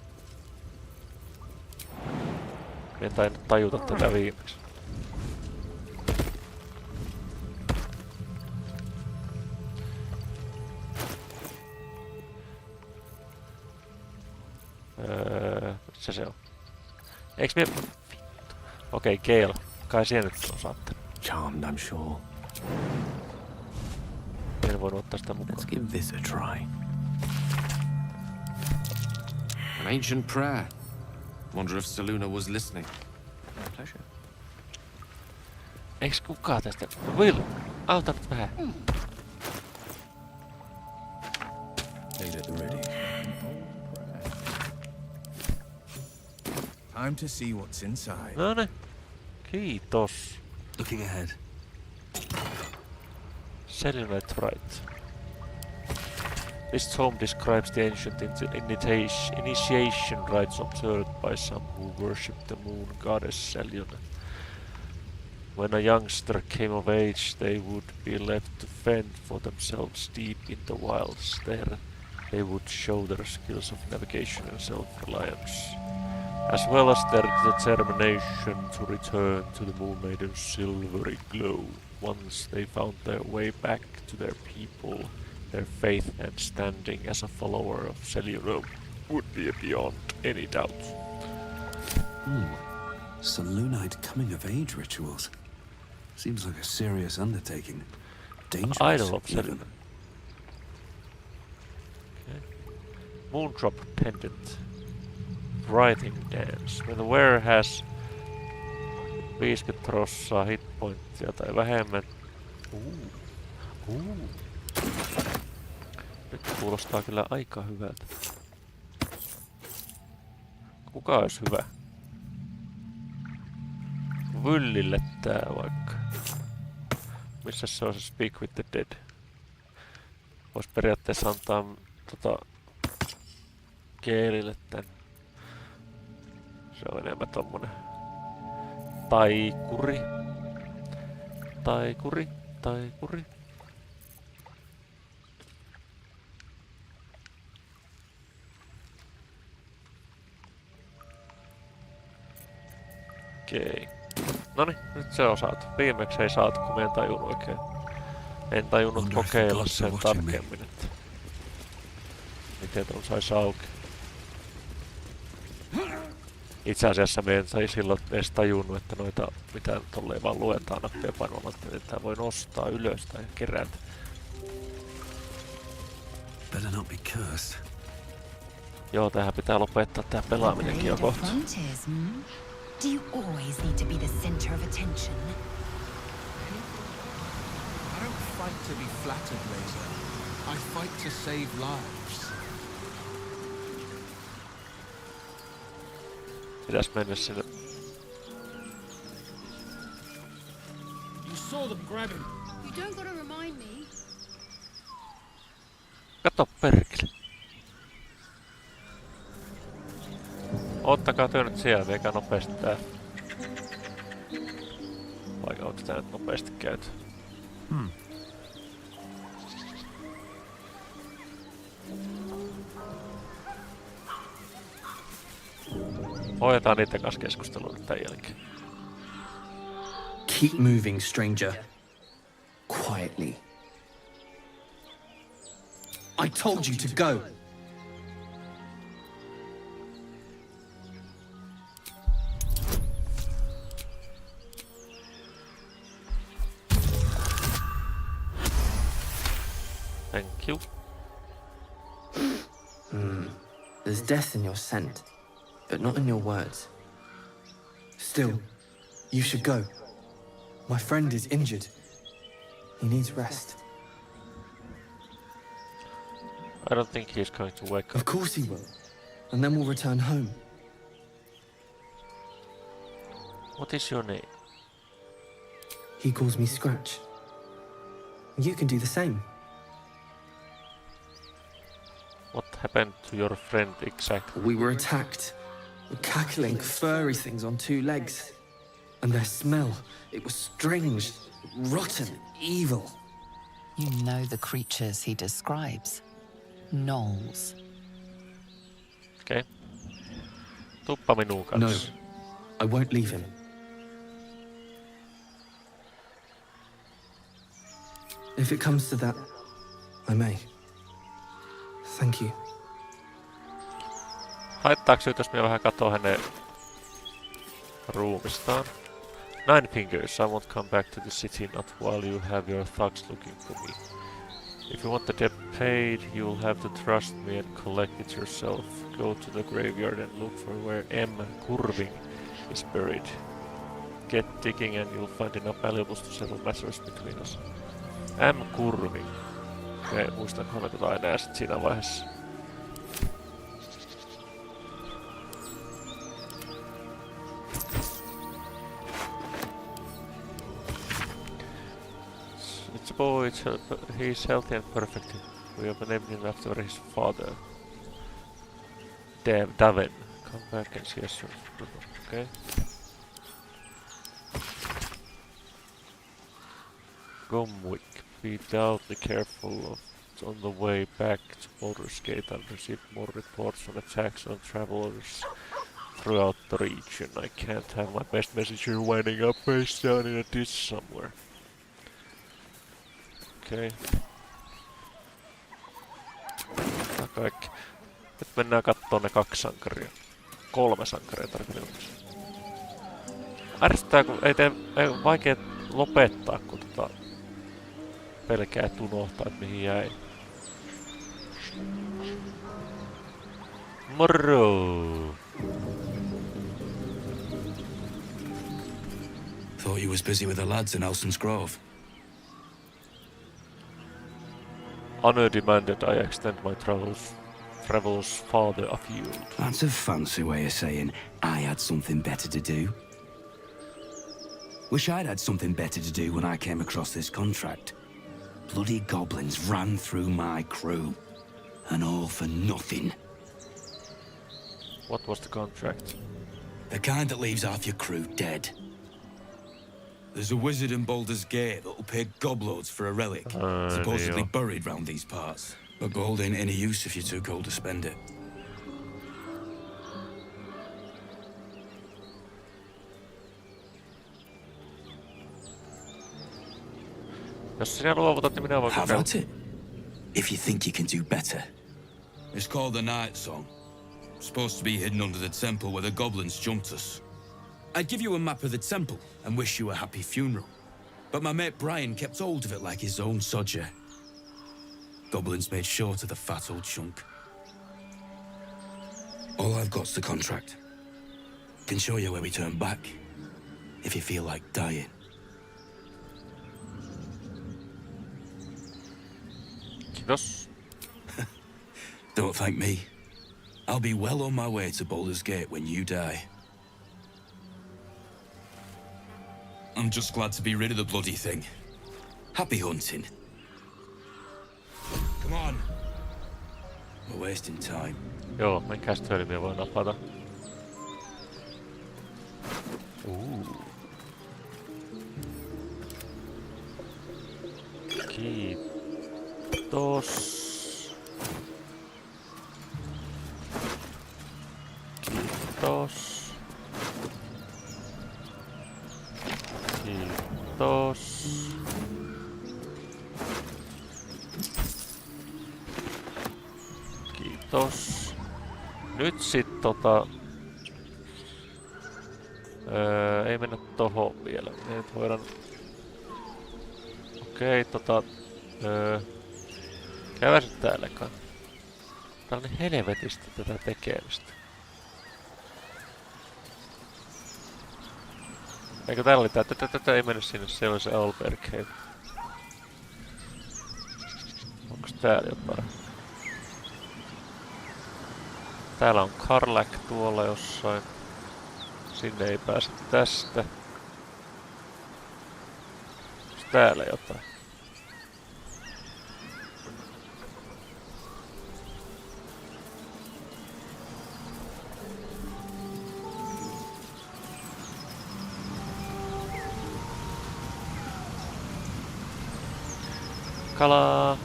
Me en tainnut tajuta tätä viimeksi. Se on. Eiks me... Okei, Gale. Kai siellä nyt on saattanut. Charmed, I'm sure. En voinut ottaa sitä mukaan. Let's give this a try. An ancient prayer. Wonder if Seluna was listening. My pleasure. Eiks kukaan tästä? Will, auta nyt vähän. Aid at the ready. Time to see what's inside. Noniin. Kiitos. Looking ahead. Selenite Rite. This tome describes the ancient initiation rites observed by some who worship the moon goddess Selene. When a youngster came of age, they would be left to fend for themselves deep in the wilds. There, they would show their skills of navigation and self-reliance, as well as their determination to return to the Moon Maiden's silvery glow. Once they found their way back to their people, their faith and standing as a follower of Selene would be beyond any doubt. Selûnite coming of age rituals. Seems like a serious undertaking. Dangerous. Idol of even. Selene. Okay. Moondrop pendant. Writhing dance. When the wearer has 50% hitpointtia tai vähemmän. Nyt kuulostaa kyllä aika hyvältä. Kuka olisi hyvä? Vyllille tää vaikka. Missä se on se Speak with the Dead? Vois periaatteessa antaa Keelille tän. Se on enemmän tommonen taikuri. Taikuri. Okei. Noniin, nyt se on saatu. Viimeksi ei saatu, kun en tajunnut oikein. En tajunnut kokeilla sen tarkemmin, että miten ton sais auki. Itse asiassa me en sai silloin edes tajunnut, että noita mitä tolleen vaan luetaan nappia painamalla, että voi nostaa ylös tai kerätä. Better not be cursed. Joo, tähän pitää lopettaa tää pelaaminenkin jo kohta. Do you always need to be the center of attention? I don't fight to be flattered, Laser. I fight to save lives. Pitäis mennä sinne. You saw them grab him. You don't gotta remind me. Kato perkele. Ottakaa työ nyt siellä, viekää nopeasti tää. Vaikka onko tää nyt nopeasti käyty. Hoidetaan niiden kanssa keskustelua tän jälkeen. Keep moving, stranger. Quietly. I told you to go. Thank you. There's death in your scent, but not in your words. Still, you should go. My friend is injured. He needs rest. I don't think he's going to wake up. Of course he will. And then we'll return home. What is your name? He calls me Scratch. You can do the same. What happened to your friend exactly? We were attacked. Cackling, furry things on two legs. And their smell, it was strange, rotten, evil. You know the creatures he describes. Gnolls. Okay. Tuppa minun No, kanssa. I won't leave him. If it comes to that, I may. Thank you. Haittaaks nyt, jos minä vähän katoo hänen ruumistaan? 9 fingers, I won't come back to the city not while you have your thugs looking for me. If you want the debt paid, you'll have to trust me and collect it yourself. Go to the graveyard and look for where M. Kurving is buried. Get digging and you'll find enough valuables to settle matters between us. M-kurvi. Okei, muistankohan tätä aina ja sit siinä vaiheessa. It's a boy, he's healthy and perfect. We have named him after his father. Daven. Come back and see us. Okay. Gomwick. Be doubly careful on the way back to Baldur's Gate and receive more reports on attacks on travelers throughout the region. I can't have my best messenger winding up face down in a ditch somewhere. Okei. Kaikki. Nyt mennään kattoon ne 2 sankaria. 3 sankaria tarkoitus. Ärsyttää, kun ei vaikea lopettaa, kun pelkää, et unohtaa, et mihin jäi. Moro! Thought you was busy with the lads in Elson's Grove. Honor demanded I extend my travels farther afield. That's a fancy way of saying I had something better to do. Wish I'd had something better to do when I came across this contract. Bloody goblins ran through my crew. And all for nothing. What was the contract? The kind that leaves half your crew dead. There's a wizard in Baldur's Gate that'll pay gobloads for a relic, supposedly buried round these parts. But gold ain't any use if you're too cold to spend it. Jos sinä luovutat, niin minä voin Have at it. If you think you can do better. It's called the Night Song. Supposed to be hidden under the temple where the goblins jumped us. I'd give you a map of the temple and wish you a happy funeral. But my mate Brian kept hold of it like his own sodger. Goblins made short of the fat old chunk. All I've got's the contract. Can show you where we turn back, if you feel like dying. Kiitos. Don't thank me. I'll be well on my way to Baldur's Gate when you die. I'm just glad to be rid of the bloody thing. Happy hunting. Come on. We're wasting time. Joo, menkääs työllimiä voi napata. Kiitos. Kiitos. Kiitos. Kiitos. Nyt sit ei mennä tohon vielä. Me nyt voidaan... Okei, käydään sit täälläkaan. Tää on niin helvetistä tätä tekemistä. Eikö täällä oli tää? Tätä ei mennyt sinne, se oli se Albergheim. Onks täällä jotain? Täällä on Karlak tuolla jossain. Sinne ei pääse tästä. Onks täällä jotain? Kalaa!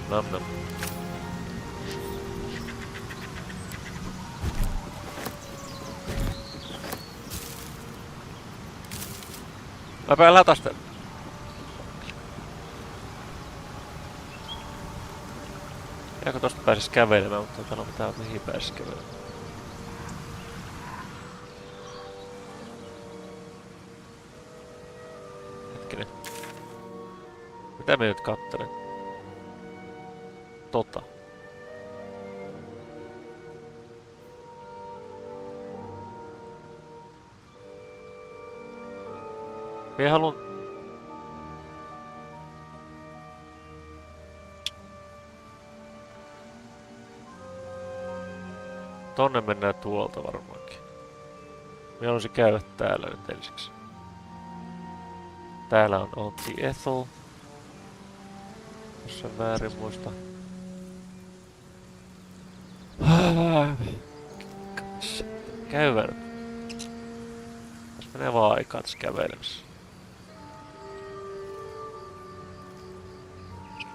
Nam nam. Mä päällä lätästä. Jääkö tosta pääsis kävelemään, mutta täällä on mitään mihin pääsis kävelemään. Hetkinen. Mitä mä nyt kattelen? Mie haluun... Tonne mennään tuolta varmaankin. Mie haluaisin käydä täällä nyt ensiksi. Täällä on Auntie Ethel. Jos en väärin muista. Käyvä nyt. Tässä menee vaan aikaa tässä kävelemässä.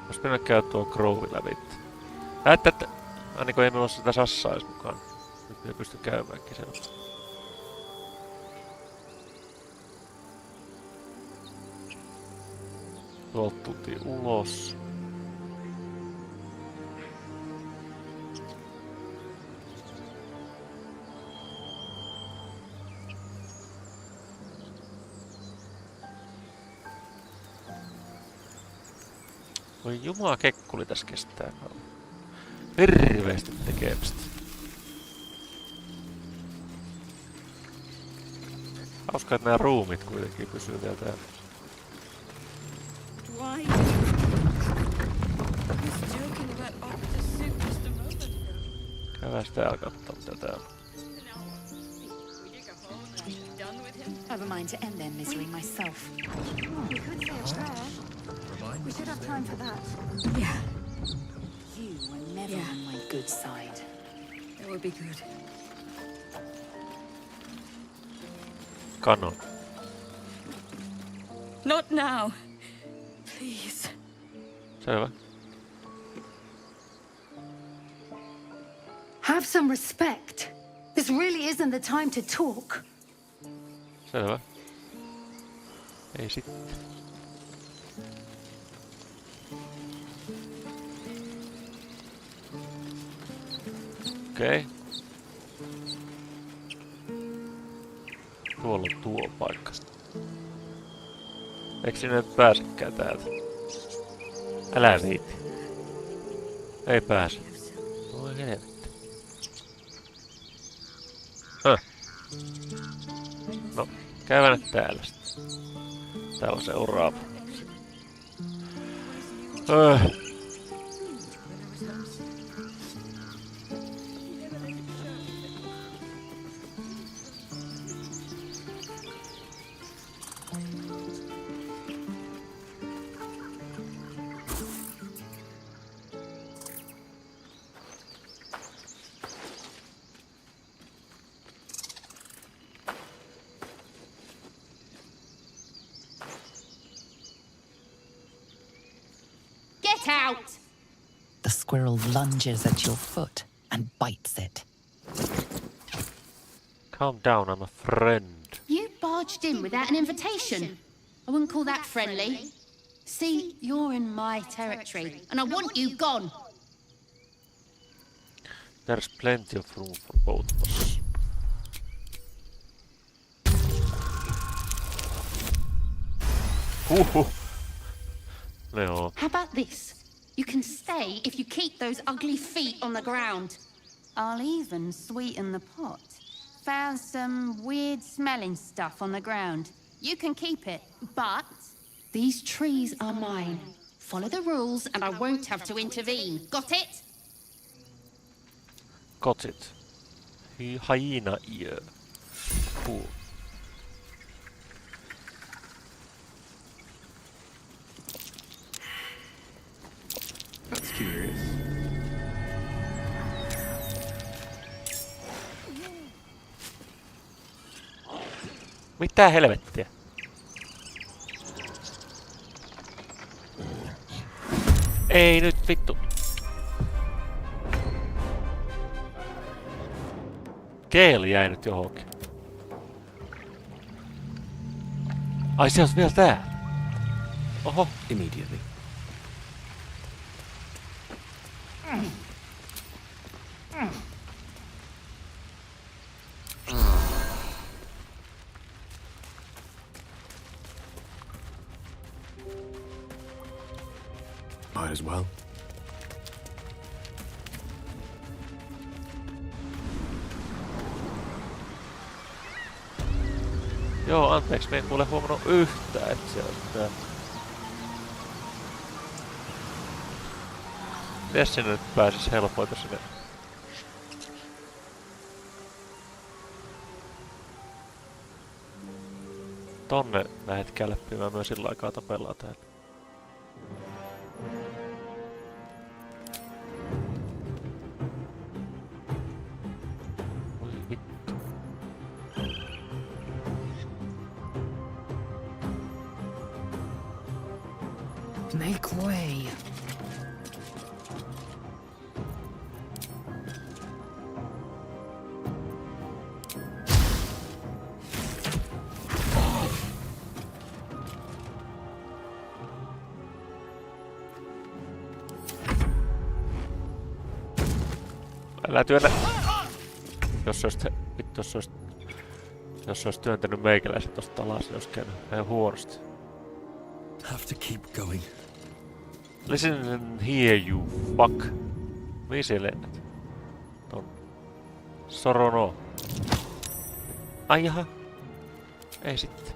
Jos mennä käy tuo Grovein läpi. Näette, että aina kun ei meillä ole sitä sassaa edes mukaan. Nyt me pysty käymäänkin sen. Tuolta tultiin ulos. Voi jumala kekkuli tässä kestää kauan. Hirveesti tekemistä. Hauskaa, että nämä ruumit kuitenkin pysyy vielä täällä. Why? He's joking about Optus soup just a moment ago. Käydään sitä katsomaan mitä täällä on. Have a mind to end their misery myself. We could say a prayer. We should have time for that. Yeah. You were never on my good side. That would be good. Kanon. Not now. Please. Selvä. Have some respect. This really isn't the time to talk. Selvä. Ei sitten. Okei. Tuolla on tuo paikka. Eikö sinne nyt pääsekään täältä? Älä viiti. Ei pääse. Voi helvetti. No, käydään nyt täällä sitten. Täällä on seuraava. Get out! The squirrel lunges at your foot and bites it. Calm down, I'm a friend. You barged in without an invitation. I wouldn't call that friendly. See, you're in my territory, and I want you gone. There's plenty of room for both of us. No. How about this? You can stay if you keep those ugly feet on the ground. I'll even sweeten the pot. Found some weird smelling stuff on the ground. You can keep it, but these trees are mine. Follow the rules and I won't have to intervene. Got it? Got it. Hyena ear. Cool. That's curious. Mitä helvettiä? Ei nyt vittu. Keeli jäi nyt johonkin. Ai se on vielä tää. Oho. Immediately. Might as well. Joo, anteeksi, me en kuule huomannut yhtään, että siellä on mitään. Miten sinne nyt pääsis helpoita sinne? Tonne lähet kälppimään myös sillä aikaa tapellaan täällä. Oi vittu. Make way. Älä työnnä! Jos se olisi... Vittu, jos se olisi työntänyt meikäläiset tosta alas, niin olisi käynyt ihan huonosti. Have to keep going. Listen and hear you, fuck. Mihin sä lennät? Ton. Sorono. Ai jaha. Ei sitten.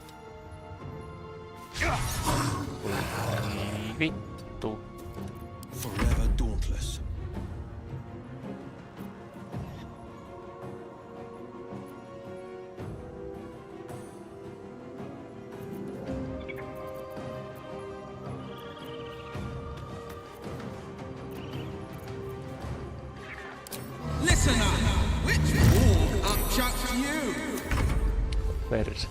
Vittu. Forever dauntless. Listen up! Which walk upchucked you? Perse.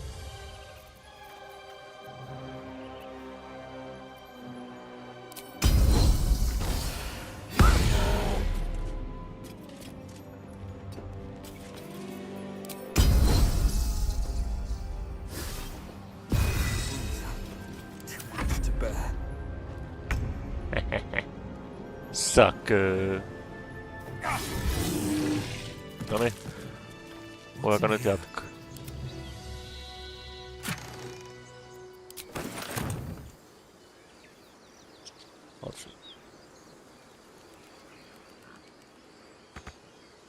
To bear. Sucker. Noniin. Voiko nyt jatkaa?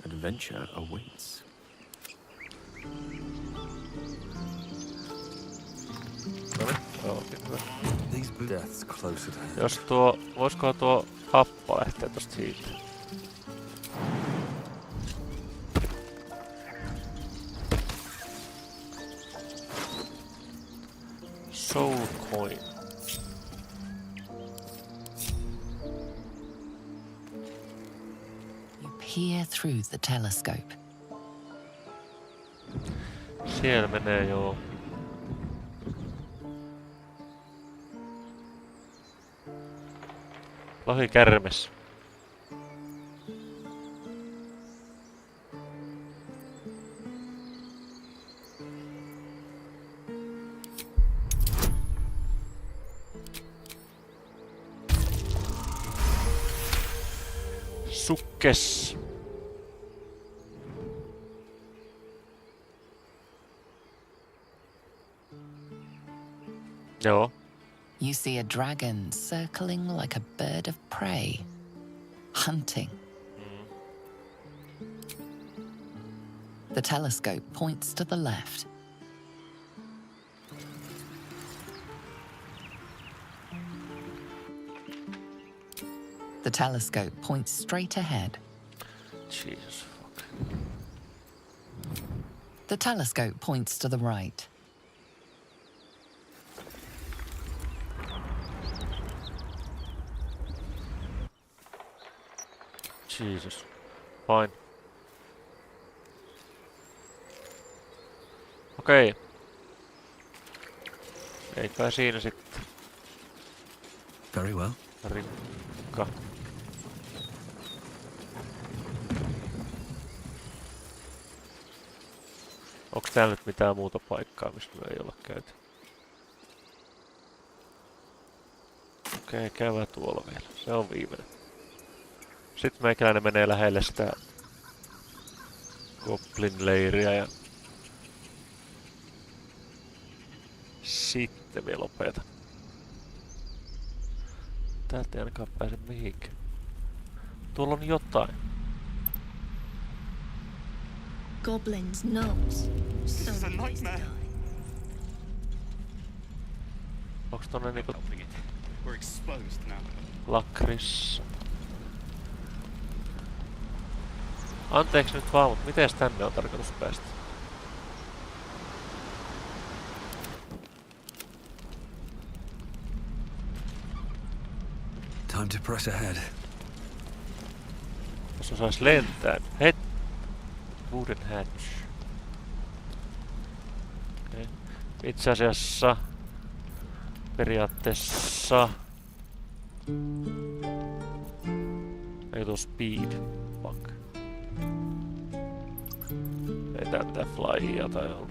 Adventure awaits. These deaths close at hand. Jos tuo... Voisikohan tuo happo lähteä tosta siitä? Soul coin. You peer through the telescope. Siellä menee joo. Lohikärmes. Sukkes. Joo. You see a dragon circling like a bird of prey, hunting. The telescope points to the left. The telescope points straight ahead. Jesus fuck. The telescope points to the right. Jesus. Fine. Okei. Eikä siinä sitten. Very well. Rikka. Onks täällä nyt mitään muuta paikkaa, mistä me ei olla käyty? Okei, käydään tuolla vielä. Se on viimeinen. Sitten meikäläinen menee lähelle sitä Goblin-leiriä ja sitten me lopetan. Täältä ei ainakaan pääse mihinkään. Tuolla on jotain. Goblins' nose. This is a nightmare. Onks tonne niinku We're exposed now. lakrissa? Anteeksi nyt vaan, mut mites tänne on tarkoitus päästä? Time to press ahead. Jos osais lentää. Het! Wooden hatch. Okay. Itse asiassa periaatteessa ei tuo speed fuck. Ei tää mitään flyia tai olla.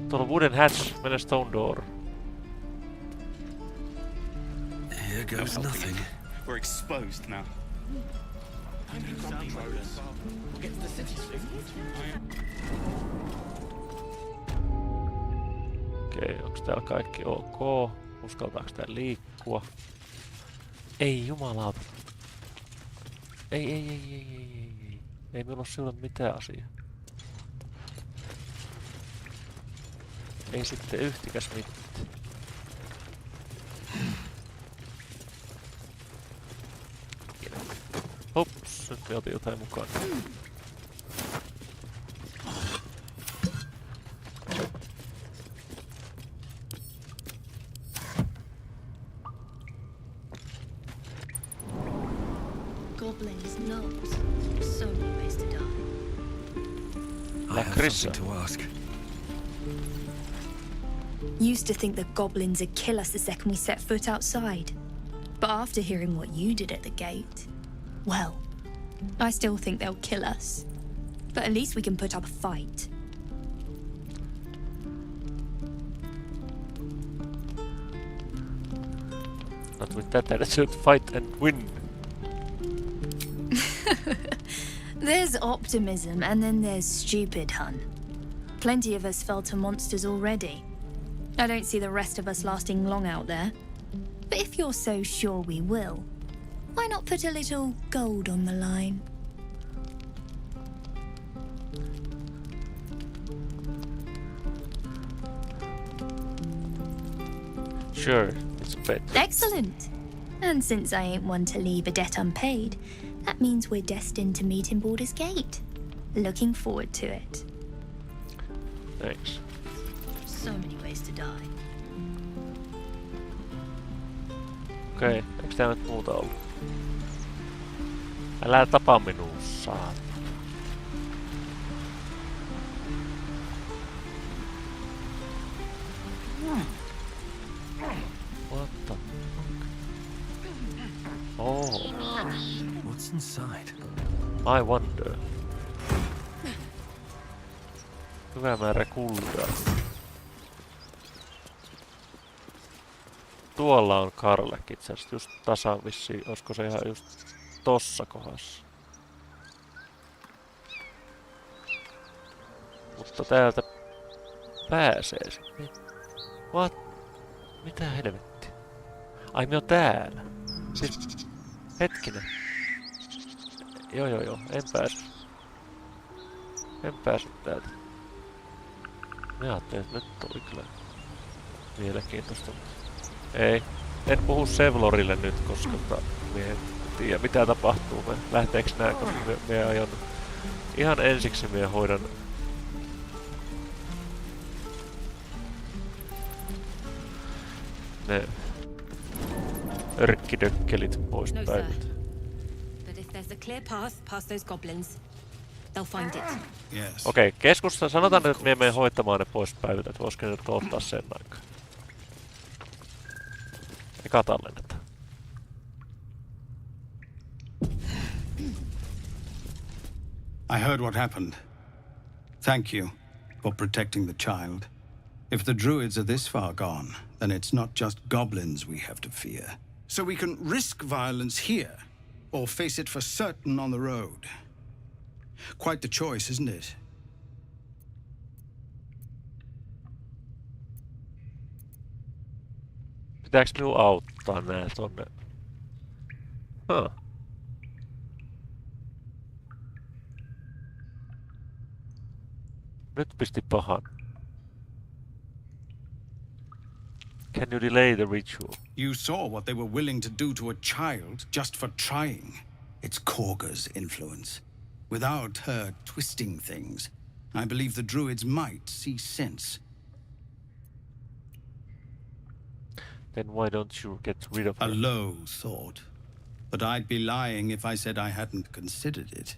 Tuolla wooden hatch menee stone door. Here goes nothing. We're exposed now. We'll get to the city soon. Okei, onks täällä kaikki ok? Uskaltaaks tää liikkua? Ei jumalauta. Ei. Ei meillä oo sinulle mitään asiaa. Ei sitten yhtikäs mitään. Hops, nyt me otin jotain mukaan. Goblins knows. So many ways to die. I have something to ask. Used to think that goblins would kill us the second we set foot outside. But after hearing what you did at the gate, well, I still think they'll kill us. But at least we can put up a fight. Not with that attitude, fight and win. There's optimism and then there's stupid, hun. Plenty of us fell to monsters already. I don't see the rest of us lasting long out there. But if you're so sure we will, why not put a little gold on the line? Sure, it's a bet. Excellent. And since I ain't one to leave a debt unpaid, that means we're destined to meet in Baldur's Gate. Looking forward to it. Thanks. So many ways to die. Okei, eiks tää nyt muuta ollut? Älä tapa minua, saat. What the fuck? Oh. What's inside? I wonder. Hyvä määrä kultaa. Tuolla on Karlek itse asiassa just tasan vissiin. Olisiko se ihan just tossa kohdassa? Mutta täältä pääsee sitten. What? Mitä helvettiä? Ai me on täällä. Siis hetkinen. Joo. En pääse täältä. Mä ajattelin, että nyt oli kyllä mielenkiintoista. Ei. En puhu Sevlorille nyt, koska me en tiedä mitä tapahtuu. Lähteeks nää, koska me aion ihan ensiksi me hoidan ne örkkidökkelit pois No, päivät. sir. But if there's a clear path past those goblins, they'll find it. Yes. Okei, keskusta sanotaan nyt, että me menen hoitamaan ne pois päivitä, että voisiko ne nyt ottaa sen aikaa. Eka tallennetaan. I heard what happened. Thank you for protecting the child. If the druids are this far gone, then it's not just goblins we have to fear. So we can risk violence here, or face it for certain on the road. Quite the choice, isn't it? Pitääks minun auttaa nää tonne? Huh. Nyt pisti pahan. Can you delay the ritual? You saw what they were willing to do to a child just for trying. It's Korga's influence. Without her twisting things, I believe the druids might see sense. Then why don't you get rid of A her? low thought. But I'd be lying if I said I hadn't considered it.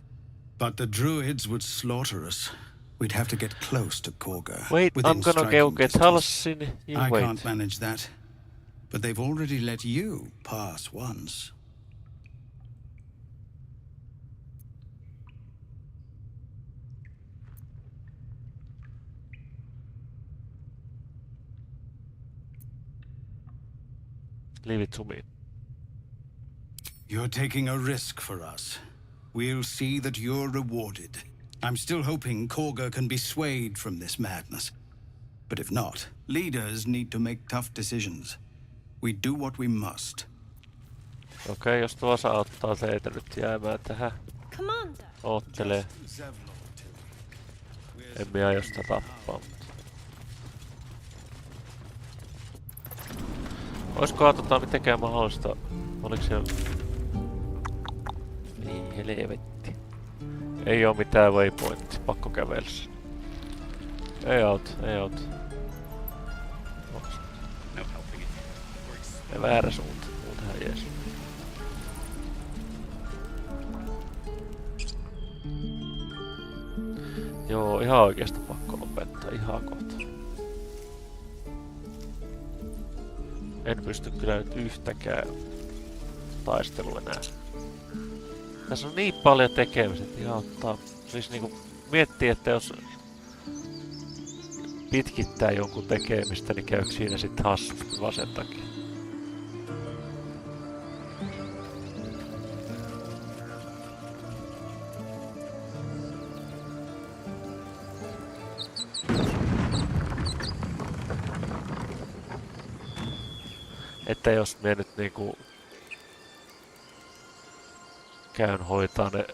But the druids would slaughter us. We'd have to get close to Korga. Wait, within I'm gonna striking go get distance. Halsin. You I wait. can't manage that. But they've already let you pass once. Leave it to me. You're taking a risk for us. We'll see that you're rewarded. I'm still hoping Korga can be swayed from this madness. But if not, leaders need to make tough decisions. We do what we must. Okei, jos tuossa auttaa teitä nyt jäämään tähän. Commander. Oottelee. En minä aio sitä tappaa. Oiskohan mitenkään mahdollista? Oliko se... Niin helvetti. Ei oo mitään waypointia, pakko kävellä sen. Ei auta, ei auta. Ei väärä suunta, muutenhan jees. Joo, ihan oikeesti pakko lopettaa, ihan kohta. En pysty kyllä nyt yhtäkään taistelua enää. Tässä on niin paljon tekemistä, että ihan ottaa... Siis niinku miettii, että jos pitkittää jonkun tekemistä, niin käykö siinä sitten hassusti vaan sen takia. Että jos minä nyt niinku käyn hoitaa ne,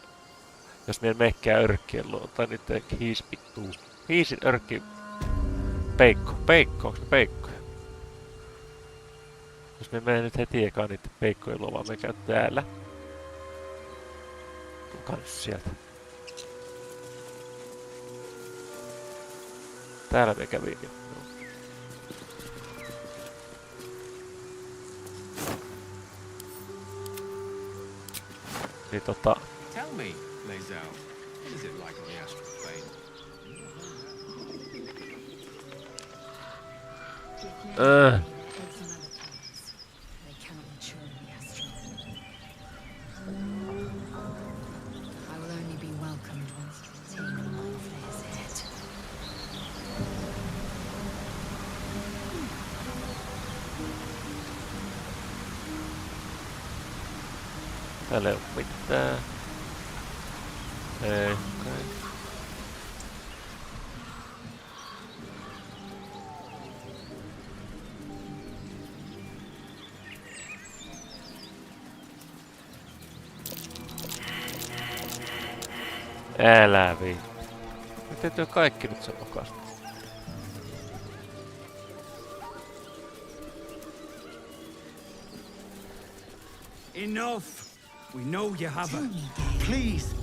jos minä mekkää örkkien luo, tai niitten hiispittuu. Hiisin örkki... Peikko, onks ne peikkoja? Jos me menen nyt heti ekaan niitten peikkojen luo, vaan me käyn täällä. Tulkaa nyt sieltä. Täällä me kävin jo. Niin Tell me, Lae'zel, what is it like on the astral plane? They cannot mature in the astral. I will only be welcomed once you obtain the mind flayer's head. Täällä ei oo mitään. Ei, okei. Älä viitti. Miten työ kaikki nyt sen mukaista? Enough! We know you haven't. Please.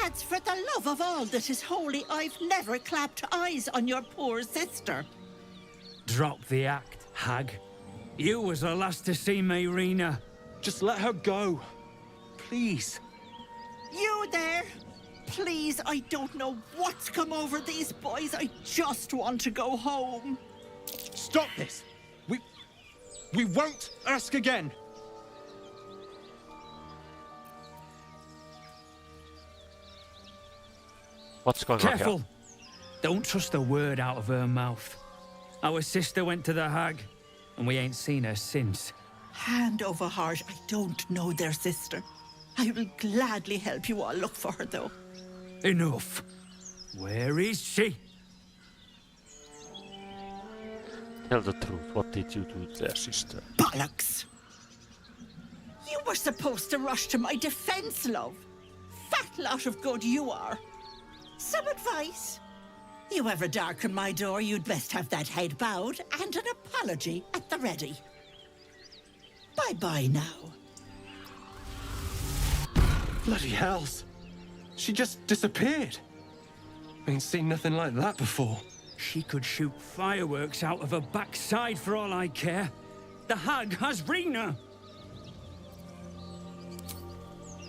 Lads, for the love of all that is holy, I've never clapped eyes on your poor sister. Drop the act, hag. You was the last to see me, Rena. Just let her go. Please. You there? Please, I don't know what's come over these boys. I just want to go home. Stop this. We won't ask again. What's going on here? Careful! Don't trust a word out of her mouth. Our sister went to the hag, and we ain't seen her since. Hand over heart, I don't know their sister. I will gladly help you all look for her, though. Enough. Where is she? Tell the truth. What did you do to their sister? Bollocks! You were supposed to rush to my defense, love. Fat lot of good you are. Some advice? You ever darken my door, you'd best have that head bowed and an apology at the ready. Bye-bye now. Bloody hells. She just disappeared. I ain't seen nothing like that before. She could shoot fireworks out of her backside for all I care. The hag has Rena.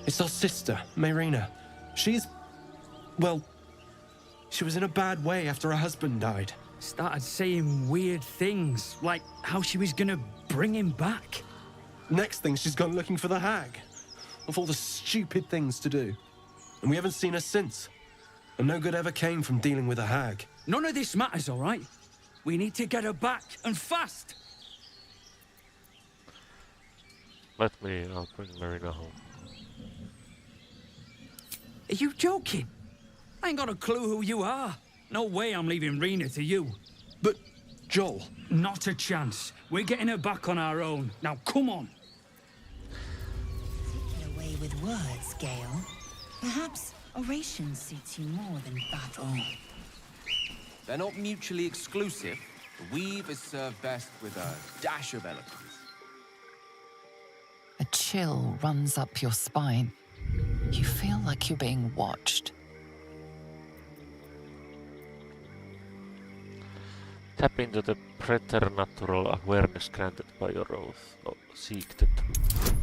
It's our sister, Marina. She's... well... she was in a bad way after her husband died. Started saying weird things, like how she was gonna bring him back. Next thing, she's gone looking for the hag. Of all the stupid things to do. And we haven't seen her since. And no good ever came from dealing with a hag. None of this matters, all right? We need to get her back, and fast! I'll bring Marina home. Are you joking? I ain't got a clue who you are. No way I'm leaving Rena to you. But, Joel... Not a chance. We're getting her back on our own. Now, come on. Taking away with words, Gale. Perhaps oration suits you more than battle. They're not mutually exclusive. The weave is served best with a dash of eloquence. A chill runs up your spine. You feel like you're being watched. Tap into the preternatural awareness granted by your oath. Oh, seek the truth.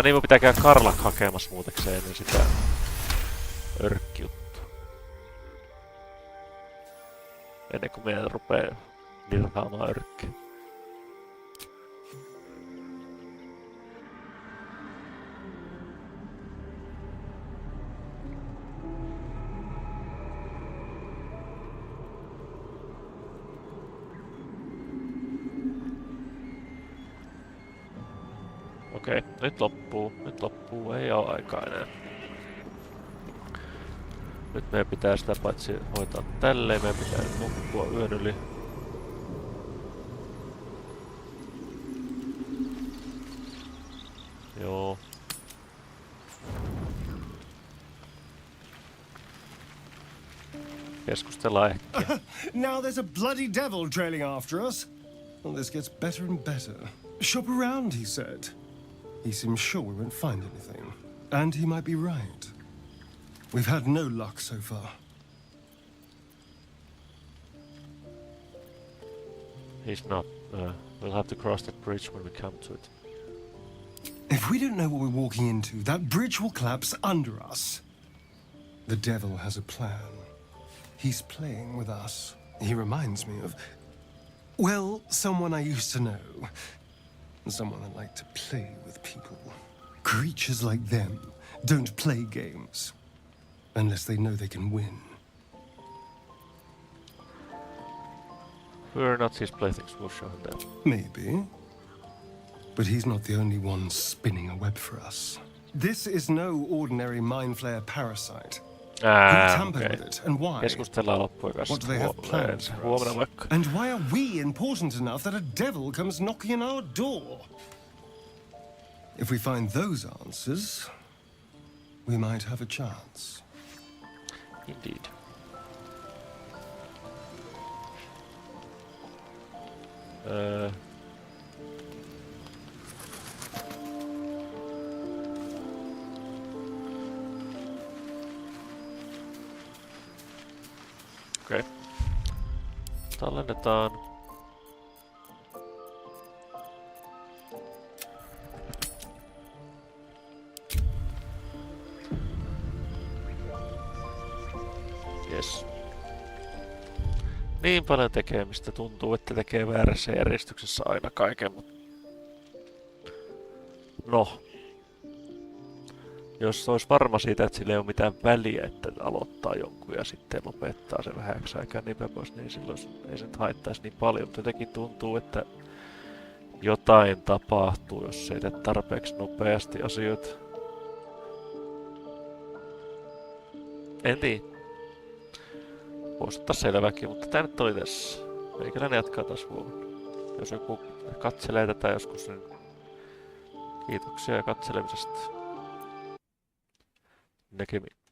Niin mun pitää käydä Karlak hakemassa muutekseen ennen sitä örkkijuttua. Ennen kuin meidän rupee virtaamaan örkkiä. Okei, nyt loppuu, ei oo aikaa enää. Nyt meidän pitää sitä paitsi hoitaa tälleen, meidän pitää nukkua yön yli. Joo. Keskustellaan ehkä. Now there's a bloody devil trailing after us. Well, this gets better and better. Shop around, he said. He seems sure we won't find anything. And he might be right. We've had no luck so far. He's not. We'll have to cross that bridge when we come to it. If we don't know what we're walking into, that bridge will collapse under us. The devil has a plan. He's playing with us. He reminds me of... well, someone I used to know. Someone that liked to play with people. Creatures like them don't play games. Unless they know they can win. We're not his playthings, we'll show him that. Maybe. But he's not the only one spinning a web for us. This is no ordinary mind flayer parasite. Who tampered with it, and why? Keskustellaan loppuun What do they have planned for us? And why are we important enough that a devil comes knocking on our door? If we find those answers, we might have a chance. Indeed. Okei. Tallennetaan. Yes. Niin paljon tekemistä, tuntuu, että tekee väärässä järjestyksessä aina kaiken, mutta... No. Jos olisi varma siitä, että sillä ei ole mitään väliä, että aloittaa jonkun ja sitten lopettaa sen vähäksi aikaa niin päin pois, niin silloin ei se nyt haittaisi niin paljon. Mutta jotenkin tuntuu, että jotain tapahtuu, jos ei tee tarpeeksi nopeasti asioita. En tiedä. Voisi ottaa selväkin, mutta tää nyt oli tässä. Meikäläinen jatkaa taas huomenna. Jos joku katselee tätä joskus, niin kiitoksia katselemisesta. Näkemiin.